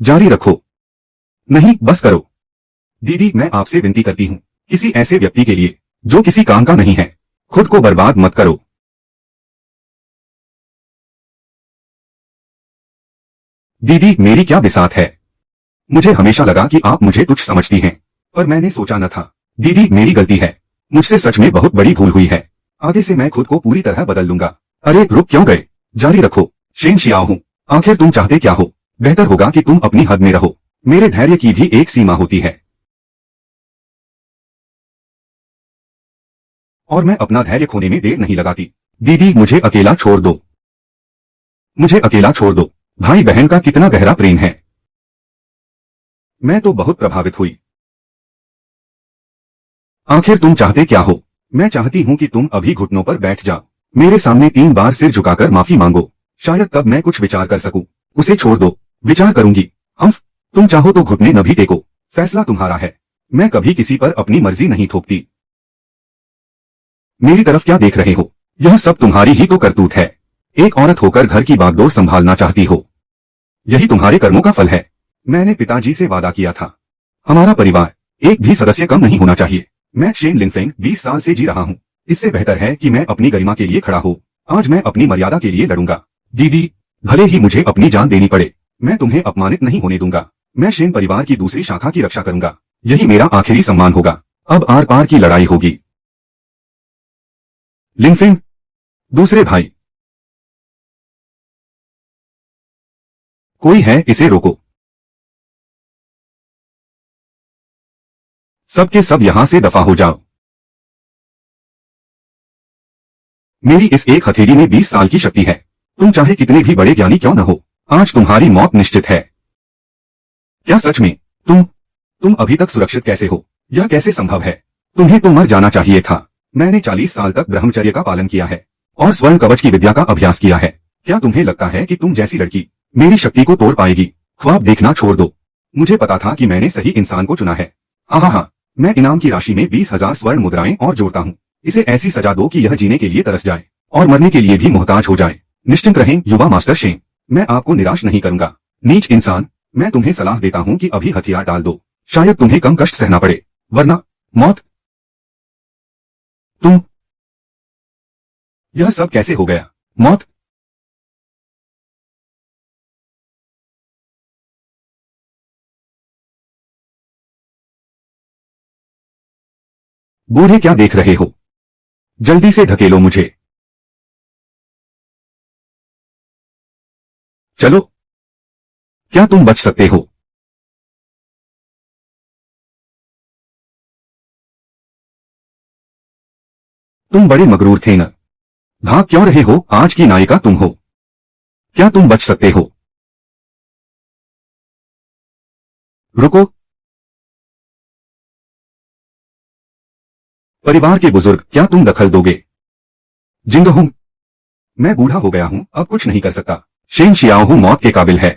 जारी रखो। नहीं, बस करो। दीदी, मैं आपसे विनती करती हूँ, किसी ऐसे व्यक्ति के लिए जो किसी काम का नहीं है, खुद को बर्बाद मत करो। दीदी, मेरी क्या बिसात है? मुझे हमेशा लगा कि आप मुझे तुच्छ समझती हैं, पर मैंने सोचा न था। दीदी, मेरी गलती है। मुझसे सच में बहुत बड़ी भूल हुई है। आगे से मैं खुद को पूरी तरह बदल लूंगा। अरे रुक क्यों गए? जारी रखो। शेन शियाओ हूँ, आखिर तुम चाहते क्या हो? बेहतर होगा कि तुम अपनी हद में रहो। मेरे धैर्य की भी एक सीमा होती है और मैं अपना धैर्य खोने में देर नहीं लगाती। दीदी, मुझे अकेला छोड़ दो। मुझे अकेला छोड़ दो। भाई बहन का कितना गहरा प्रेम है। मैं तो बहुत प्रभावित हुई। आखिर तुम चाहते क्या हो? मैं चाहती हूं कि तुम अभी घुटनों पर बैठ जाओ, मेरे सामने 3 बार सिर झुकाकर माफी मांगो। शायद तब मैं कुछ विचार कर सकूं। उसे छोड़ दो। विचार करूंगी। हम तुम चाहो तो घुटने न भी टेको, फैसला तुम्हारा है। मैं कभी किसी पर अपनी मर्जी नहीं थोपती। मेरी तरफ क्या देख रहे हो? यह सब तुम्हारी ही तो करतूत है। एक औरत होकर घर की बागडोर संभालना चाहती हो। यही तुम्हारे कर्मों का फल है। मैंने पिताजी से वादा किया था, हमारा परिवार एक भी सदस्य कम नहीं होना चाहिए। मैं शेन लिनफेंग 20 साल से जी रहा हूँ। इससे बेहतर है कि मैं अपनी गरिमा के लिए खड़ा हो। आज मैं अपनी मर्यादा के लिए लड़ूंगा। दीदी, भले ही मुझे अपनी जान देनी पड़े, मैं तुम्हें अपमानित नहीं होने दूंगा। मैं शेन परिवार की दूसरी शाखा की रक्षा करूंगा। यही मेरा आखिरी सम्मान होगा। अब आर पार की लड़ाई होगी। लिनफेंग, दूसरे भाई, कोई है? इसे रोको। सब के सब यहां से दफा हो जाओ। मेरी इस एक हथेली में 20 साल की शक्ति है। तुम चाहे कितने भी बड़े ज्ञानी क्यों न हो, आज तुम्हारी मौत निश्चित है। क्या सच में? तुम अभी तक सुरक्षित कैसे हो? यह कैसे संभव है? तुम्हें तो मर जाना चाहिए था। मैंने 40 साल तक ब्रह्मचर्य का पालन किया है और स्वर्ण कवच की विद्या का अभ्यास किया है। क्या तुम्हें लगता है कि तुम जैसी लड़की मेरी शक्ति को तोड़ पाएगी? ख्वाब देखना छोड़ दो। मुझे पता था कि मैंने सही इंसान को चुना है। हाँ, मैं इनाम की राशि में 20,000 स्वर्ण मुद्राएं और जोड़ता हूँ। इसे ऐसी सजा दो कि यह जीने के लिए तरस जाए और मरने के लिए भी मोहताज हो जाए। निश्चिंत रहें युवा मास्टर शेन, मैं आपको निराश नहीं करूंगा। नीच इंसान, मैं तुम्हें सलाह देता हूं कि अभी हथियार डाल दो। शायद तुम्हें कम कष्ट सहना पड़े, वरना मौत। तुम, यह सब कैसे हो गया? मौत? बूढ़े, क्या देख रहे हो? जल्दी से धकेलो मुझे। चलो, क्या तुम बच सकते हो? तुम बड़े मगरूर थे न? भाग क्यों रहे हो? आज की नायिका तुम हो। क्या तुम बच सकते हो? रुको। परिवार के बुजुर्ग, क्या तुम दखल दोगे? जिंग हूं, मैं बूढ़ा हो गया हूं, अब कुछ नहीं कर सकता। शेन शियाओ हूं मौत के काबिल है,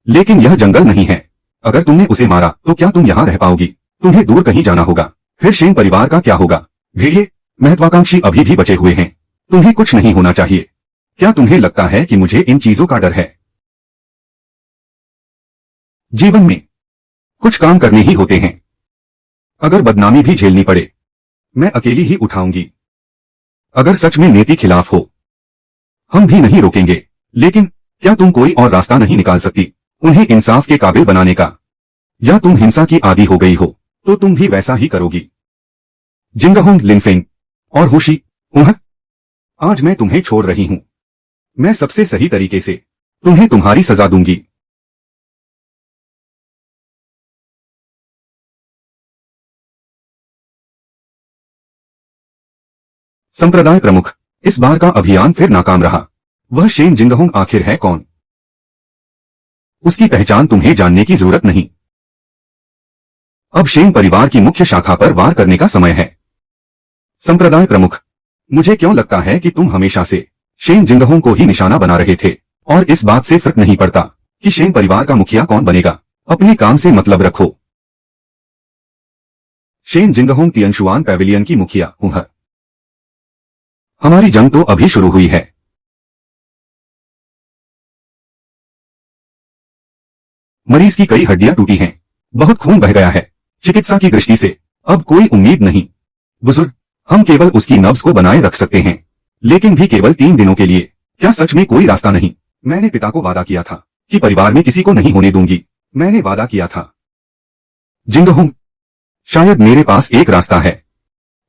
लेकिन यह जंगल नहीं है। अगर तुमने उसे मारा तो क्या तुम यहां रह पाओगी? तुम्हें दूर कहीं जाना होगा। फिर शेन परिवार का क्या होगा? भेड़िए, महत्वाकांक्षी अभी भी बचे हुए हैं। तुम्हें कुछ नहीं होना चाहिए। क्या तुम्हें लगता है कि मुझे इन चीजों का डर है? जीवन में कुछ काम करने ही होते हैं। अगर बदनामी भी झेलनी पड़े, मैं अकेली ही उठाऊंगी। अगर सच में नीति खिलाफ हो, हम भी नहीं रोकेंगे। लेकिन क्या तुम कोई और रास्ता नहीं निकाल सकती उन्हें इंसाफ के काबिल बनाने का? या तुम हिंसा की आदी हो गई हो तो तुम भी वैसा ही करोगी? जिंगहोंग लिनफेंग और हुशी, आज मैं तुम्हें छोड़ रही हूं। मैं सबसे सही तरीके से तुम्हें तुम्हारी सजा दूंगी। संप्रदाय प्रमुख, इस बार का अभियान फिर नाकाम रहा। वह शेन जिंगहोंग आखिर है कौन? उसकी पहचान तुम्हें जानने की जरूरत नहीं। अब शेन परिवार की मुख्य शाखा पर वार करने का समय है। संप्रदाय प्रमुख, मुझे क्यों लगता है कि तुम हमेशा से शेन जिंगहोंग को ही निशाना बना रहे थे और इस बात से फर्क नहीं पड़ता कि शेन परिवार का मुखिया कौन बनेगा। अपने काम से मतलब रखो। शेन जिंगहोंग तियनशुआन पैविलियन की मुखिया हूं। हमारी जंग तो अभी शुरू हुई है। मरीज की कई हड्डियां टूटी हैं, बहुत खून बह गया है। चिकित्सा की दृष्टि से अब कोई उम्मीद नहीं। बुजुर्ग, हम केवल उसकी नब्ज को बनाए रख सकते हैं, लेकिन भी केवल 3 दिनों के लिए। क्या सच में कोई रास्ता नहीं? मैंने पिता को वादा किया था कि परिवार में किसी को नहीं होने दूंगी। मैंने वादा किया था। जिंगहोंग, शायद मेरे पास एक रास्ता है।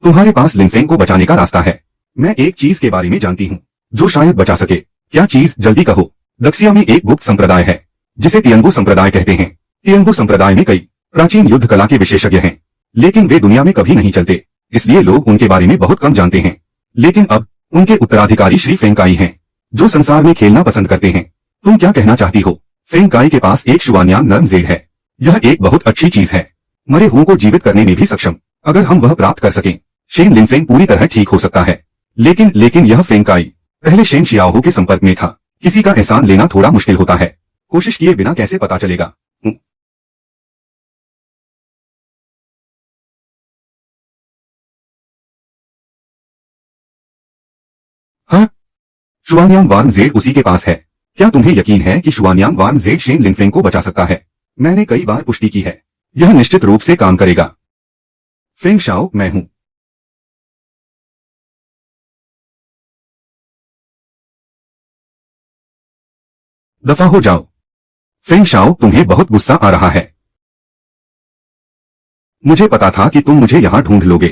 तुम्हारे पास लिनफेंग को बचाने का रास्ता है। मैं एक चीज के बारे में जानती हूँ जो शायद बचा सके। क्या चीज? जल्दी कहो। दक्षिया में एक गुप्त संप्रदाय है जिसे तियंगु संप्रदाय कहते हैं। तियंगु संप्रदाय में कई प्राचीन युद्ध कला के विशेषज्ञ हैं, लेकिन वे दुनिया में कभी नहीं चलते, इसलिए लोग उनके बारे में बहुत कम जानते हैं। लेकिन अब उनके उत्तराधिकारी श्री फेंगकाई हैं, जो संसार में खेलना पसंद करते हैं। तुम क्या कहना चाहती हो? फेंगकाई के पास एक शुआन्यांग नर्म जेड है। यह एक बहुत अच्छी चीज है, मरे हुओं को जीवित करने में भी सक्षम। अगर हम वह प्राप्त कर सकें, शेन लिनफेंग पूरी तरह ठीक हो सकता है। लेकिन यह फेंगकाई पहले शेन शियाओहो के संपर्क में था। किसी का एहसान लेना थोड़ा मुश्किल होता है। कोशिश किए बिना कैसे पता चलेगा? हाँ, शुआन्यांग वान जेड उसी के पास है। क्या तुम्हें यकीन है कि शुआन्यांग वान जेड शेन लिनफेंग को बचा सकता है? मैंने कई बार पुष्टि की है, यह निश्चित रूप से काम करेगा। फेंग शाओ, मैं हूं। दफा हो जाओ। फेंग शाओ, तुम्हें बहुत गुस्सा आ रहा है। मुझे पता था कि तुम मुझे यहां ढूंढ लोगे।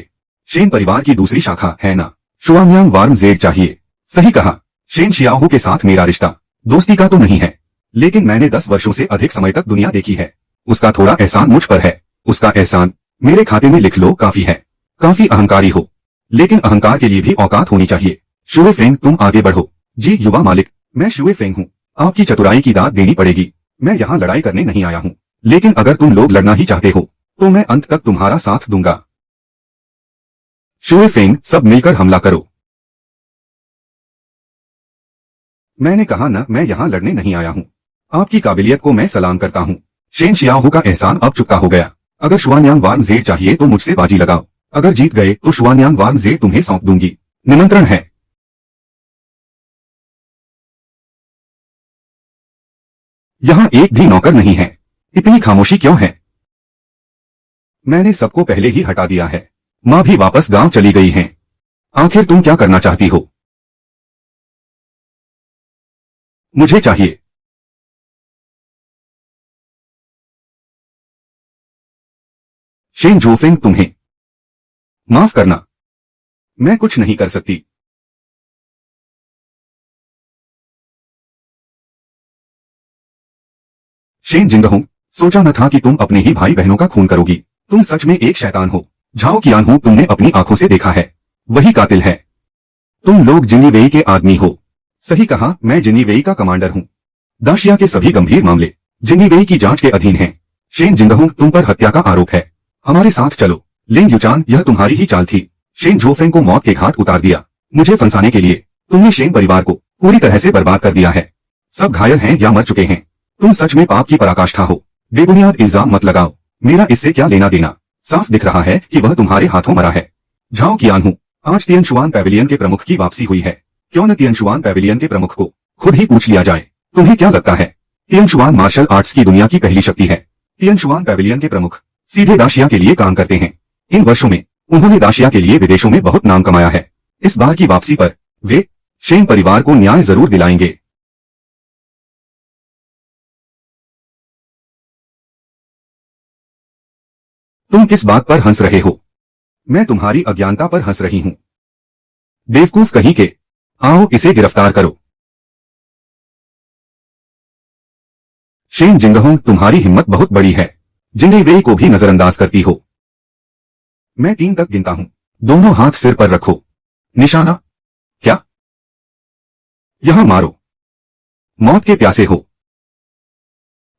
शेन परिवार की दूसरी शाखा है ना? शुआन्यांग वार्म जेड चाहिए। सही कहा। शेन शियाओहो के साथ मेरा रिश्ता दोस्ती का तो नहीं है, लेकिन मैंने 10 वर्षों से अधिक समय तक दुनिया देखी है। उसका थोड़ा एहसान मुझ पर है। उसका एहसान मेरे खाते में लिख लो, काफी है। काफी अहंकारी हो, लेकिन अहंकार के लिए भी औकात होनी चाहिए। शुए फेंग, तुम आगे बढ़ो। जी युवा मालिक, मैं शुए फेंग हूँ। आपकी चतुराई की दाद देनी पड़ेगी। मैं यहाँ लड़ाई करने नहीं आया हूँ, लेकिन अगर तुम लोग लड़ना ही चाहते हो तो मैं अंत तक तुम्हारा साथ दूंगा। शुए फेंग, सब मिलकर हमला करो। मैंने कहा ना, मैं यहाँ लड़ने नहीं आया हूँ। आपकी काबिलियत को मैं सलाम करता हूँ। शेन शियाओहो का एहसान अब चुकता हो गया। अगर शुआन्यांग वान जेड चाहिए तो मुझसे बाजी लगाओ। अगर जीत गए तो शुआन्यांग वान जेड तुम्हें सौंप दूंगी। निमंत्रण है। यहाँ एक भी नौकर नहीं है। इतनी खामोशी क्यों है? मैंने सबको पहले ही हटा दिया है। माँ भी वापस गांव चली गई हैं। आखिर तुम क्या करना चाहती हो? मुझे चाहिए। शेन जोफिंग, तुम्हें माफ करना, मैं कुछ नहीं कर सकती। शेन जिंगहोंग, सोचा न था कि तुम अपने ही भाई बहनों का खून करोगी। तुम सच में एक शैतान हो। झाओ कियान, तुमने अपनी आंखों से देखा है, वही कातिल है। तुम लोग जिन्नीवेई के आदमी हो। सही कहा, मैं जिन्नीवेई का कमांडर हूँ। दाशिया के सभी गंभीर मामले जिन्नीवेई की जांच के अधीन हैं। शेन जिंगहोंग, तुम पर हत्या का आरोप है। हमारे साथ चलो। लिंग युचान, यह तुम्हारी ही चाल थी। शेन जोफेंग को मौत के घाट उतार दिया। मुझे फंसाने के लिए तुमने शेन परिवार को पूरी तरह से बर्बाद कर दिया है। सब घायल हैं या मर चुके हैं। तुम सच में पाप की पराकाष्ठा हो। बेबुनियाद इल्जाम मत लगाओ। मेरा इससे क्या लेना देना? साफ दिख रहा है कि वह तुम्हारे हाथों मरा है। झाओ कियान, आज तियनशुआन पैविलियन के प्रमुख की वापसी हुई है। क्यों न तियनशुआन पैविलियन के प्रमुख को खुद ही पूछ लिया जाए। तुम्हें क्या लगता है तिएनशुआन मार्शल आर्ट्स की दुनिया की पहली शक्ति है। तिएनशुआन पैविलियन के प्रमुख सीधे दाशिया के लिए काम करते हैं। इन वर्षों में उन्होंने दाशिया के लिए विदेशों में बहुत नाम कमाया है। इस बार की वापसी पर वे शेन परिवार को न्याय जरूर दिलाएंगे। तुम किस बात पर हंस रहे हो? मैं तुम्हारी अज्ञानता पर हंस रही हूं। बेवकूफ कहीं के। आओ इसे गिरफ्तार करो। शेन जिंगहोंग, तुम्हारी हिम्मत बहुत बड़ी है। जिंगे वेई को भी नजरअंदाज करती हो। मैं 3 तक गिनता हूं। दोनों हाथ सिर पर रखो। निशाना? क्या? यहां मारो। मौत के प्यासे हो।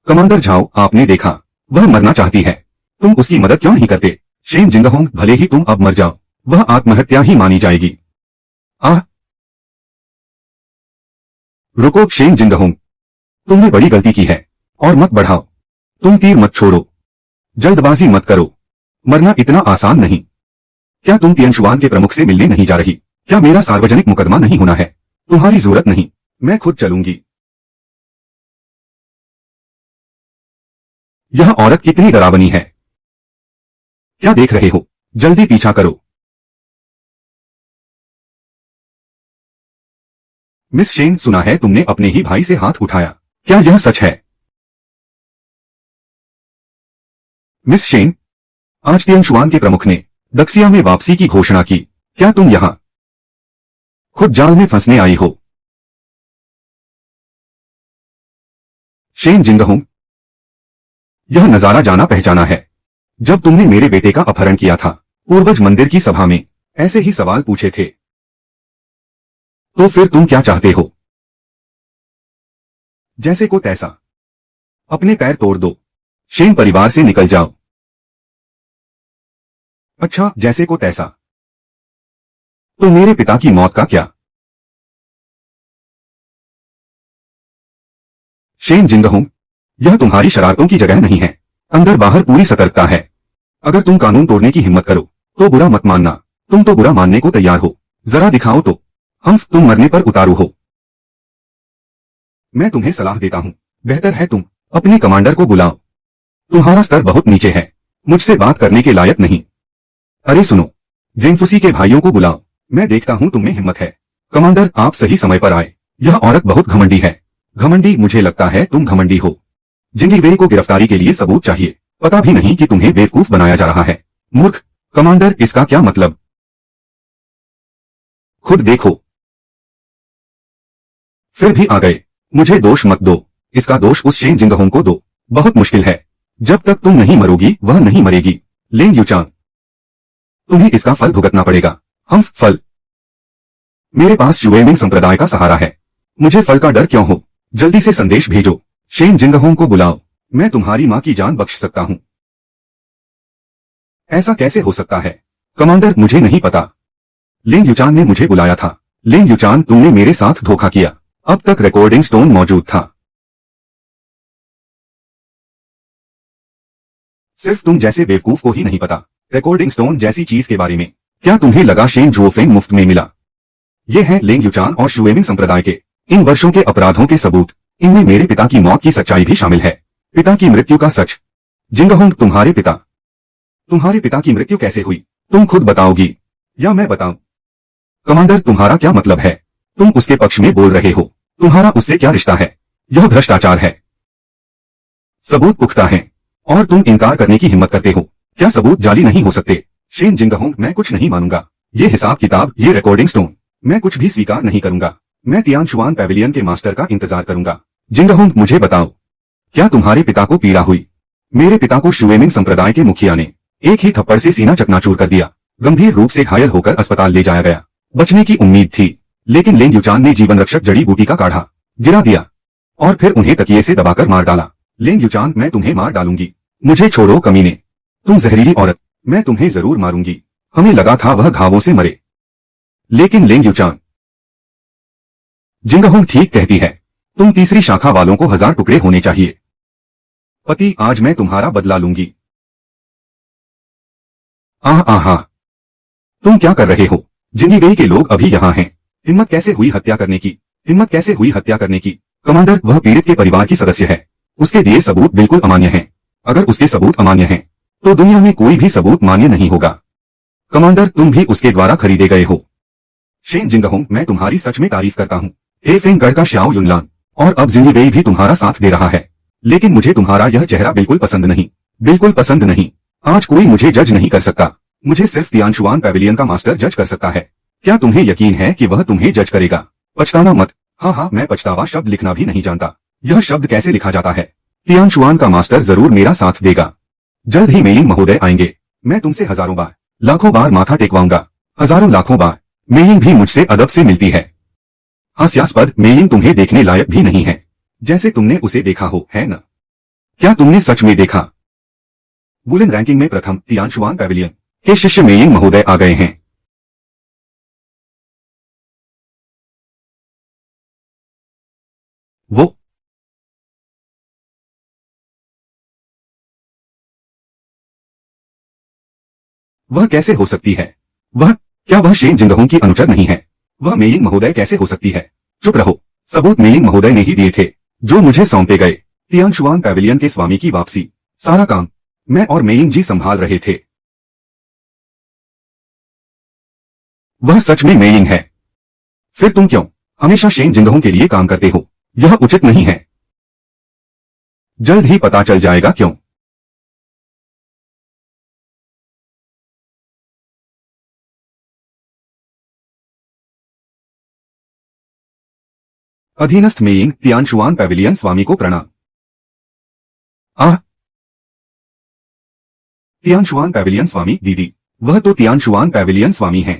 कमांडर झाओ, आपने देखा, वह मरना चाहती है। तुम उसकी मदद क्यों नहीं करते? शेन जिंगहोंग, भले ही तुम अब मर जाओ, वह आत्महत्या ही मानी जाएगी। आह! रुको शेन जिंगहोंग, तुमने बड़ी गलती की है। और मत बढ़ाओ। तुम तीर मत छोड़ो। जल्दबाजी मत करो। मरना इतना आसान नहीं। क्या तुम तिएनशुआन के प्रमुख से मिलने नहीं जा रही? क्या मेरा सार्वजनिक मुकदमा नहीं होना है? तुम्हारी जरूरत नहीं, मैं खुद चलूंगी। यह औरत कितनी डरावनी है। क्या देख रहे हो? जल्दी पीछा करो। मिस शेन, सुना है तुमने अपने ही भाई से हाथ उठाया। क्या यह सच है? मिस शेन, आज तिएनशुआन के प्रमुख ने दक्सिया में वापसी की घोषणा की। क्या तुम यहां खुद जाल में फंसने आई हो? शेन जिंगहोंग, यह नजारा जाना पहचाना है। जब तुमने मेरे बेटे का अपहरण किया था, पूर्वज मंदिर की सभा में ऐसे ही सवाल पूछे थे। तो फिर तुम क्या चाहते हो? जैसे को तैसा। अपने पैर तोड़ दो। शेन परिवार से निकल जाओ। अच्छा, जैसे को तैसा। तो मेरे पिता की मौत का क्या? शेन जिंगहोंग, यह तुम्हारी शरारतों की जगह नहीं है। अंदर बाहर पूरी सतर्कता है। अगर तुम कानून तोड़ने की हिम्मत करो तो बुरा मत मानना। तुम तो बुरा मानने को तैयार हो। जरा दिखाओ तो। तुम मरने पर उतारू हो। मैं तुम्हें सलाह देता हूं, बेहतर है तुम अपने कमांडर को बुलाओ। तुम्हारा स्तर बहुत नीचे है, मुझसे बात करने के लायक नहीं। अरे सुनो, जेंगफुसी के भाइयों को बुलाओ। मैं देखता हूं तुम में हिम्मत है। कमांडर, आप सही समय पर आए। यह औरत बहुत घमंडी है। घमंडी? मुझे लगता है तुम घमंडी हो। जिंगी वेई को गिरफ्तारी के लिए सबूत चाहिए। पता भी नहीं कि तुम्हें बेवकूफ बनाया जा रहा है। मूर्ख। कमांडर, इसका क्या मतलब? खुद देखो। फिर भी आ गए। मुझे दोष मत दो। इसका दोष उस शेन जिंगहोंग को दो। बहुत मुश्किल है। जब तक तुम नहीं मरोगी वह नहीं मरेगी। लिंग यूचांग, तुम्हें इसका फल भुगतना पड़ेगा। फल? मेरे पास शुवेमिंग संप्रदाय का सहारा है। मुझे फल का डर क्यों हो? जल्दी से संदेश भेजो। शेन जिंगहोंग को बुलाओ। मैं तुम्हारी मां की जान बख्श सकता हूं। ऐसा कैसे हो सकता है? कमांडर, मुझे नहीं पता। लिंग यूचान ने मुझे बुलाया था। लिंग यूचान, तुमने मेरे साथ धोखा किया। अब तक रिकॉर्डिंग स्टोन मौजूद था। सिर्फ तुम जैसे बेवकूफ को ही नहीं पता रिकॉर्डिंग स्टोन जैसी चीज के बारे में। क्या तुम्हें लगा शेन जुओफेंग मुफ्त में मिला? ये हैं लिंग यूचान और शुवेमिंग संप्रदाय के इन वर्षों के अपराधों के सबूत। इनमें मेरे पिता की मौत की सच्चाई भी शामिल है। पिता की मृत्यु का सच। जिंगहोंग, तुम्हारे पिता की मृत्यु कैसे हुई? तुम खुद बताओगी या मैं बताऊं? कमांडर, तुम्हारा क्या मतलब है? तुम उसके पक्ष में बोल रहे हो। तुम्हारा उससे क्या रिश्ता है? यह भ्रष्टाचार है। सबूत पुख्ता है और तुम इनकार करने की हिम्मत करते हो। क्या सबूत जाली नहीं हो सकते? शेन जिंगहोंग, मैं कुछ नहीं मानूंगा। ये हिसाब किताब, ये रिकॉर्डिंग स्टोन, मैं कुछ भी स्वीकार नहीं करूंगा। मैं तिएनशुआन पैविलियन के मास्टर का इंतजार करूंगा। जिंगहोंग, मुझे बताओ, क्या तुम्हारे पिता को पीड़ा हुई? मेरे पिता को शुवेमिंग संप्रदाय के मुखिया ने एक ही थप्पड़ से सीना चकनाचूर कर दिया। गंभीर रूप से घायल होकर अस्पताल ले जाया गया। बचने की उम्मीद थी, लेकिन लिंग यूचान ने जीवन रक्षक जड़ी बूटी का काढ़ा गिरा दिया और फिर उन्हें तकिए से दबाकर मार डाला। लिंग यूचान, मैं तुम्हें मार डालूंगी। मुझे छोड़ो कमीने। तुम जहरीली औरत, मैं तुम्हें जरूर मारूंगी। हमें लगा था वह घावों से मरे, लेकिन लिंग यूचान। जिंगहोंग ठीक कहती है। तुम तीसरी शाखा वालों को 1000 टुकड़े होने चाहिए। पति, आज मैं तुम्हारा बदला लूंगी। आहा, तुम क्या कर रहे हो? जिंगी वेई के लोग अभी यहाँ हैं। हिम्मत कैसे हुई हत्या करने की? कमांडर, वह पीड़ित के परिवार की सदस्य है। उसके दिए सबूत बिल्कुल अमान्य हैं। अगर उसके सबूत अमान्य हैं, तो दुनिया में कोई भी सबूत मान्य नहीं होगा। कमांडर, तुम भी उसके द्वारा खरीदे गए हो। शेन जिंगहोंग, मैं तुम्हारी सच में तारीफ करता हूँ। हेफेंगगढ़ का श्याओ युनलान और अब जिंजी वेई भी तुम्हारा साथ दे रहा है। लेकिन मुझे तुम्हारा यह चेहरा बिल्कुल पसंद नहीं, बिल्कुल पसंद नहीं। आज कोई मुझे जज नहीं कर सकता। मुझे सिर्फ तियानशुआन पैविलियन का मास्टर जज कर सकता है। क्या तुम्हें यकीन है कि वह तुम्हें जज करेगा? पछताना मत। हाँ, मैं पछतावा शब्द लिखना भी नहीं जानता। यह शब्द कैसे लिखा जाता है? तियानशुआन का मास्टर जरूर मेरा साथ देगा। जल्द ही मेइंग महोदय आएंगे। मैं तुमसे हजारों बार, लाखों बार माथा टेकवाऊंगा। हजारों लाखों बार। मेइंग भी मुझसे अदब से मिलती है। हास्यास्पद, मेइंग तुम्हें देखने लायक भी नहीं है, जैसे तुमने उसे देखा हो, है न? क्या तुमने सच में देखा? वुलेन रैंकिंग में प्रथम तियानशुआन पैविलियन के शिष्य मेइंग महोदय आ गए हैं। वह कैसे हो सकती है? क्या वह शेन जिंगहोंग की अनुचर नहीं है? वह मेइंग महोदय कैसे हो सकती है? चुप रहो। सबूत मेइंग महोदय ने ही दिए थे, जो मुझे सौंपे गए। तियानशुआन पैविलियन के स्वामी की वापसी, सारा काम मैं और मेइंग जी संभाल रहे थे। वह सच में मेइंग है। फिर तुम क्यों हमेशा शेन जिंगहोंग के लिए काम करते हो? यह उचित नहीं है। जल्द ही पता चल जाएगा क्यों। अधीनस्थ मेइंग तियानशुआन पैविलियन स्वामी को प्रणाम। तियानशुआन पैविलियन स्वामी दीदी, वह तो तियानशुआन पैविलियन स्वामी हैं।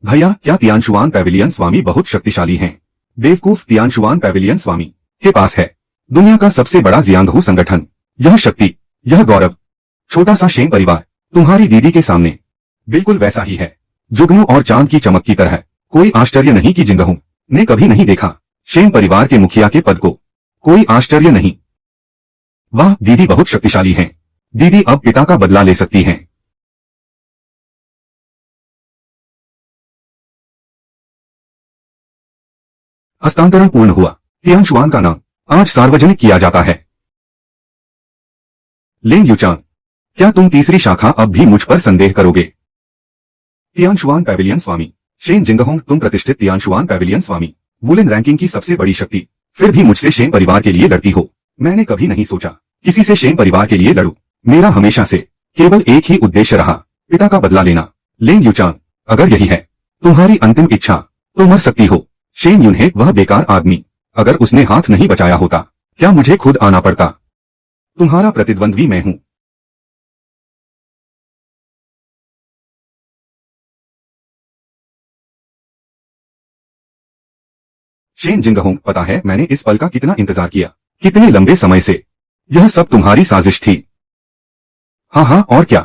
भैया, क्या तियानशुआन पैविलियन स्वामी बहुत शक्तिशाली हैं? बेवकूफ, तियानशुआन पैविलियन स्वामी के पास है दुनिया का सबसे बड़ा जियांगहू संगठन। यह शक्ति, यह गौरव। छोटा सा शेन परिवार तुम्हारी दीदी के सामने बिल्कुल वैसा ही है, जुगनू और चांद की चमक की तरह। कोई आश्चर्य नहीं कि जिंगहोंग ने कभी नहीं देखा शेन परिवार के मुखिया के पद को। कोई आश्चर्य नहीं। वाह, दीदी बहुत शक्तिशाली हैं। दीदी अब पिता का बदला ले सकती हैं। हस्तांतरण पूर्ण हुआ। तियानशुआन का नाम आज सार्वजनिक किया जाता है। लिंग यूचान, क्या तुम तीसरी शाखा अब भी मुझ पर संदेह करोगे? तियानशुआन पैविलियन स्वामी शेन जिंगहोंग, तुम प्रतिष्ठित तियानशुआन पैविलियन स्वामी, वुलेन रैंकिंग की सबसे बड़ी शक्ति, फिर भी मुझसे शेन परिवार के लिए लड़ती हो। मैंने कभी नहीं सोचा किसी से शेन परिवार के लिए लड़ूं। मेरा हमेशा से केवल एक ही उद्देश्य रहा, पिता का बदला लेना। लिंग यूचान, अगर यही है तुम्हारी अंतिम इच्छा, तो मर सकती हो। शेन यूनहे, वह बेकार आदमी, अगर उसने हाथ नहीं बचाया होता, क्या मुझे खुद आना पड़ता? तुम्हारा प्रतिद्वंद्वी मैं हूं। शेन जिंगहोंग, पता है मैंने इस पल का कितना इंतजार किया, कितने लंबे समय से। यह सब तुम्हारी साजिश थी। हाँ, और क्या?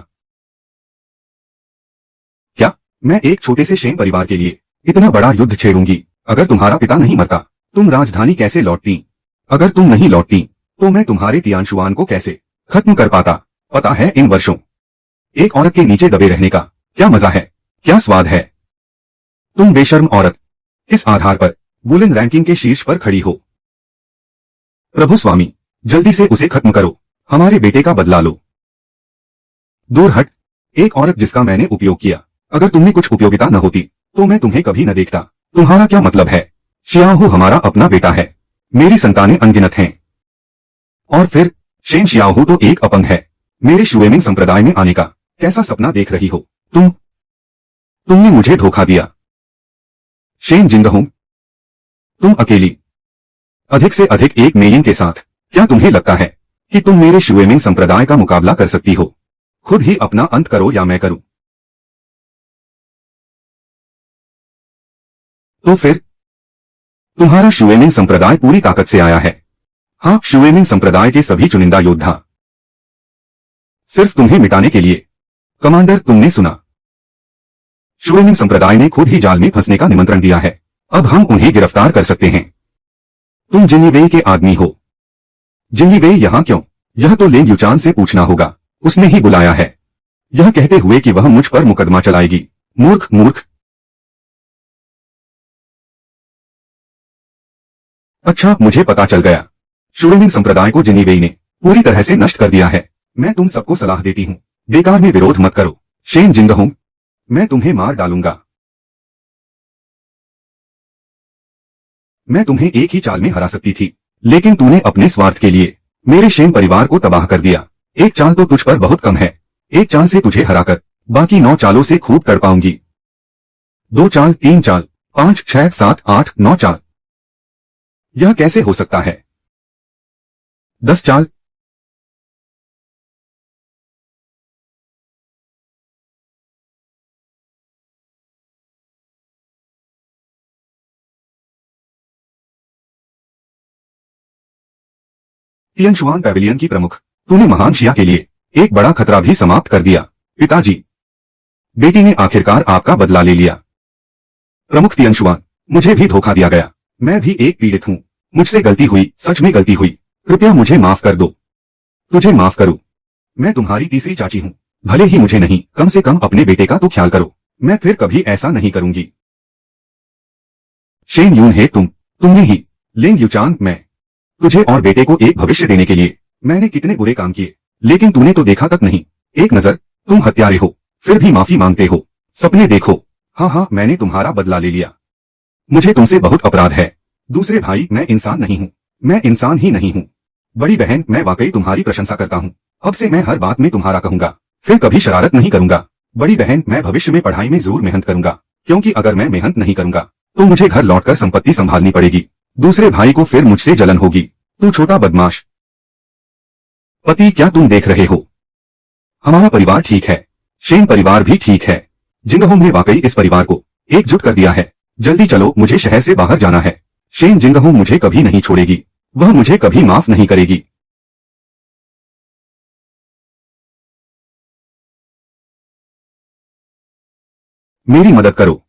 क्या मैं एक छोटे से शेन परिवार के लिए इतना बड़ा युद्ध छेड़ूंगी? अगर तुम्हारा पिता नहीं मरता, तुम राजधानी कैसे लौटती? अगर तुम नहीं लौटती, तो मैं तुम्हारे तियानशुआन को कैसे खत्म कर पाता? पता है इन वर्षों एक औरत के नीचे दबे रहने का क्या मजा है, क्या स्वाद है? तुम बेशर्म औरत, किस आधार पर वुलेन रैंकिंग के शीर्ष पर खड़ी हो? प्रभु स्वामी, जल्दी से उसे खत्म करो। हमारे बेटे का बदला लो। दूर हट, एक औरत जिसका मैंने उपयोग किया। अगर तुम्हें कुछ उपयोगिता न होती, तो मैं तुम्हें कभी न देखता। तुम्हारा क्या मतलब है? शियाओहू हमारा अपना बेटा है। मेरी संतानें अनगिनत हैं। और फिर शेन शियाओहू तो एक अपंग है। मेरे शुएमिंग संप्रदाय में आने का कैसा सपना देख रही हो तुमने मुझे धोखा दिया। शेन जिंगहोंग, तुम अकेली, अधिक से अधिक एक मेइंग के साथ। क्या तुम्हें लगता है कि तुम मेरे शुएमिंग संप्रदाय का मुकाबला कर सकती हो? खुद ही अपना अंत करो या मैं करूं। तो फिर तुम्हारा शुएमिंग संप्रदाय पूरी ताकत से आया है। हाँ, शुएमिंग संप्रदाय के सभी चुनिंदा योद्धा सिर्फ तुम्हें मिटाने के लिए। कमांडर, तुमने सुना, शुएमिंग संप्रदाय ने खुद ही जाल में फंसने का निमंत्रण दिया है। अब हम उन्हें गिरफ्तार कर सकते हैं। तुम जिंगी वेई के आदमी हो। जिंगी वेई यहां क्यों? यह तो लिंग यूचान से पूछना होगा, उसने ही बुलाया है। यह कहते हुए कि वह मुझ पर मुकदमा चलाएगी। मूर्ख मूर्ख। अच्छा, मुझे पता चल गया। शुरेमिंग संप्रदाय को जिनिवेई ने पूरी तरह से नष्ट कर दिया है। मैं तुम सबको सलाह देती हूँ, बेकार में विरोध मत करो। शेन जिंगहोंग, मैं तुम्हें मार डालूंगा। मैं तुम्हें एक ही चाल में हरा सकती थी, लेकिन तूने अपने स्वार्थ के लिए मेरे शेन परिवार को तबाह कर दिया। एक चाल तो तुझ पर बहुत कम है। एक चाल से तुझे हराकर बाकी 9 चालों से खूब तड़पाऊंगी। 2 चाल, 3 चाल, 5, 6, 7, 8, 9 चाल। यह कैसे हो सकता है? 10 चाल। तियनशुआन पैविलियन की प्रमुख, तूने महान शिया के लिए एक बड़ा खतरा भी समाप्त कर दिया। पिताजी, बेटी ने आखिरकार आपका बदला ले लिया। प्रमुख तियनशुआन, मुझे भी धोखा दिया गया। मैं भी एक पीड़ित हूँ। मुझसे गलती हुई, सच में गलती हुई। कृपया मुझे माफ कर दो। तुझे माफ करूँ? मैं तुम्हारी तीसरी चाची हूँ। भले ही मुझे नहीं, कम से कम अपने बेटे का तो ख्याल करो। मैं फिर कभी ऐसा नहीं करूंगी। शेन यून हे तुमने ही। लिंग युचांग, मैं तुझे और बेटे को एक भविष्य देने के लिए मैंने कितने बुरे काम किए, लेकिन तूने तो देखा तक नहीं। एक नजर, तुम हत्यारे हो, फिर भी माफी मांगते हो। सपने देखो। हाँ, मैंने तुम्हारा बदला ले लिया। मुझे तुमसे बहुत अपराध है। दूसरे भाई, मैं इंसान नहीं हूँ। मैं इंसान ही नहीं हूँ। बड़ी बहन, मैं वाकई तुम्हारी प्रशंसा करता हूँ। अब से मैं हर बात में तुम्हारा कहूंगा, फिर कभी शरारत नहीं करूंगा। बड़ी बहन, मैं भविष्य में पढ़ाई में जरूर मेहनत करूंगा, क्योंकि अगर मैं मेहनत नहीं करूंगा तो मुझे घर लौटकर संपत्ति संभालनी पड़ेगी। दूसरे भाई को फिर मुझसे जलन होगी। तू छोटा बदमाश। पति, क्या तुम देख रहे हो? हमारा परिवार ठीक है। शेन परिवार भी ठीक है। जिंगहोंग ने वाकई इस परिवार को एकजुट कर दिया है। जल्दी चलो, मुझे शहर से बाहर जाना है। शेन जिंगहोंग मुझे कभी नहीं छोड़ेगी। वह मुझे कभी माफ नहीं करेगी। मेरी मदद करो।